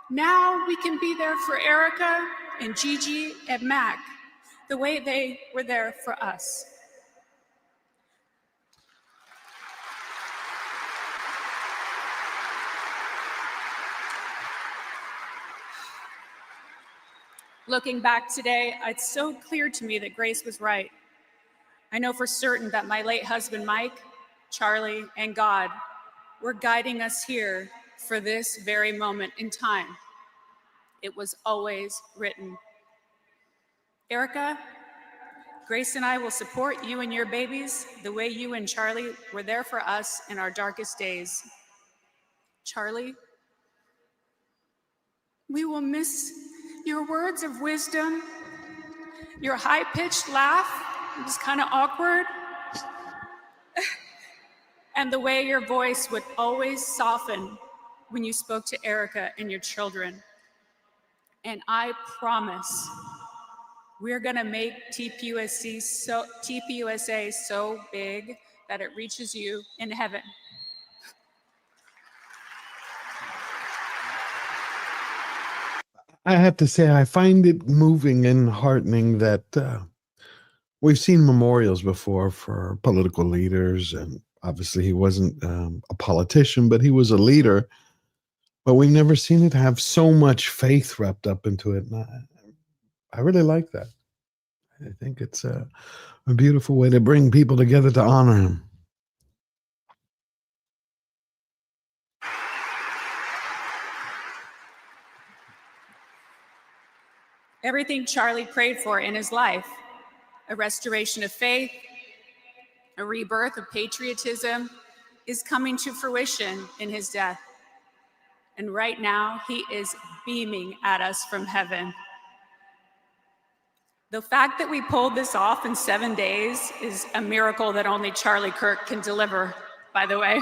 Now we can be there for Erika and Gigi and Mac, the way they were there for us." Looking back today, it's so clear to me that Grace was right. I know for certain that my late husband, Mike, Charlie, and God were guiding us here for this very moment in time. It was always written. Erika, Grace and I will support you and your babies the way you and Charlie were there for us in our darkest days. Charlie, we will miss your words of wisdom, your high-pitched laugh, it was kind of awkward, and the way your voice would always soften when you spoke to Erika and your children. And I promise we're gonna make TPUSA so big that it reaches you in heaven. I have to say, I find it moving and heartening that we've seen memorials before for political leaders, and obviously he wasn't a politician, but he was a leader. But we've never seen it have so much faith wrapped up into it. And I really like that. I think it's a beautiful way to bring people together to honor him. Everything Charlie prayed for in his life, a restoration of faith, a rebirth of patriotism, is coming to fruition in his death. And right now, he is beaming at us from heaven. The fact that we pulled this off in 7 days is a miracle that only Charlie Kirk can deliver, by the way.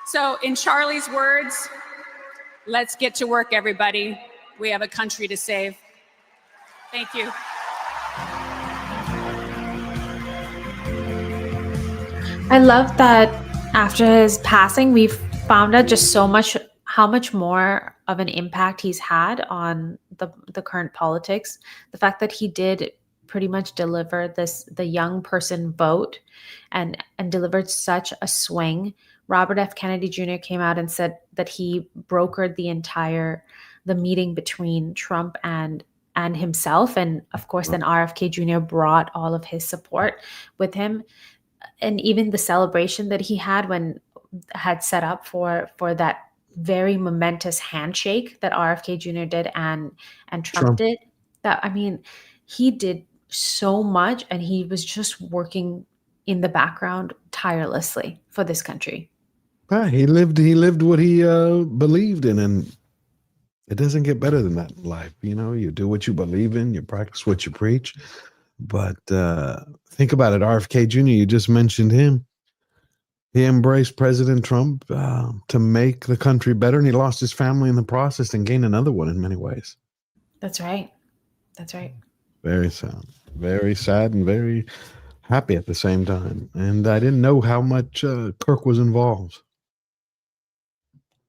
So in Charlie's words, let's get to work, everybody. We have a country to save. Thank you. I love that after his passing, we've found out just so much, how much more of an impact he's had on the current politics. The fact that he did pretty much deliver the young person vote and delivered such a swing. Robert F. Kennedy Jr. came out and said that he brokered the meeting between Trump and himself. And of course, then RFK Jr. brought all of his support with him. And even the celebration that he had set up for that very momentous handshake that RFK Jr. did and Trump did, that, I mean, he did so much, and he was just working in the background tirelessly for this country. Yeah, he lived what he believed in, and it doesn't get better than that in life. You know, you do what you believe in, you practice what you preach. But think about it, RFK Jr., you just mentioned him. He embraced President Trump to make the country better, and he lost his family in the process and gained another one in many ways. That's right. That's right. Very sad and very happy at the same time. And I didn't know how much Kirk was involved.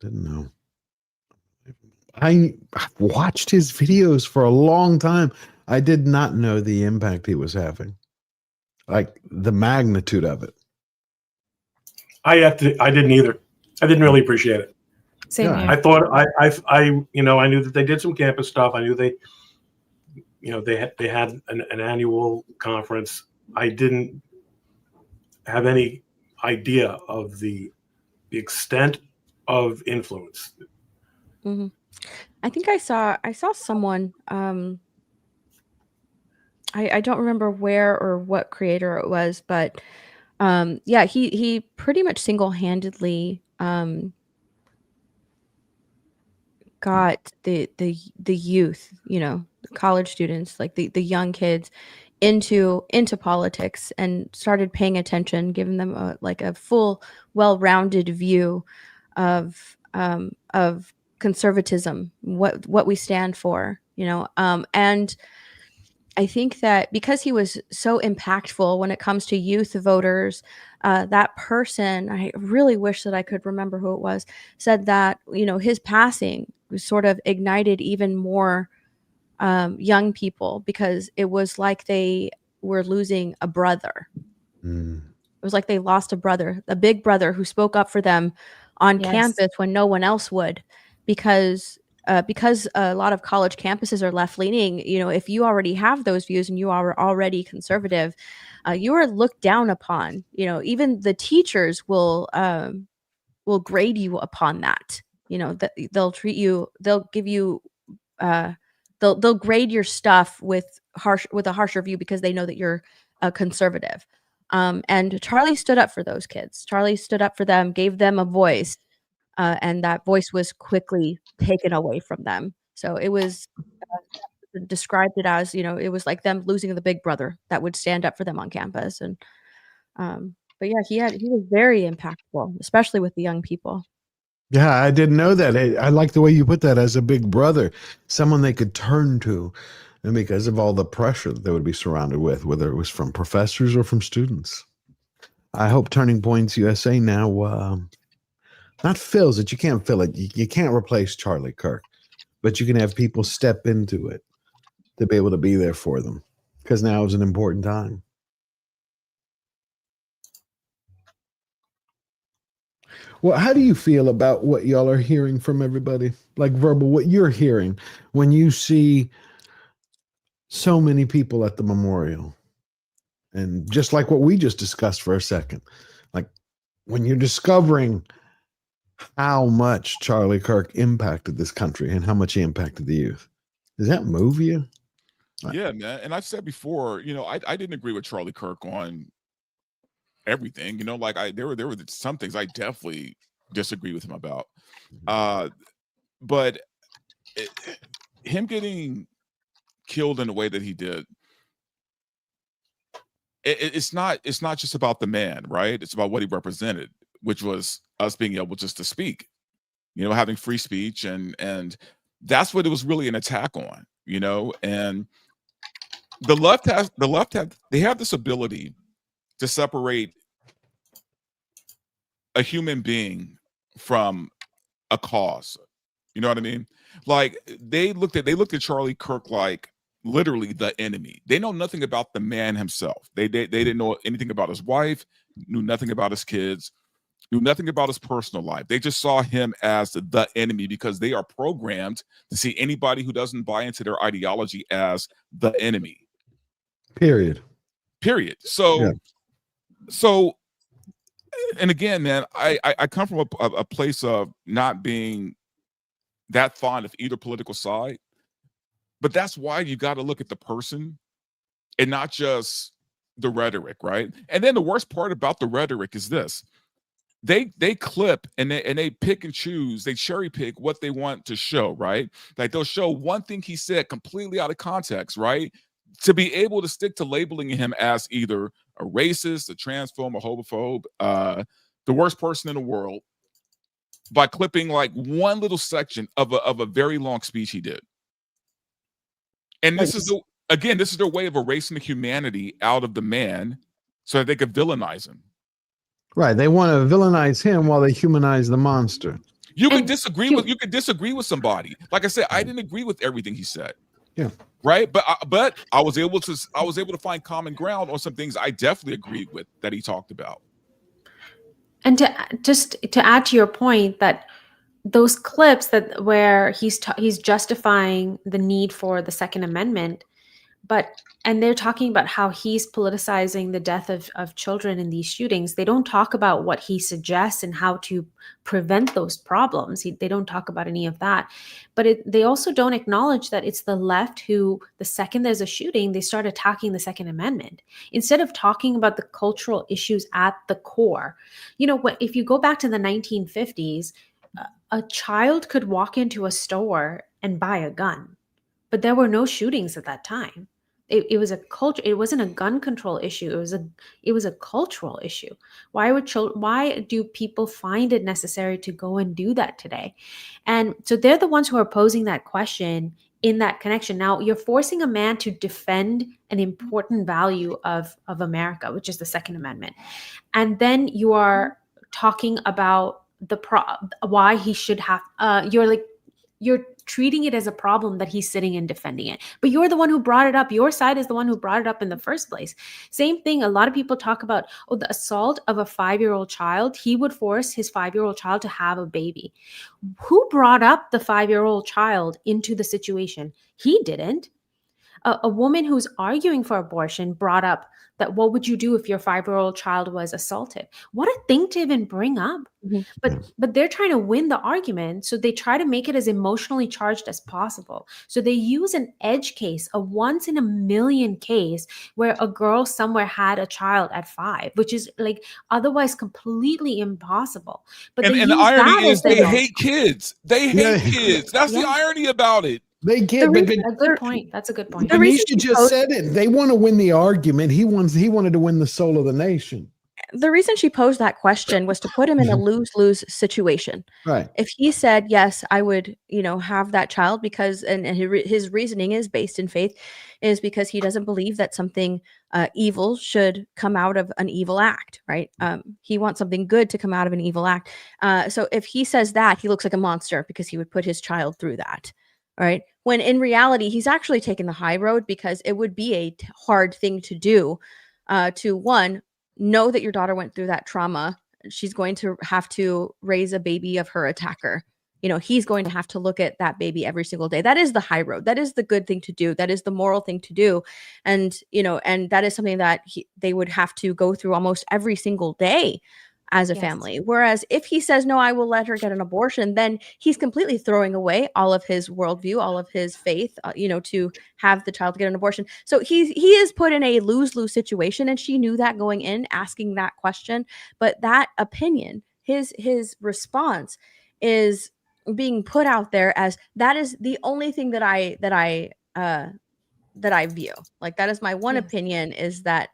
Didn't know. I watched his videos for a long time. I did not know the impact he was having, like the magnitude of it. I didn't either. I didn't really appreciate it. Same Yeah. here. I thought I knew that they did some campus stuff. I knew they had an annual conference. I didn't have any idea of the extent of influence. Mm-hmm. I think I saw someone. I don't remember where or what creator it was, but yeah, he pretty much single-handedly got the youth, the college students, like the young kids, into politics and started paying attention, giving them a full, well-rounded view of conservatism, what we stand for, and I think that because he was so impactful when it comes to youth voters, that person, I really wish that I could remember who it was, said that, his passing sort of ignited even more young people, because it was like they were losing a brother. It was like they lost a brother, a big brother who spoke up for them on Yes. campus when no one else would, because a lot of college campuses are left leaning. If you already have those views and you are already conservative, you are looked down upon. Even the teachers will grade you upon that. That they'll treat you, they'll give you, they'll grade your stuff with a harsher view because they know that you're a conservative. And Charlie stood up for those kids. Charlie stood up for them, gave them a voice. And that voice was quickly taken away from them. So it was described it as, it was like them losing the big brother that would stand up for them on campus. And but yeah, he was very impactful, especially with the young people. Yeah, I didn't know that. I like the way you put that, as a big brother, someone they could turn to, and because of all the pressure that they would be surrounded with, whether it was from professors or from students. I hope Turning Points USA now not fills it. You can't fill it. You can't replace Charlie Kirk, but you can have people step into it to be able to be there for them, because now is an important time. Well, how do you feel about what y'all are hearing from everybody? Like Verbal, what you're hearing when you see so many people at the memorial, and just like what we just discussed for a second, like when you're discovering how much Charlie Kirk impacted this country and how much he impacted the youth. Does that move you? Yeah, man. And I've said before, I didn't agree with Charlie Kirk on everything. Like there were some things I definitely disagree with him about. But him getting killed in the way that he did, it's not just about the man, right? It's about what he represented, which was us being able just to speak, having free speech, and that's what it was really an attack on, and the left have this ability to separate a human being from a cause. You know what I mean? Like they looked at Charlie Kirk like literally the enemy. They know nothing about the man himself. They didn't know anything about his wife, knew nothing about his kids, knew nothing about his personal life. They just saw him as the enemy, because they are programmed to see anybody who doesn't buy into their ideology as the enemy. Period. So and again, man, I come from a place of not being that fond of either political side, but that's why you got to look at the person and not just the rhetoric, right? And then the worst part about the rhetoric is this. They clip and they pick and choose, they cherry pick what they want to show, right? Like they'll show one thing he said completely out of context, right? To be able to stick to labeling him as either a racist, a transphobe, a homophobe, the worst person in the world, by clipping like one little section of a very long speech he did. And this is this is their way of erasing the humanity out of the man so that they could villainize him. Right. They want to villainize him while they humanize the monster. You could disagree with somebody. Like I said, I didn't agree with everything he said. Yeah. Right. But I was able to find common ground on some things I definitely agreed with that he talked about. And to add to your point, that those clips that where he's justifying the need for the Second Amendment, and they're talking about how he's politicizing the death of children in these shootings. They don't talk about what he suggests and how to prevent those problems. They don't talk about any of that. But they also don't acknowledge that it's the left who, the second there's a shooting, they start attacking the Second Amendment. Instead of talking about the cultural issues at the core. You know, if you go back to the 1950s, a child could walk into a store and buy a gun, but there were no shootings at that time. It was a culture. It wasn't a gun control issue. It was a cultural issue. Why do people find it necessary to go and do that today? And so they're the ones who are posing that question in that connection. Now you're forcing a man to defend an important value of America, which is the Second Amendment, and then you are talking about why he should have. You're treating it as a problem that he's sitting and defending it. But you're the one who brought it up. Your side is the one who brought it up in the first place. Same thing. A lot of people talk about, the assault of a 5-year-old child. He would force his 5-year-old child to have a baby. Who brought up the 5-year-old child into the situation? He didn't. A woman who's arguing for abortion brought up that, what would you do if your 5-year-old child was assaulted? What a thing to even bring up. Mm-hmm. But they're trying to win the argument, so they try to make it as emotionally charged as possible. So they use an edge case, a once in a million case where a girl somewhere had a child at 5, which is like otherwise completely impossible. But and the irony is they hate kids. They hate kids. That's the irony about it. They get a good point. That's a good point. Anisha just said it. They want to win the argument. He wanted to win the soul of the nation. The reason she posed that question was to put him in a lose-lose situation. Right. If he said, yes, I would, have that child because, and his reasoning is based in faith, is because he doesn't believe that something evil should come out of an evil act, right? He wants something good to come out of an evil act. So if he says that, he looks like a monster because he would put his child through that. Right. When in reality, he's actually taken the high road, because it would be a hard thing to do, to one, know that your daughter went through that trauma. She's going to have to raise a baby of her attacker. He's going to have to look at that baby every single day. That is the high road. That is the good thing to do. That is the moral thing to do. And, and that is something that they would have to go through almost every single day as a family. Whereas if he says, no, I will let her get an abortion, then he's completely throwing away all of his worldview, all of his faith, to have the child get an abortion. So he is put in a lose-lose situation. And she knew that going in, asking that question. But that opinion, his response is being put out there as that is the only thing that I view. Like, that is my one opinion, is that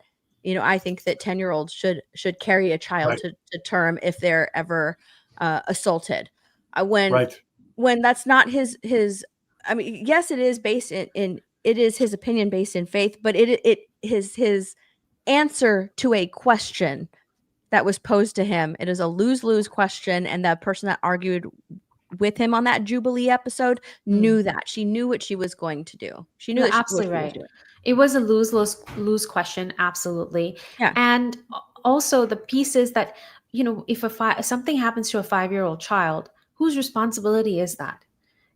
I think that 10-year-olds should carry a child to term if they're ever assaulted. When that's not his. I mean, yes, it is based in it is his opinion based in faith, but it is his answer to a question that was posed to him. It is a lose-lose question, and the person that argued with him on that Jubilee episode knew that. She knew what she was going to do. She knew absolutely right. It was a lose question, absolutely. Yeah. And also the piece is that, if something happens to a 5-year-old child, whose responsibility is that?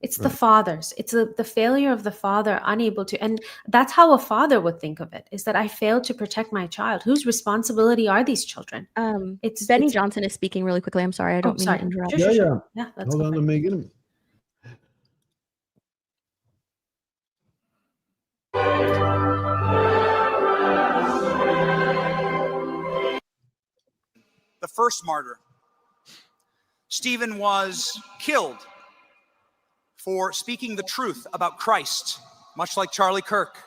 It's the father's. It's the failure of the father, unable to, and that's how a father would think of it, is that I failed to protect my child. Whose responsibility are these children? Benny Johnson is speaking really quickly. I'm sorry. I don't mean to interrupt. Sure. Yeah, that's Hold on, let me get him. the first martyr. Stephen was killed for speaking the truth about Christ, much like Charlie Kirk.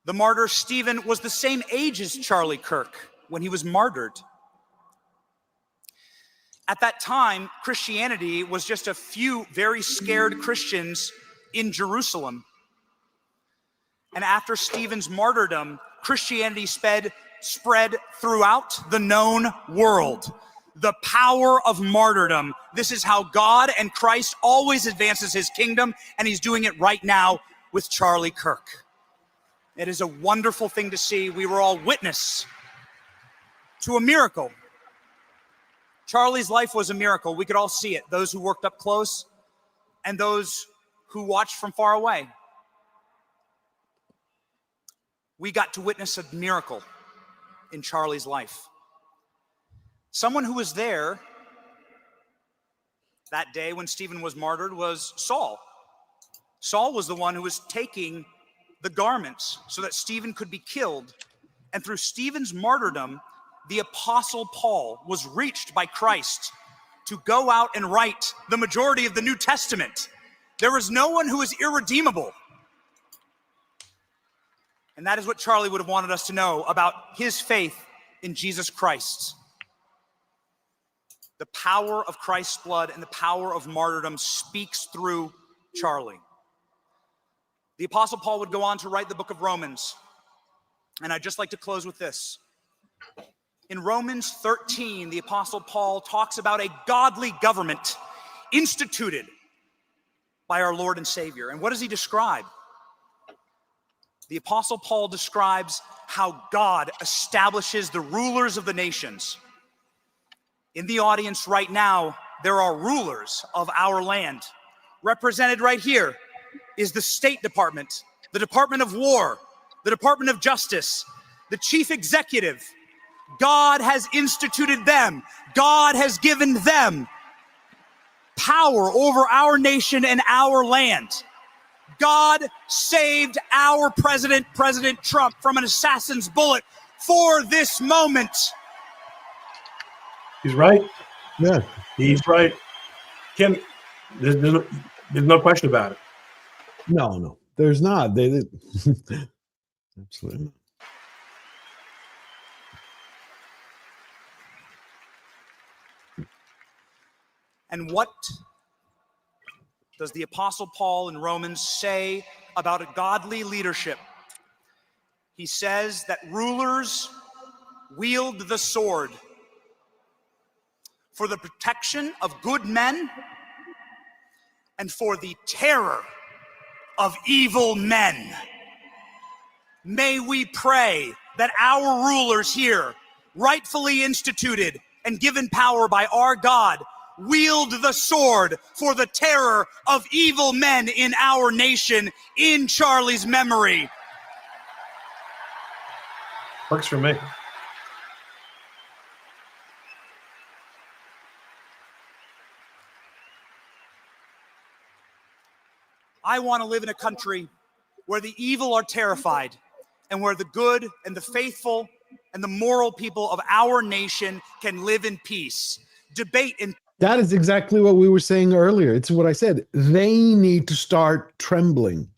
The martyr Stephen was the same age as Charlie Kirk when he was martyred. At that time, Christianity was just a few very scared Christians in Jerusalem. And after Stephen's martyrdom, Christianity spread throughout the known world. The power of martyrdom. This is how God and Christ always advances his kingdom, and he's doing it right now with Charlie Kirk. It is a wonderful thing to see. We were all witness to a miracle. Charlie's life was a miracle. We could all see it, those who worked up close and those who watched from far away. We got to witness a miracle in Charlie's life. Someone who was there that day when Stephen was martyred was Saul. Saul was the one who was taking the garments so that Stephen could be killed. And through Stephen's martyrdom, the Apostle Paul was reached by Christ to go out and write the majority of the New Testament. There was no one who was irredeemable. And that is what Charlie would have wanted us to know about his faith in Jesus Christ. The power of Christ's blood and the power of martyrdom speaks through Charlie. The Apostle Paul would go on to write the book of Romans. And I'd just like to close with this. In Romans 13, the Apostle Paul talks about a godly government instituted by our Lord and Savior. And what does he describe? The Apostle Paul describes how God establishes the rulers of the nations. In the audience right now, there are rulers of our land. Represented right here is the State Department, the Department of War, the Department of Justice, the Chief Executive. God has instituted them. God has given them power over our nation and our land. God saved our president, President Trump, from an assassin's bullet for this moment. He's right. Yeah. He's right. Kim, there's no question about it. No, there's not. Absolutely not. And what does the Apostle Paul in Romans say about a godly leadership? He says that rulers wield the sword for the protection of good men and for the terror of evil men. May we pray that our rulers here, rightfully instituted and given power by our God, wield the sword for the terror of evil men in our nation in Charlie's memory. Works for me. I want to live in a country where the evil are terrified and where the good and the faithful and the moral people of our nation can live in peace. Debate in That is exactly what we were saying earlier. It's what I said. They need to start trembling.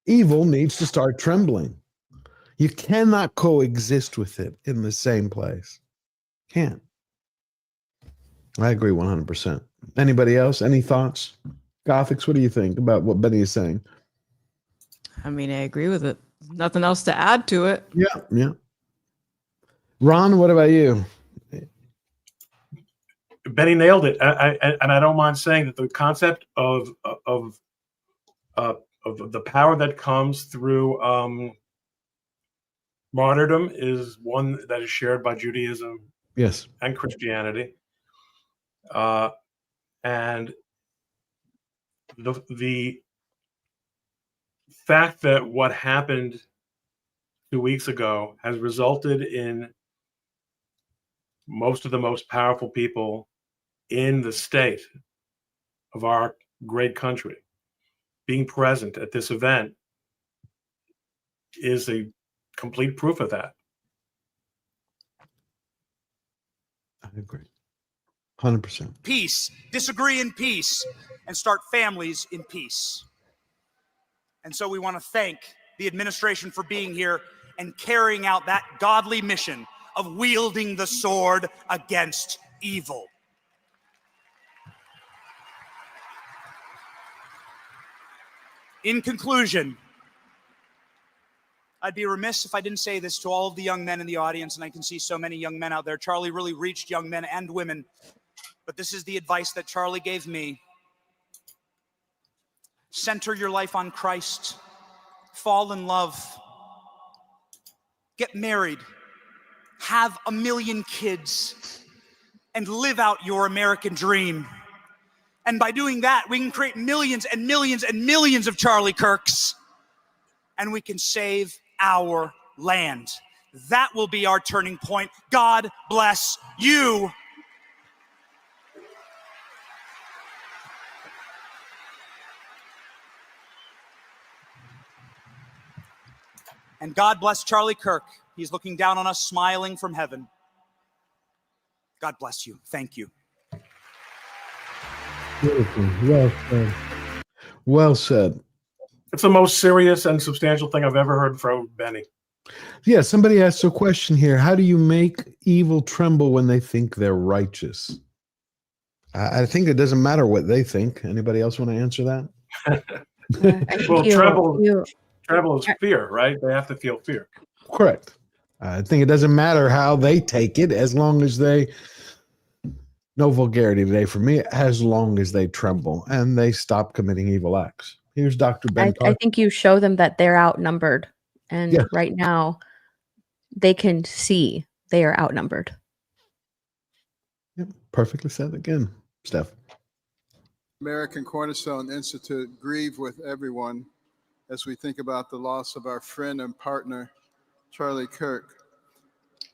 Evil needs to start trembling. You cannot coexist with it in the same place. Can't. I agree 100%. Anybody else? Any thoughts? Gothics, what do you think about what Benny is saying? I mean, I agree with it. Nothing else to add to it. Yeah. Ron, what about you? Benny nailed it, and I don't mind saying that the concept of the power that comes through martyrdom is one that is shared by Judaism, yes, and Christianity, and the fact that what happened 2 weeks ago has resulted in most of the most powerful people in the state of our great country being present at this event is a complete proof of that. I agree. 100%. Peace, disagree in peace, and start families in peace. And so we want to thank the administration for being here and carrying out that godly mission of wielding the sword against evil. In conclusion, I'd be remiss if I didn't say this to all of the young men in the audience, and I can see so many young men out there. Charlie really reached young men and women, but this is the advice that Charlie gave me. Center your life on Christ. Fall in love. Get married. Have 1 million kids. And live out your American dream. And by doing that, we can create millions and millions and millions of Charlie Kirks. And we can save our land. That will be our turning point. God bless you. And God bless Charlie Kirk. He's looking down on us, smiling from heaven. God bless you. Thank you. Beautiful. Well said. Well said. It's the most serious and substantial thing I've ever heard from Benny. Yeah, somebody asked a question here. How do you make evil tremble when they think they're righteous? I think it doesn't matter what they think. Anybody else want to answer that? Well, tremble is fear, right? They have to feel fear. Correct. I think it doesn't matter how they take it, as long as they, no vulgarity today for me, as long as they tremble and they stop committing evil acts. Here's Dr. Ben. I think you show them that they're outnumbered. And Yeah. right now, they can see they are outnumbered. Yep, perfectly said again, Steph. American Cornerstone Institute grieve with everyone as we think about the loss of our friend and partner, Charlie Kirk.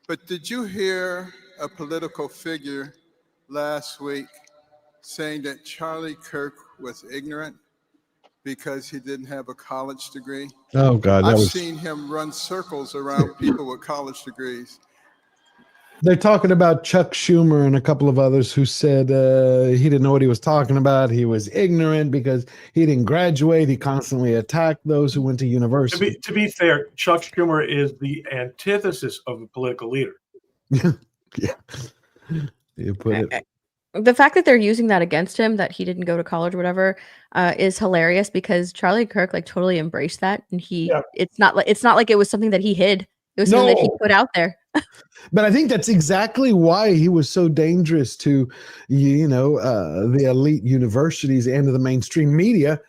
But did you hear a political figure last week saying that Charlie Kirk was ignorant because he didn't have a college degree? Oh, God. I've seen him run circles around people with college degrees. They're talking about Chuck Schumer and a couple of others who said he didn't know what he was talking about. He was ignorant because he didn't graduate. He constantly attacked those who went to university. To be fair, Chuck Schumer is the antithesis of a political leader. Yeah. You put it. The fact that they're using that against him, that he didn't go to college or whatever, is hilarious because Charlie Kirk like totally embraced that, and it's not like it was something that he hid. It was something that he put out there. But I think that's exactly why he was so dangerous to, the elite universities and to the mainstream media,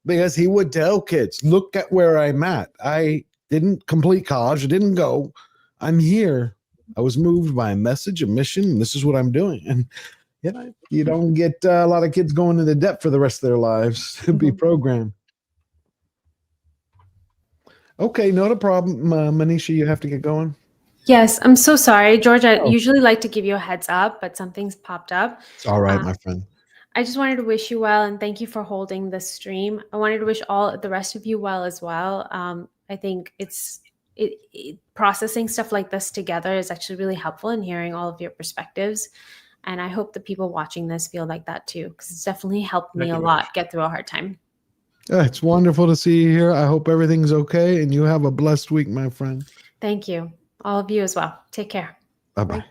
because he would tell kids, look at where I'm at. I didn't complete college. I didn't go. I'm here. I was moved by a message, a mission, and this is what I'm doing. And you don't get a lot of kids going into debt for the rest of their lives to be programmed. Okay, not a problem. Manisha, you have to get going. Yes, I'm so sorry, George. I usually like to give you a heads up, but something's popped up. It's all right, my friend. I just wanted to wish you well and thank you for holding this stream. I wanted to wish all the rest of you well as well. I think processing stuff like this together is actually really helpful in hearing all of your perspectives. And I hope the people watching this feel like that too, because it's definitely helped me a lot get through a hard time. It's wonderful to see you here. I hope everything's okay and you have a blessed week, my friend. Thank you. All of you as well. Take care. Bye-bye.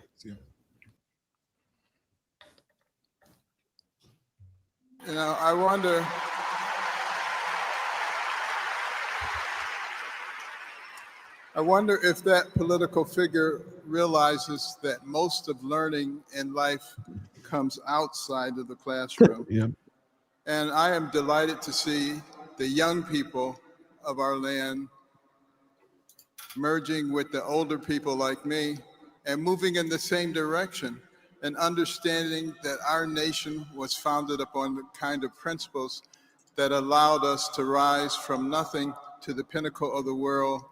I wonder if that political figure realizes that most of learning in life comes outside of the classroom. Yeah. And I am delighted to see the young people of our land merging with the older people like me and moving in the same direction and understanding that our nation was founded upon the kind of principles that allowed us to rise from nothing to the pinnacle of the world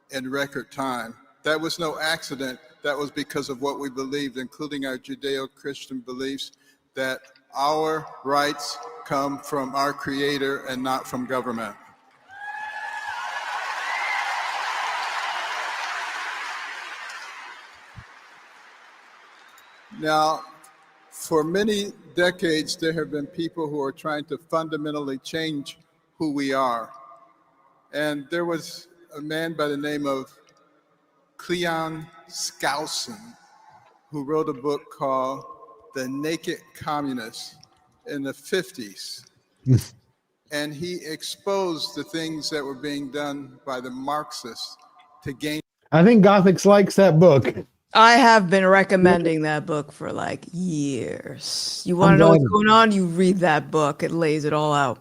in record time. That was no accident. That was because of what we believed, including our Judeo-Christian beliefs, that our rights come from our Creator and not from government. Now, for many decades, there have been people who are trying to fundamentally change who we are. And there was a man by the name of Cleon Skousen who wrote a book called The Naked Communist in the 50s. And he exposed the things that were being done by the Marxists to gain. I think Gothics likes that book. I have been recommending that book for like years. You want to know what's going on? You read that book. It lays it all out.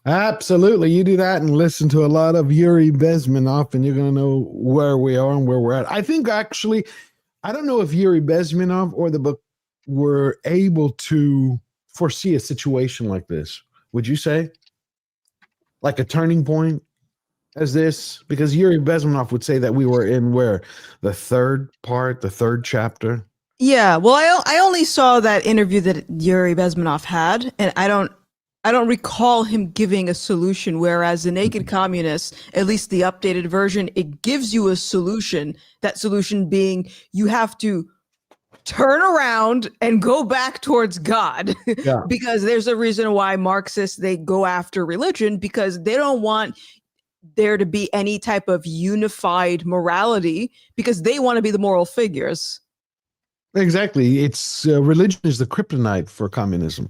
Absolutely. You do that and listen to a lot of Yuri Bezmenov, and you're going to know where we are and where we're at. I think actually, I don't know if Yuri Bezmenov or the book were able to foresee a situation like this. Would you say? Like a turning point as this? Because Yuri Bezmenov would say that we were in where? The third chapter? Yeah. Well, I only saw that interview that Yuri Bezmenov had, and I don't recall him giving a solution, whereas The Naked Communist, at least the updated version, it gives you a solution. That solution being you have to turn around and go back towards God. Yeah. Because there's a reason why Marxists, they go after religion, because they don't want there to be any type of unified morality, because they want to be the moral figures. Exactly. It's religion is the kryptonite for communism.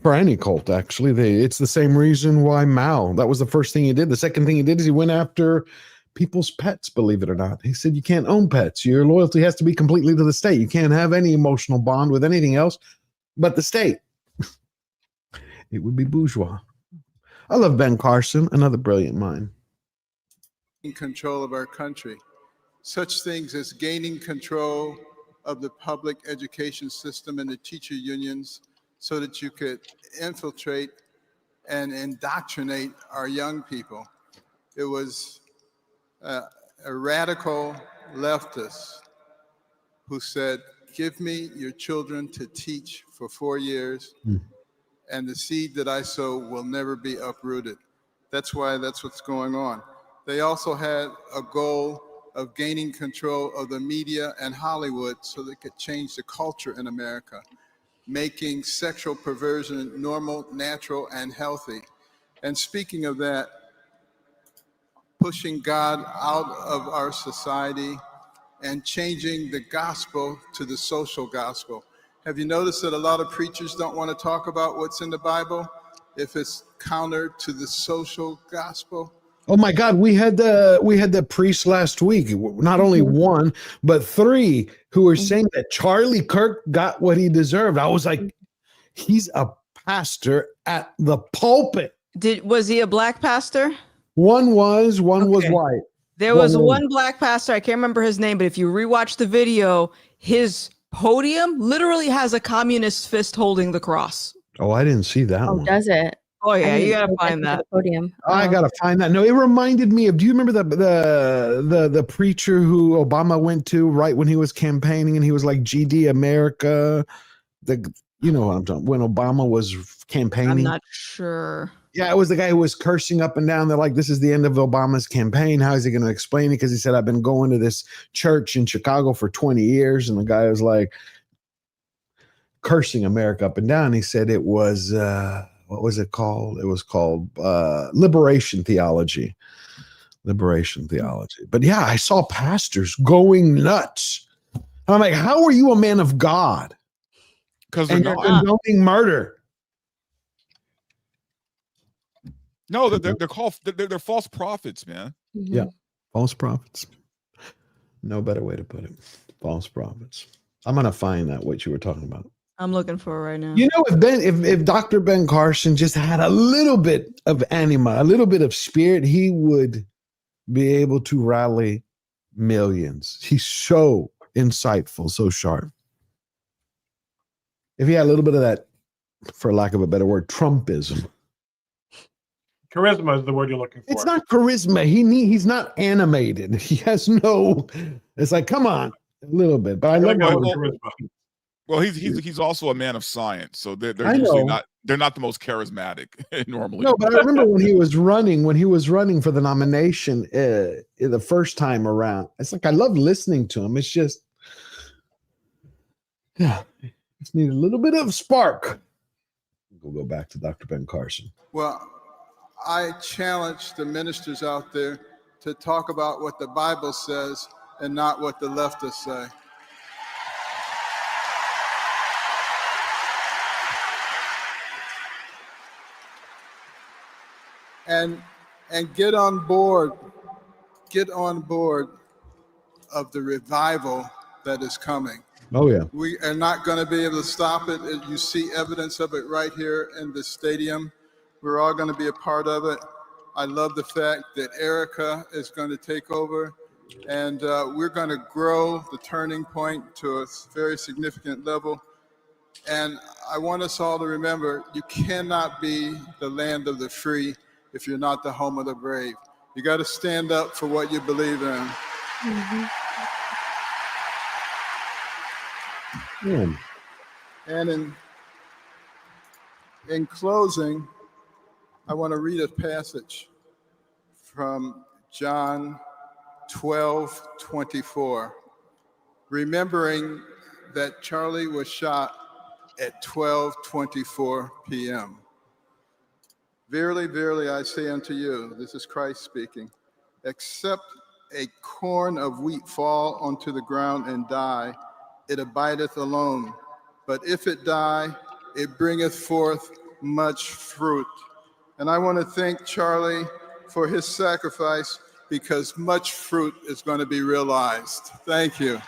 For any cult, actually. It's the same reason why Mao, that was the first thing he did. The second thing he did is he went after people's pets, believe it or not. He said, you can't own pets. Your loyalty has to be completely to the state. You can't have any emotional bond with anything else but the state. It would be bourgeois. I love Ben Carson, another brilliant mind. In control of our country. Such things as gaining control of the public education system and the teacher unions, so that you could infiltrate and indoctrinate our young people. It was a radical leftist who said, give me your children to teach for 4 years, and the seed that I sow will never be uprooted. That's what's going on. They also had a goal of gaining control of the media and Hollywood so they could change the culture in America, making sexual perversion normal, natural, and healthy. And speaking of that, pushing God out of our society and changing the gospel to the social gospel. Have you noticed that a lot of preachers don't want to talk about what's in the Bible if it's counter to the social gospel? Oh my God, we had the priest last week, not only one, but three who were saying that Charlie Kirk got what he deserved. I was like, he's a pastor at the pulpit. Was he a black pastor? One was white. There was one black pastor, I can't remember his name, but if you rewatch the video, his podium literally has a communist fist holding the cross. Oh, I didn't see that one. Does it? Oh yeah, you gotta find that podium. I gotta find that. No, it reminded me of. Do you remember the preacher who Obama went to right when he was campaigning, and he was like GD America? You know what I'm talking. When Obama was campaigning, I'm not sure. Yeah, it was the guy who was cursing up and down. They're like, "This is the end of Obama's campaign. How is he going to explain it?" Because he said, "I've been going to this church in Chicago for 20 years," and the guy was like cursing America up and down. He said it was. What was it called? It was called liberation theology. Liberation theology. But yeah, I saw pastors going nuts. I'm like, how are you a man of God? Because they're condoning murder. No, they're called they're false prophets, man. Yeah, false prophets. No better way to put it. False prophets. I'm gonna find that what you were talking about. I'm looking for it right now. You know, if Dr. Ben Carson just had a little bit of anima, a little bit of spirit, he would be able to rally millions. He's so insightful, so sharp. If he had a little bit of that, for lack of a better word, Trumpism. Charisma is the word you're looking for. It's not charisma. He's not animated. He has no. It's like, come on, a little bit. But I love charisma. Well, he's also a man of science, so they're usually not the most charismatic normally. No, but I remember when he was running for the nomination the first time around. It's like I love listening to him. It's just Yeah, just need a little bit of spark. We'll go back to Dr. Ben Carson. Well, I challenge the ministers out there to talk about what the Bible says and not what the leftists say. And get on board of the revival that is coming. Oh, yeah. We are not going to be able to stop it. You see evidence of it right here in the stadium. We're all going to be a part of it. I love the fact that Erika is going to take over, and we're going to grow the Turning Point to a very significant level. And I want us all to remember, you cannot be the land of the free if you're not the home of the brave. You got to stand up for what you believe in. Yeah. And in closing, I want to read a passage from John 12:24, remembering that Charlie was shot at 12:24 p.m. Verily, verily, I say unto you, this is Christ speaking, except a corn of wheat fall onto the ground and die, it abideth alone. But if it die, it bringeth forth much fruit. And I want to thank Charlie for his sacrifice, because much fruit is going to be realized. Thank you.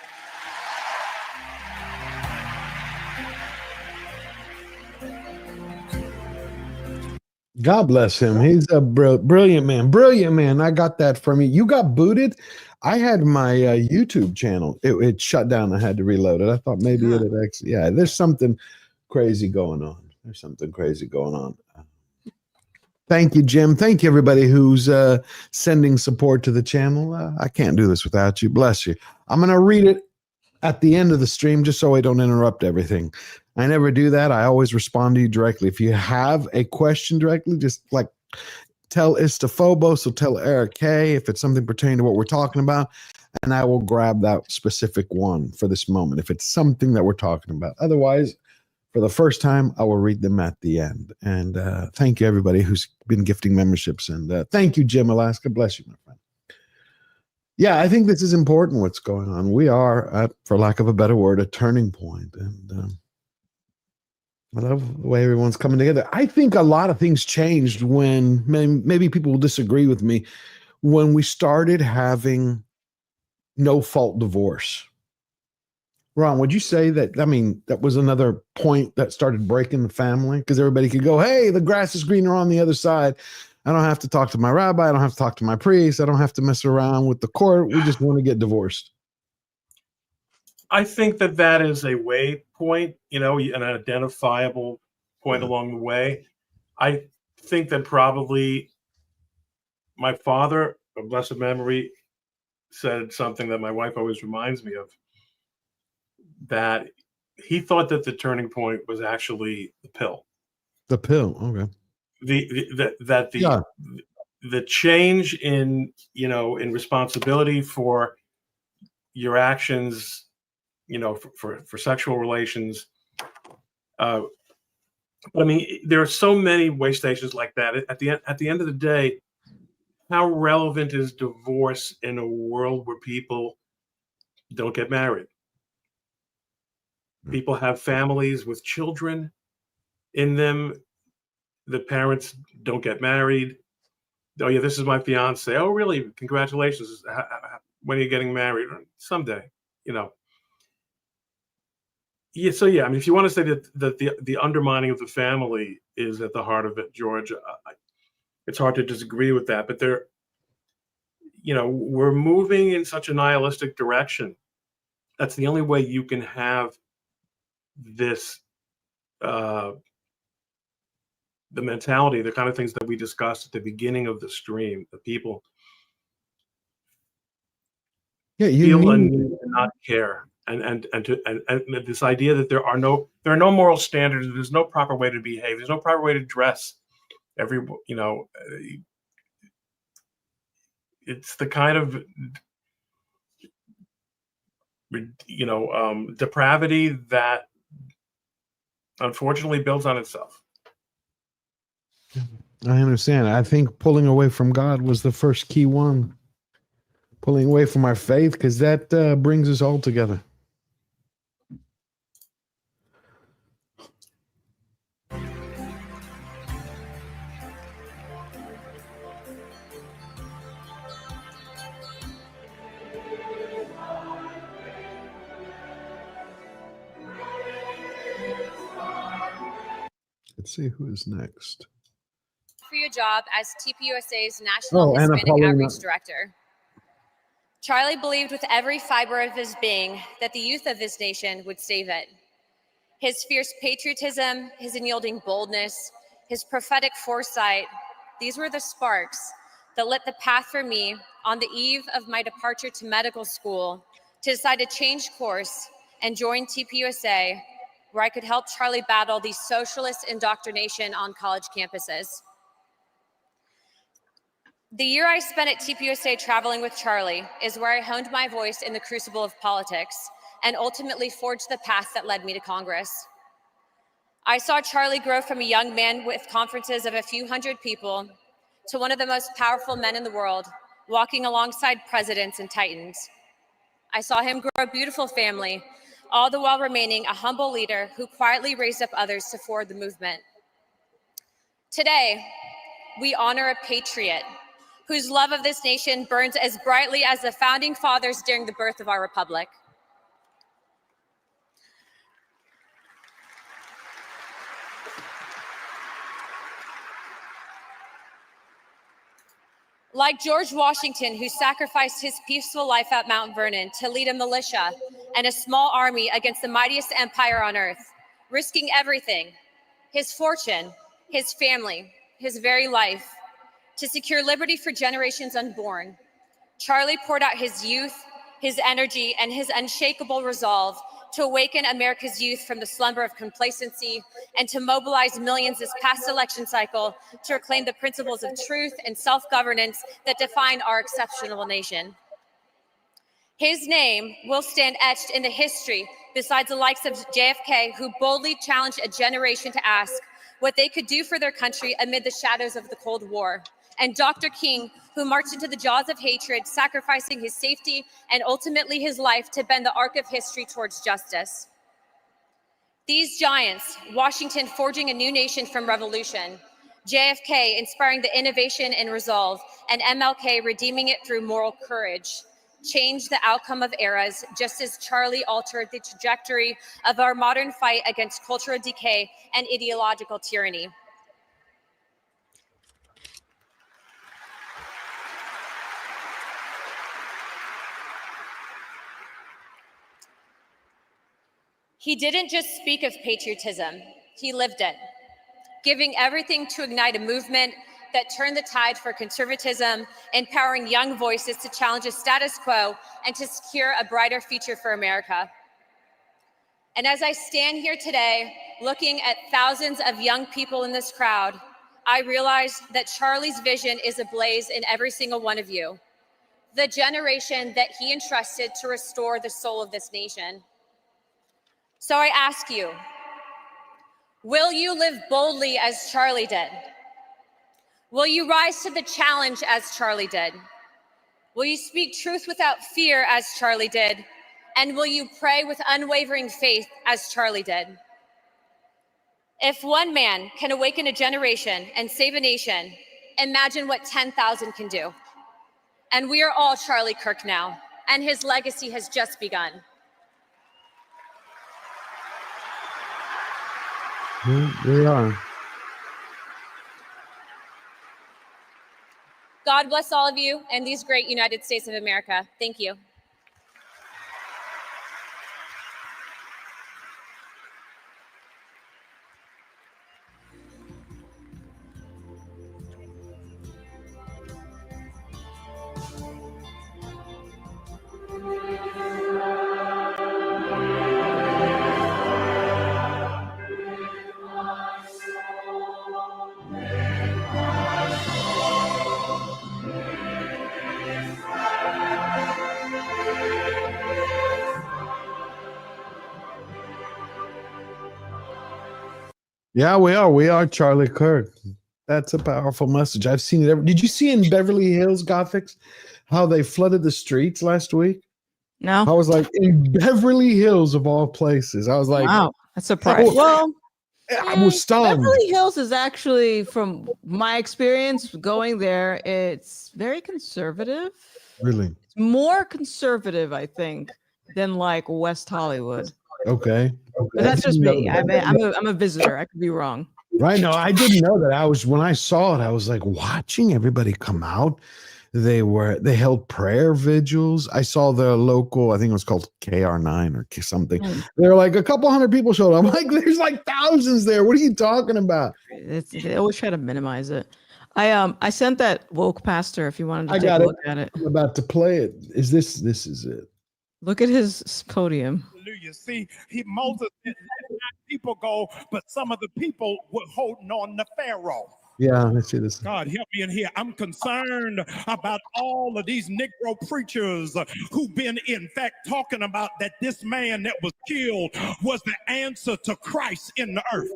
God bless him. He's a brilliant man. Brilliant man. I got that from you. You got booted. I had my YouTube channel. It shut down. I had to reload it. I thought maybe it had actually. Yeah, there's something crazy going on. There's something crazy going on. Thank you, Jim. Thank you, everybody who's sending support to the channel. I can't do this without you. Bless you. I'm going to read it at the end of the stream just so I don't interrupt everything. I never do that. I always respond to you directly. If you have a question directly, just like tell Istophobos or tell Eric K if it's something pertaining to what we're talking about, and I will grab that specific one for this moment if it's something that we're talking about. Otherwise, for the first time, I will read them at the end. And thank you, everybody who's been gifting memberships. And thank you, Jim Alaska. Bless you, my friend. Yeah, I think this is important, what's going on. We are, at, for lack of a better word, a turning point. And I love the way everyone's coming together. I think a lot of things changed when, maybe people will disagree with me, when we started having no-fault divorce. Ron, would you say that, I mean, that was another point that started breaking the family? Because everybody could go, hey, the grass is greener on the other side. I don't have to talk to my rabbi. I don't have to talk to my priest. I don't have to mess around with the court. We just want to get divorced. I think that that is a waypoint, you know, an identifiable point along the way. I think that probably my father, of blessed memory, said something that my wife always reminds me of, that he thought that the turning point was actually the pill. The pill, okay. The change in, you know, in responsibility for your actions, you know, for sexual relations. I mean, there are so many way stations like that. At the end of the day, how relevant is divorce in a world where people don't get married? People have families with children in them. The parents don't get married. Oh yeah, this is my fiance. Oh really? Congratulations. When are you getting married? Someday, you know. Yeah, so yeah, I mean, if you want to say that the undermining of the family is at the heart of it, George, it's hard to disagree with that. But there, you know, we're moving in such a nihilistic direction. That's the only way you can have this, the mentality, the kind of things that we discussed at the beginning of the stream, the people feel and not care. And this idea that there are no moral standards, there's no proper way to behave, there's no proper way to dress. You know, it's the kind of depravity that unfortunately builds on itself. I understand. I think pulling away from God was the first key one. Pulling away from our faith, because that brings us all together. Let's see who is next. For your job as TPUSA's National Anna Hispanic Paulina. Outreach Director. Charlie believed with every fiber of his being that the youth of this nation would save it. His fierce patriotism, his unyielding boldness, his prophetic foresight, these were the sparks that lit the path for me on the eve of my departure to medical school to decide to change course and join TPUSA, where I could help Charlie battle the socialist indoctrination on college campuses. The year I spent at TPUSA traveling with Charlie is where I honed my voice in the crucible of politics and ultimately forged the path that led me to Congress. I saw Charlie grow from a young man with conferences of a few hundred people to one of the most powerful men in the world, walking alongside presidents and titans. I saw him grow a beautiful family, all the while remaining a humble leader who quietly raised up others to forward the movement. Today, we honor a patriot whose love of this nation burns as brightly as the founding fathers during the birth of our republic. Like George Washington, who sacrificed his peaceful life at Mount Vernon to lead a militia and a small army against the mightiest empire on earth, risking everything, his fortune, his family, his very life, to secure liberty for generations unborn. Charlie poured out his youth, his energy, and his unshakable resolve to awaken America's youth from the slumber of complacency and to mobilize millions this past election cycle to reclaim the principles of truth and self-governance that define our exceptional nation. His name will stand etched in the history besides the likes of JFK, who boldly challenged a generation to ask what they could do for their country amid the shadows of the Cold War, and Dr. King, who marched into the jaws of hatred, sacrificing his safety and ultimately his life to bend the arc of history towards justice. These giants, Washington forging a new nation from revolution, JFK inspiring the innovation and resolve, and MLK redeeming it through moral courage, changed the outcome of eras, just as Charlie altered the trajectory of our modern fight against cultural decay and ideological tyranny. He didn't just speak of patriotism, he lived it, giving everything to ignite a movement that turned the tide for conservatism, empowering young voices to challenge the status quo and to secure a brighter future for America. And as I stand here today, looking at thousands of young people in this crowd, I realize that Charlie's vision is ablaze in every single one of you, the generation that he entrusted to restore the soul of this nation. So I ask you, will you live boldly as Charlie did? Will you rise to the challenge as Charlie did? Will you speak truth without fear as Charlie did? And will you pray with unwavering faith as Charlie did? If one man can awaken a generation and save a nation, imagine what 10,000 can do. And we are all Charlie Kirk now, and his legacy has just begun. We are. God bless all of you and these great United States of America. Thank you. Yeah, we are. We are Charlie Kirk. That's a powerful message. I've seen it. Did you see in Beverly Hills, Gothics, how they flooded the streets last week? No. I was like, in Beverly Hills of all places. I was like, wow, that's surprising. Well, I was stunned. Beverly Hills is actually, from my experience going there, it's very conservative. Really? It's more conservative, I think, than like West Hollywood. Okay. But that's just me. I'm a visitor. I could be wrong. Right. No, I didn't know that. When I saw it, I was like watching everybody come out. They held prayer vigils. I saw the local, I think it was called KR9 or something. There were like a couple hundred people showed up. I'm like, there's like thousands there. What are you talking about? They always try to minimize it. I sent that woke pastor if you wanted to I take got a it. look at it. I'm about to play it. This is it. Look at his podium. Hallelujah. See, Moses didn't let people go, but some of the people were holding on to Pharaoh. Yeah, let's see this. God, help me in here. I'm concerned about all of these Negro preachers who've been, in fact, talking about that this man that was killed was the answer to Christ in the earth.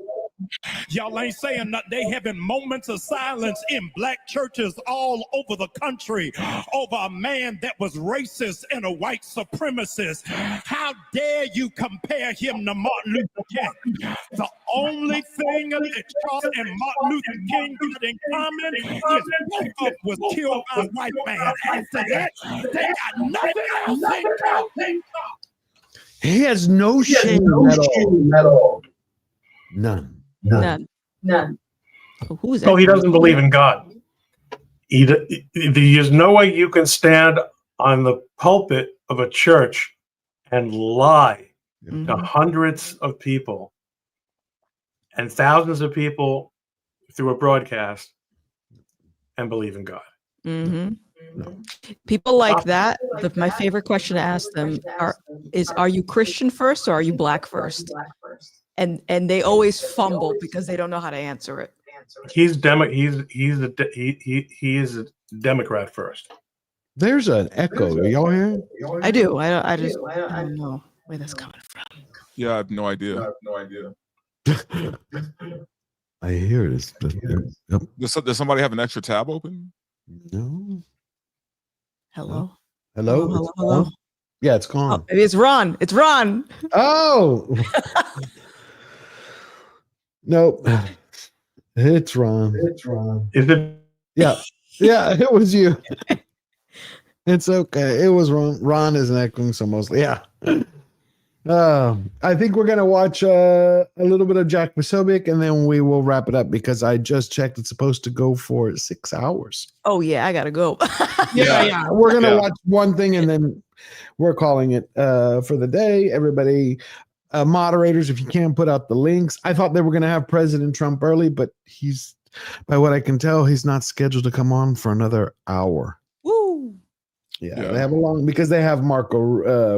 Y'all ain't saying that. They having moments of silence in black churches all over the country over a man that was racist and a white supremacist. How dare you compare him to Martin Luther King? The only thing that Charles and Martin Luther King got in common is both of them was killed by a white man. After that, they got nothing else in common. He has no shame at all. None. Who's So he doesn't believe in God. There's no way you can stand on the pulpit of a church and lie to hundreds of people and thousands of people through a broadcast and believe in God. People like that. My favorite question to ask them are you Christian first or are you black first? And they always fumble because they don't know how to answer it. He is a Democrat first. There's an echo. Are y'all hearing? I do. I don't know where that's coming from. Yeah, I have no idea. I hear it. Yep. Does somebody have an extra tab open? No. Hello. Hello. Yeah, it's gone. Oh, maybe it's Ron. It's Ron. Oh. Nope. It's Ron. Is it? Yeah. Yeah, it was you. It's okay. It was Ron. Ron isn't echoing so mostly. Yeah. I think we're going to watch a little bit of Jack Posobiec and then we will wrap it up because I just checked. It's supposed to go for 6 hours. Oh, yeah. I got to go. Yeah. We're going to watch one thing and then we're calling it for the day. Everybody, moderators, if you can put out the links. I thought they were going to have President Trump early, but he's, by what I can tell, he's not scheduled to come on for another hour. Woo. Yeah, they have a long because they have Marco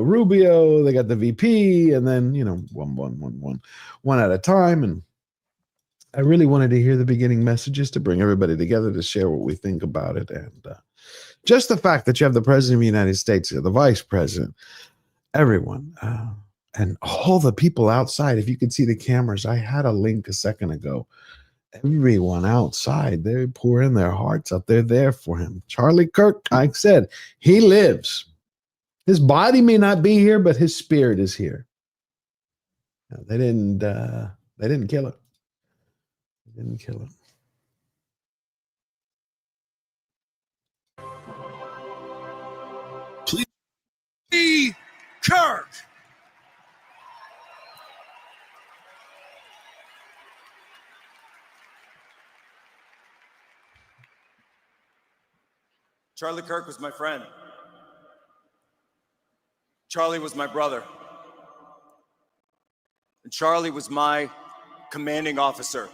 Rubio, they got the VP, and then one at a time. And I really wanted to hear the beginning messages to bring everybody together to share what we think about it, and just the fact that you have the president of the United States, the vice president, everyone, and all the people outside. If you could see the cameras, I had a link a second ago. Everyone outside, they pour in their hearts out. They're there for him. Charlie Kirk, like I said, he lives. His body may not be here, but his spirit is here. They didn't kill him. They didn't kill him. Please, Kirk. Charlie Kirk was my friend. Charlie was my brother. And Charlie was my commanding officer.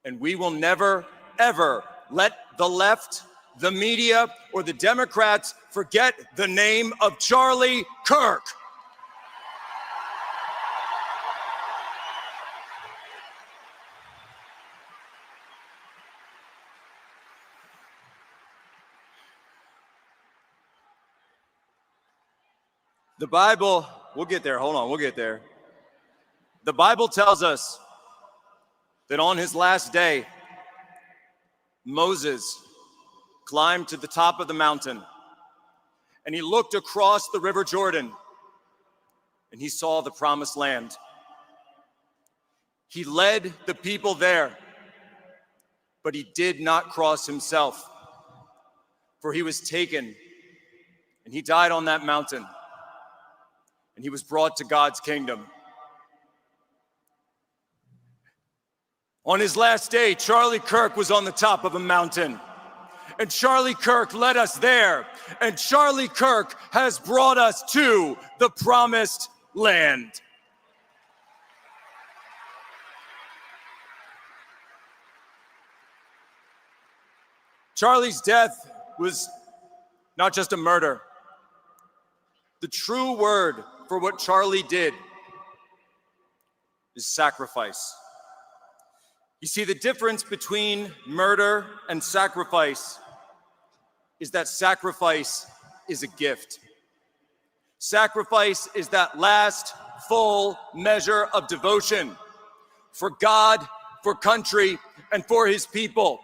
And we will never, ever let the left, the media, or the Democrats forget the name of Charlie Kirk. The Bible, we'll get there. Hold on, we'll get there. The Bible tells us that on his last day, Moses climbed to the top of the mountain and he looked across the River Jordan and he saw the promised land. He led the people there, but he did not cross himself, for he was taken and he died on that mountain and he was brought to God's kingdom. On his last day, Charlie Kirk was on the top of a mountain, and Charlie Kirk led us there, and Charlie Kirk has brought us to the promised land. Charlie's death was not just a murder. The true word for what Charlie did is sacrifice. You see, the difference between murder and sacrifice is that sacrifice is a gift. Sacrifice is that last full measure of devotion for God, for country, and for his people,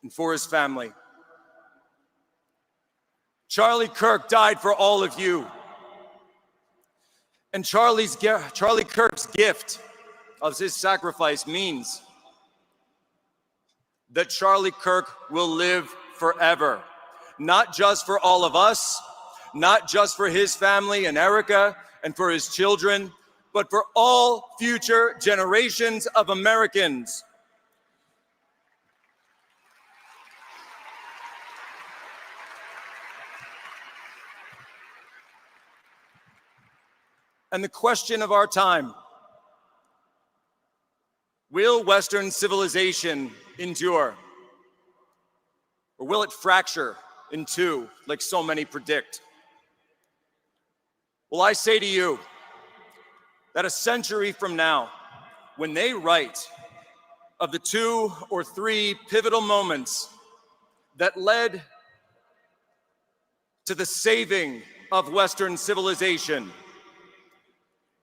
and for his family. Charlie Kirk died for all of you. And Charlie Kirk's gift of his sacrifice means that Charlie Kirk will live forever, not just for all of us, not just for his family and Erika and for his children, but for all future generations of Americans. And the question of our time: will Western civilization endure? Or will it fracture in two, like so many predict? Well, I say to you that a century from now, when they write of the 2 or 3 pivotal moments that led to the saving of Western civilization,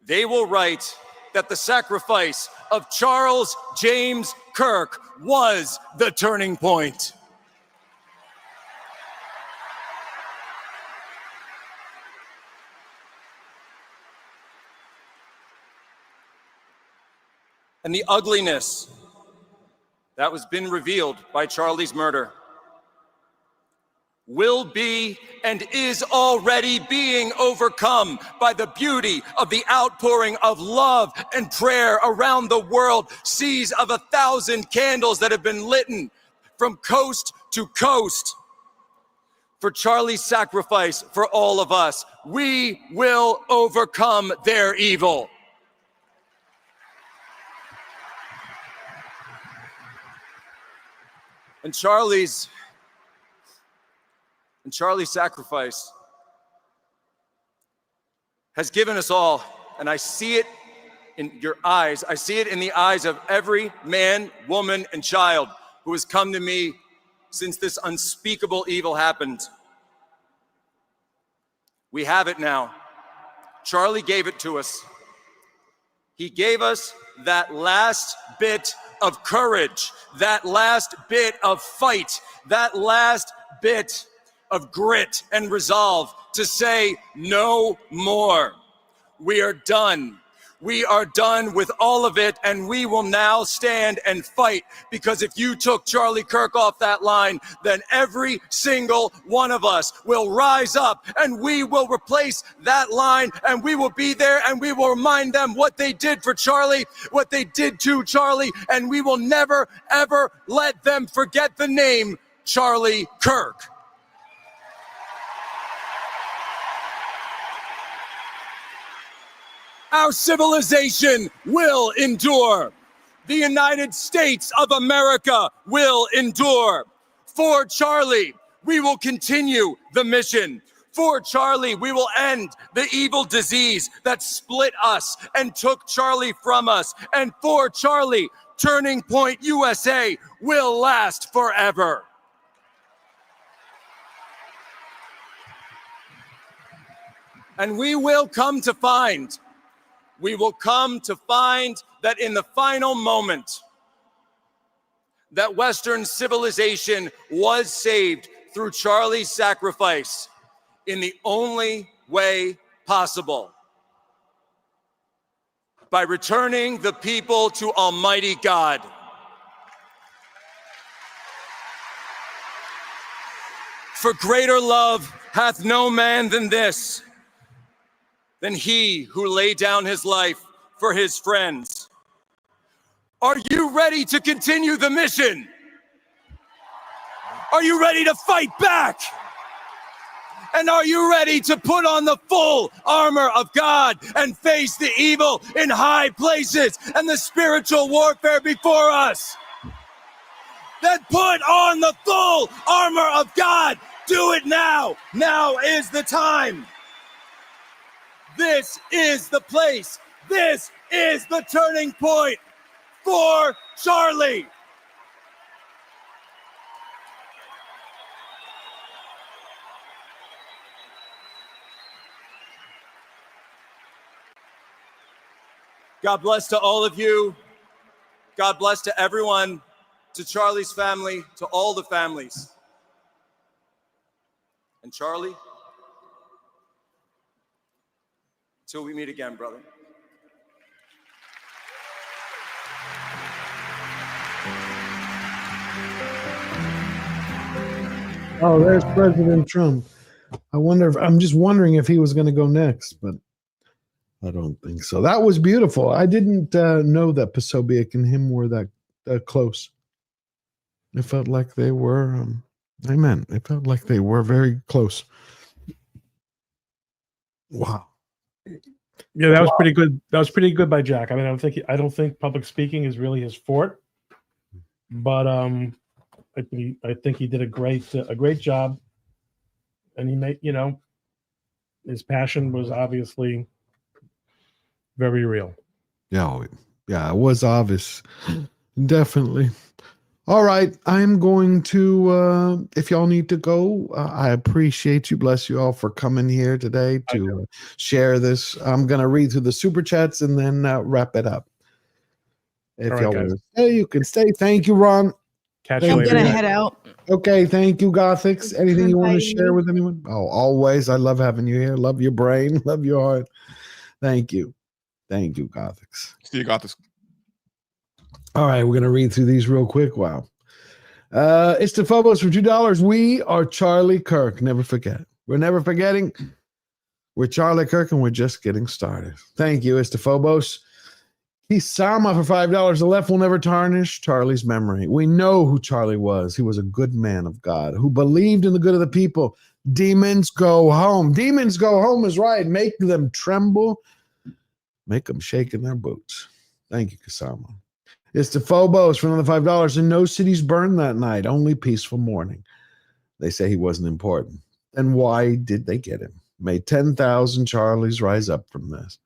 they will write that the sacrifice of Charles James Kirk was the turning point. And the ugliness that was been revealed by Charlie's murder will be and is already being overcome by the beauty of the outpouring of love and prayer around the world, seas of 1,000 candles that have been lit from coast to coast. For Charlie's sacrifice for all of us, we will overcome their evil. And Charlie's sacrifice has given us all, and I see it in your eyes, I see it in the eyes of every man, woman, and child who has come to me since this unspeakable evil happened. We have it now. Charlie gave it to us. He gave us that last bit of courage, that last bit of fight, that last bit of grit and resolve to say no more. We are done. We are done with all of it, and we will now stand and fight, because if you took Charlie Kirk off that line, then every single one of us will rise up and we will replace that line, and we will be there and we will remind them what they did for Charlie, what they did to Charlie, and we will never, ever let them forget the name Charlie Kirk. Our civilization will endure. The United States of America will endure. For Charlie, we will continue the mission. For Charlie, we will end the evil disease that split us and took Charlie from us. And for Charlie, Turning Point USA will last forever. And we will come to find we will come to find that in the final moment, that Western civilization was saved through Charlie's sacrifice in the only way possible, by returning the people to Almighty God. For greater love hath no man than this, than he who laid down his life for his friends. Are you ready to continue the mission? Are you ready to fight back? And are you ready to put on the full armor of God and face the evil in high places and the spiritual warfare before us? Then put on the full armor of God. Do it now. Now is the time. This is the place. This is the turning point for Charlie. God bless to all of you. God bless to everyone, to Charlie's family, to all the families. And Charlie, until we meet again, brother. Oh, there's President Trump. I'm just wondering if he was going to go next, but I don't think so. That was beautiful. I didn't know that Posobiec and him were that close. It felt like they were, amen. It felt like they were very close. Wow. Yeah, that was pretty good. That was pretty good by Jack. I mean, I don't think public speaking is really his forte, but I think he did a great job, and he made, his passion was obviously very real. Yeah, it was obvious. Definitely. All right, I'm going to, if y'all need to go, I appreciate you. Bless you all for coming here today to share this. I'm going to read through the super chats and then wrap it up. If y'all want to stay, you can stay. Thank you, Ron. Catch you I'm later. gonna head out. Okay, thank you, Gothics. Anything you want to share with anyone? Oh, always. I love having you here. Love your brain. Love your heart. Thank you. Thank you, Gothics. See you, Gothics. All right, we're going to read through these real quick. Wow. It's to Phobos for $2. We are Charlie Kirk. Never forget. We're never forgetting. We're Charlie Kirk, and we're just getting started. Thank you, it's to Phobos. Kisama for $5. The left will never tarnish Charlie's memory. We know who Charlie was. He was a good man of God who believed in the good of the people. Demons go home. Demons go home is right. Make them tremble. Make them shake in their boots. Thank you, Kisama. It's to Phobos for another $5. And no cities burned that night. Only peaceful mourning. They say he wasn't important. Then why did they get him? May 10,000 Charlies rise up from this.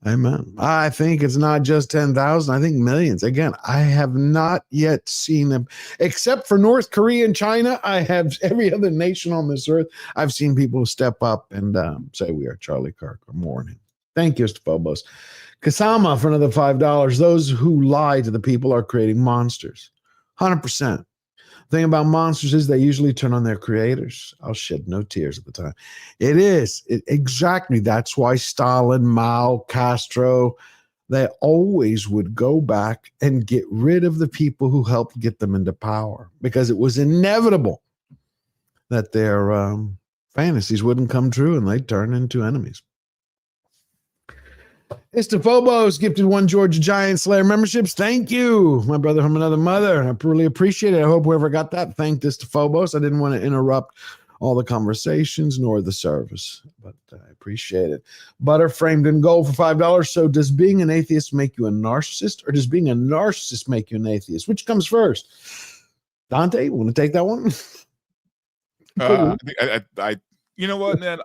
Amen. I think it's not just 10,000. I think millions. Again, I have not yet seen them, except for North Korea and China. I have every other nation on this earth. I've seen people step up and say we are Charlie Kirk or mourning. Thank you, Phobos. Kasama for another $5. Those who lie to the people are creating monsters. 100%. The thing about monsters is they usually turn on their creators. I'll shed no tears at the time. It is. Exactly. That's why Stalin, Mao, Castro, they always would go back and get rid of the people who helped get them into power because it was inevitable that their fantasies wouldn't come true and they'd turn into enemies. It's to Phobos, gifted 1 Georgia Giant Slayer memberships. Thank you, my brother from another mother. I really appreciate it. I hope whoever got that thanked this to Phobos. I didn't want to interrupt all the conversations nor the service, but I appreciate it. Butter framed in gold for $5. So does being an atheist make you a narcissist, or does being a narcissist make you an atheist? Which comes first? Dante, you want to take that one? I you know what, man?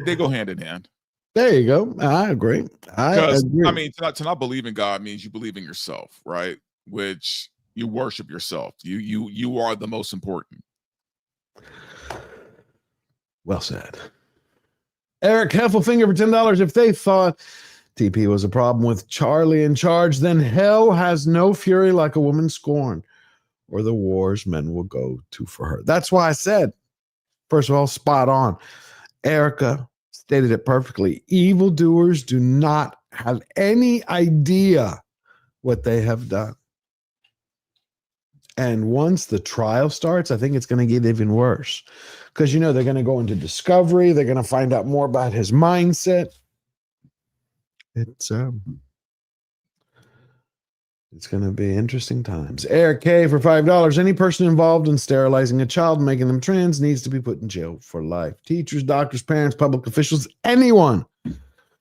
They go hand in hand. There you go. I agree. I agree. I mean, to not believe in God means you believe in yourself, right? Which you worship yourself. You are the most important. Well said. Eric Heffelfinger for $10. If they thought TP was a problem with Charlie in charge, then hell has no fury like a woman scorned, or the wars men will go to for her. That's why I said, first of all, spot on. Erika stated it perfectly. Evildoers do not have any idea what they have done. And once the trial starts, I think it's going to get even worse. Because, they're going to go into discovery. They're going to find out more about his mindset. It's going to be interesting times. Eric K for $5. Any person involved in sterilizing a child and making them trans needs to be put in jail for life. Teachers, doctors, parents, public officials, anyone.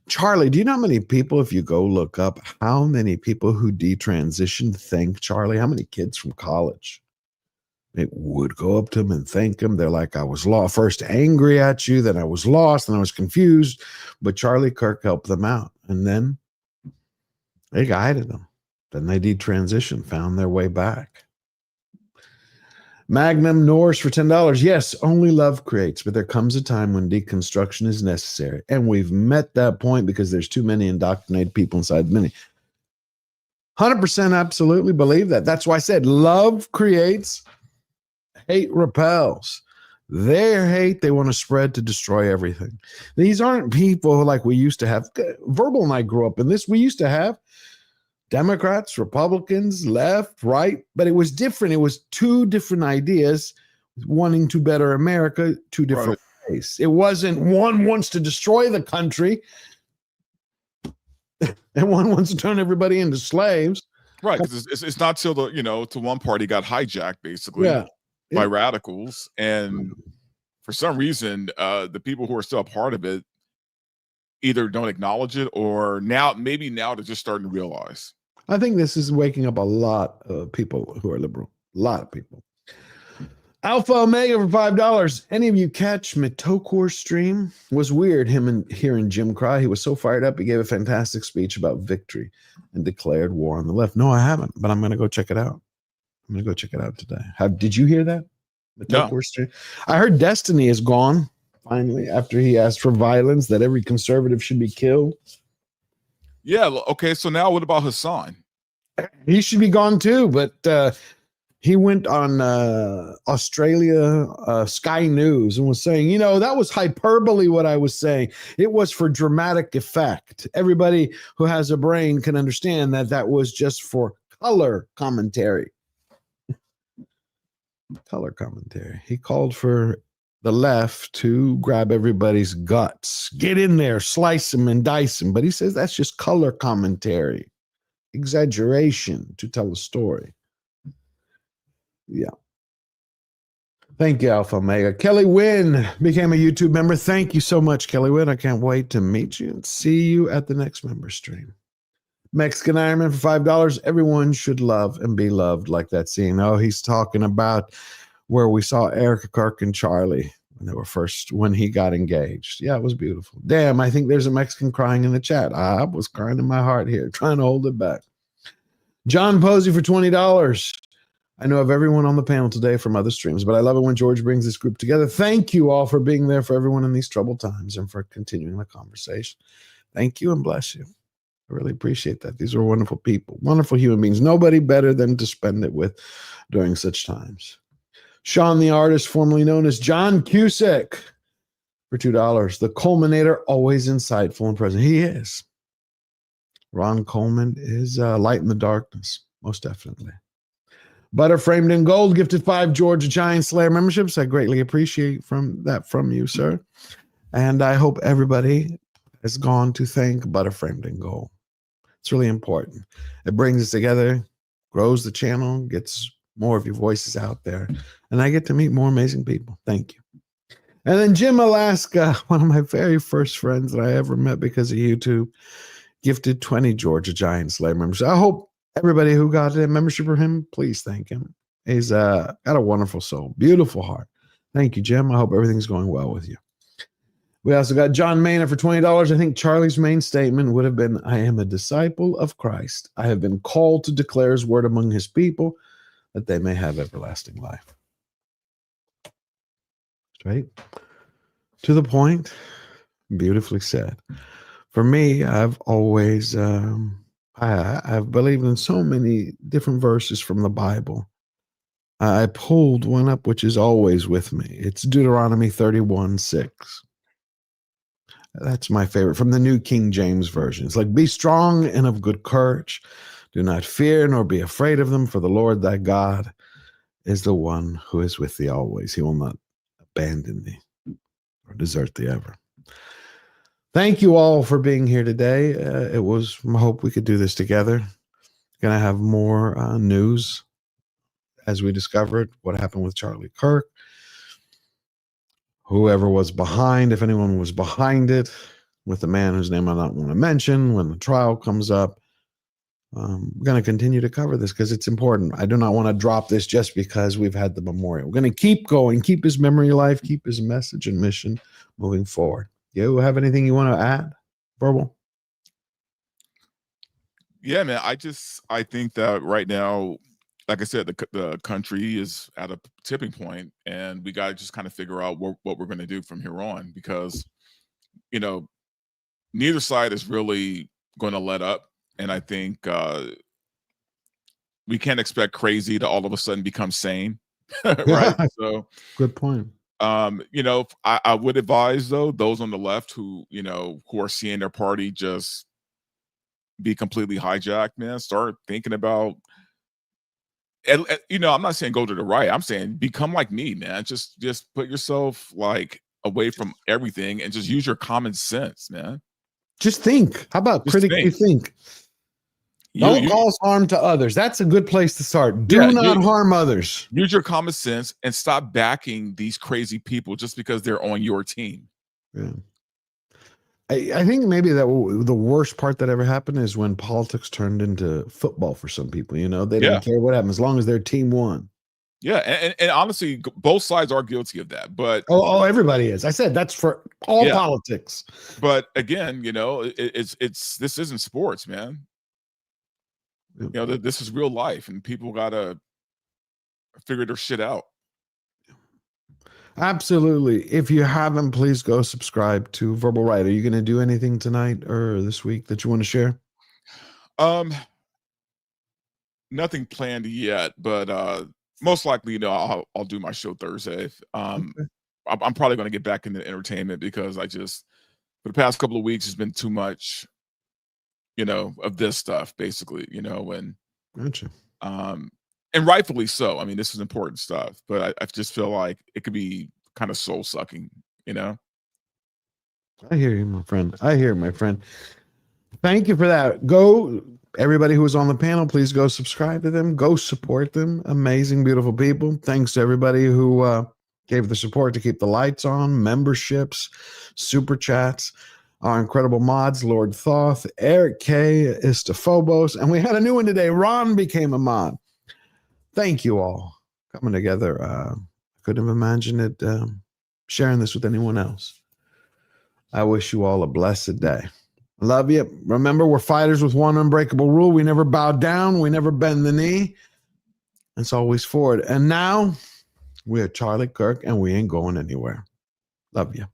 Charlie, do you know how many people, if you go look up, how many people who detransitioned thank Charlie? How many kids from college? It would go up to him and thank him. They're like, I was first angry at you, then I was lost, then I was confused. But Charlie Kirk helped them out. And then they guided them. Then they detransitioned, found their way back. Magnum Norse for $10. Yes, only love creates, but there comes a time when deconstruction is necessary. And we've met that point because there's too many indoctrinated people inside many. 100% absolutely believe that. That's why I said love creates, hate repels. Their hate, they want to spread to destroy everything. These aren't people like we used to have. Verbal and I grew up in this. We used to have Democrats, Republicans, left, right, but it was different. It was two different ideas wanting to better America, two different ways. It wasn't one wants to destroy the country and one wants to turn everybody into slaves. Right, because it's not till to one party got hijacked basically by radicals, and for some reason, the people who are still a part of it either don't acknowledge it or maybe now they're just starting to realize. I think this is waking up a lot of people who are liberal. A lot of people. Alpha Omega for $5. Any of you catch Mitokor's stream? Was weird hearing Jim cry. He was so fired up. He gave a fantastic speech about victory and declared war on the left. No, I haven't, but I'm going to go check it out. I'm going to go check it out today. Did you hear that? Mitokor's stream? I heard Destiny is gone. Finally, after he asked for violence, that every conservative should be killed. Yeah, okay, so now what about Hassan? He should be gone too, but he went on Australia Sky News and was saying, that was hyperbole what I was saying. It was for dramatic effect. Everybody who has a brain can understand that was just for color commentary. Color commentary. He called for the left to grab everybody's guts, get in there, slice them and dice them. But he says that's just color commentary, exaggeration to tell a story. Yeah. Thank you, Alpha Omega. Kelly Wynn became a YouTube member. Thank you so much, Kelly Wynn. I can't wait to meet you and see you at the next member stream. Mexican Ironman for $5. Everyone should love and be loved like that scene. Oh, he's talking about where we saw Erika Kirk and Charlie when he got engaged. Yeah, it was beautiful. Damn, I think there's a Mexican crying in the chat. I was crying in my heart here, trying to hold it back. John Posey for $20. I know of everyone on the panel today from other streams, but I love it when George brings this group together. Thank you all for being there for everyone in these troubled times and for continuing the conversation. Thank you and bless you. I really appreciate that. These are wonderful people, wonderful human beings. Nobody better than to spend it with during such times. Sean the artist, formerly known as John Cusick, for $2. The Culminator, always insightful and present. He is. Ron Coleman is light in the darkness, most definitely. Butter Framed in Gold gifted 5 Georgia Giant Slayer memberships. I greatly appreciate from you, sir. And I hope everybody has gone to thank Butter Framed in Gold. It's really important. It brings us together, grows the channel, gets more of your voices out there, and I get to meet more amazing people. Thank you. And then Jim Alaska, one of my very first friends that I ever met because of YouTube, gifted 20 Georgia Giant Slayer members. I hope everybody who got a membership for him, please thank him. He's got a wonderful soul, beautiful heart. Thank you, Jim. I hope everything's going well with you. We also got John Maynard for $20. I think Charlie's main statement would have been, I am a disciple of Christ. I have been called to declare his word among his people, that they may have everlasting life. Straight to the point, beautifully said. For me, I've always I've believed in so many different verses from the Bible. I pulled one up which is always with me. It's Deuteronomy 31:6. That's my favorite from the New King James Version. It's like, be strong and of good courage. Do not fear nor be afraid of them, for the Lord thy God is the one who is with thee always. He will not abandon thee or desert thee ever. Thank you all for being here today. It was my hope we could do this together. Going to have more news as we discovered what happened with Charlie Kirk. Whoever was behind, if anyone was behind it, with the man whose name I don't want to mention, when the trial comes up. We're going to continue to cover this because it's important. I do not want to drop this just because we've had the memorial. We're going to keep going, keep his memory alive, keep his message and mission moving forward. You have anything you want to add, Verbal? Yeah, man. I think that right now, like I said, the country is at a tipping point, and we got to just kind of figure out what we're going to do from here on, because, you know, neither side is really going to let up. And I think we can't expect crazy to all of a sudden become sane, right? So, good point. You know, I would advise, though, those on the left who are seeing their party just be completely hijacked, man, start thinking about. You know, I'm not saying go to the right. I'm saying become like me, man. Just put yourself like away from everything and just use your common sense, man. Just think. How about critically think? Don't cause harm to others. That's a good place to start. Do not harm others. Use your common sense and stop backing these crazy people just because they're on your team. Yeah. I think maybe that the worst part that ever happened is when politics turned into football for some people. You know, they didn't care what happened as long as their team won. Yeah, and honestly, both sides are guilty of that. But everybody is. I said that's for all politics. But again, you know, it's this isn't sports, man. You know, this is real life, and people gotta figure their shit out. Absolutely. If you haven't, please go subscribe to Verbal Right. Are you going to do anything tonight or this week that you want to share? Nothing planned yet, but most likely, you know, I'll do my show Thursday. I'm probably going to get back into entertainment because for the past couple of weeks, it's been too much, you know, of this stuff, basically, you know, and gotcha. And rightfully so. I mean, this is important stuff, but I just feel like it could be kind of soul sucking, you know? I hear you, my friend. I hear you, my friend. Thank you for that. Everybody who was on the panel, please go subscribe to them. Go support them. Amazing, beautiful people. Thanks to everybody who gave the support to keep the lights on, memberships, super chats, our incredible mods, Lord Thoth, Eric K, Istophobos, and we had a new one today. Ron became a mod. Thank you all coming together. I couldn't have imagined it sharing this with anyone else. I wish you all a blessed day. Love you. Remember, we're fighters with one unbreakable rule. We never bow down. We never bend the knee. It's always forward. And now we are Charlie Kirk, and we ain't going anywhere. Love you.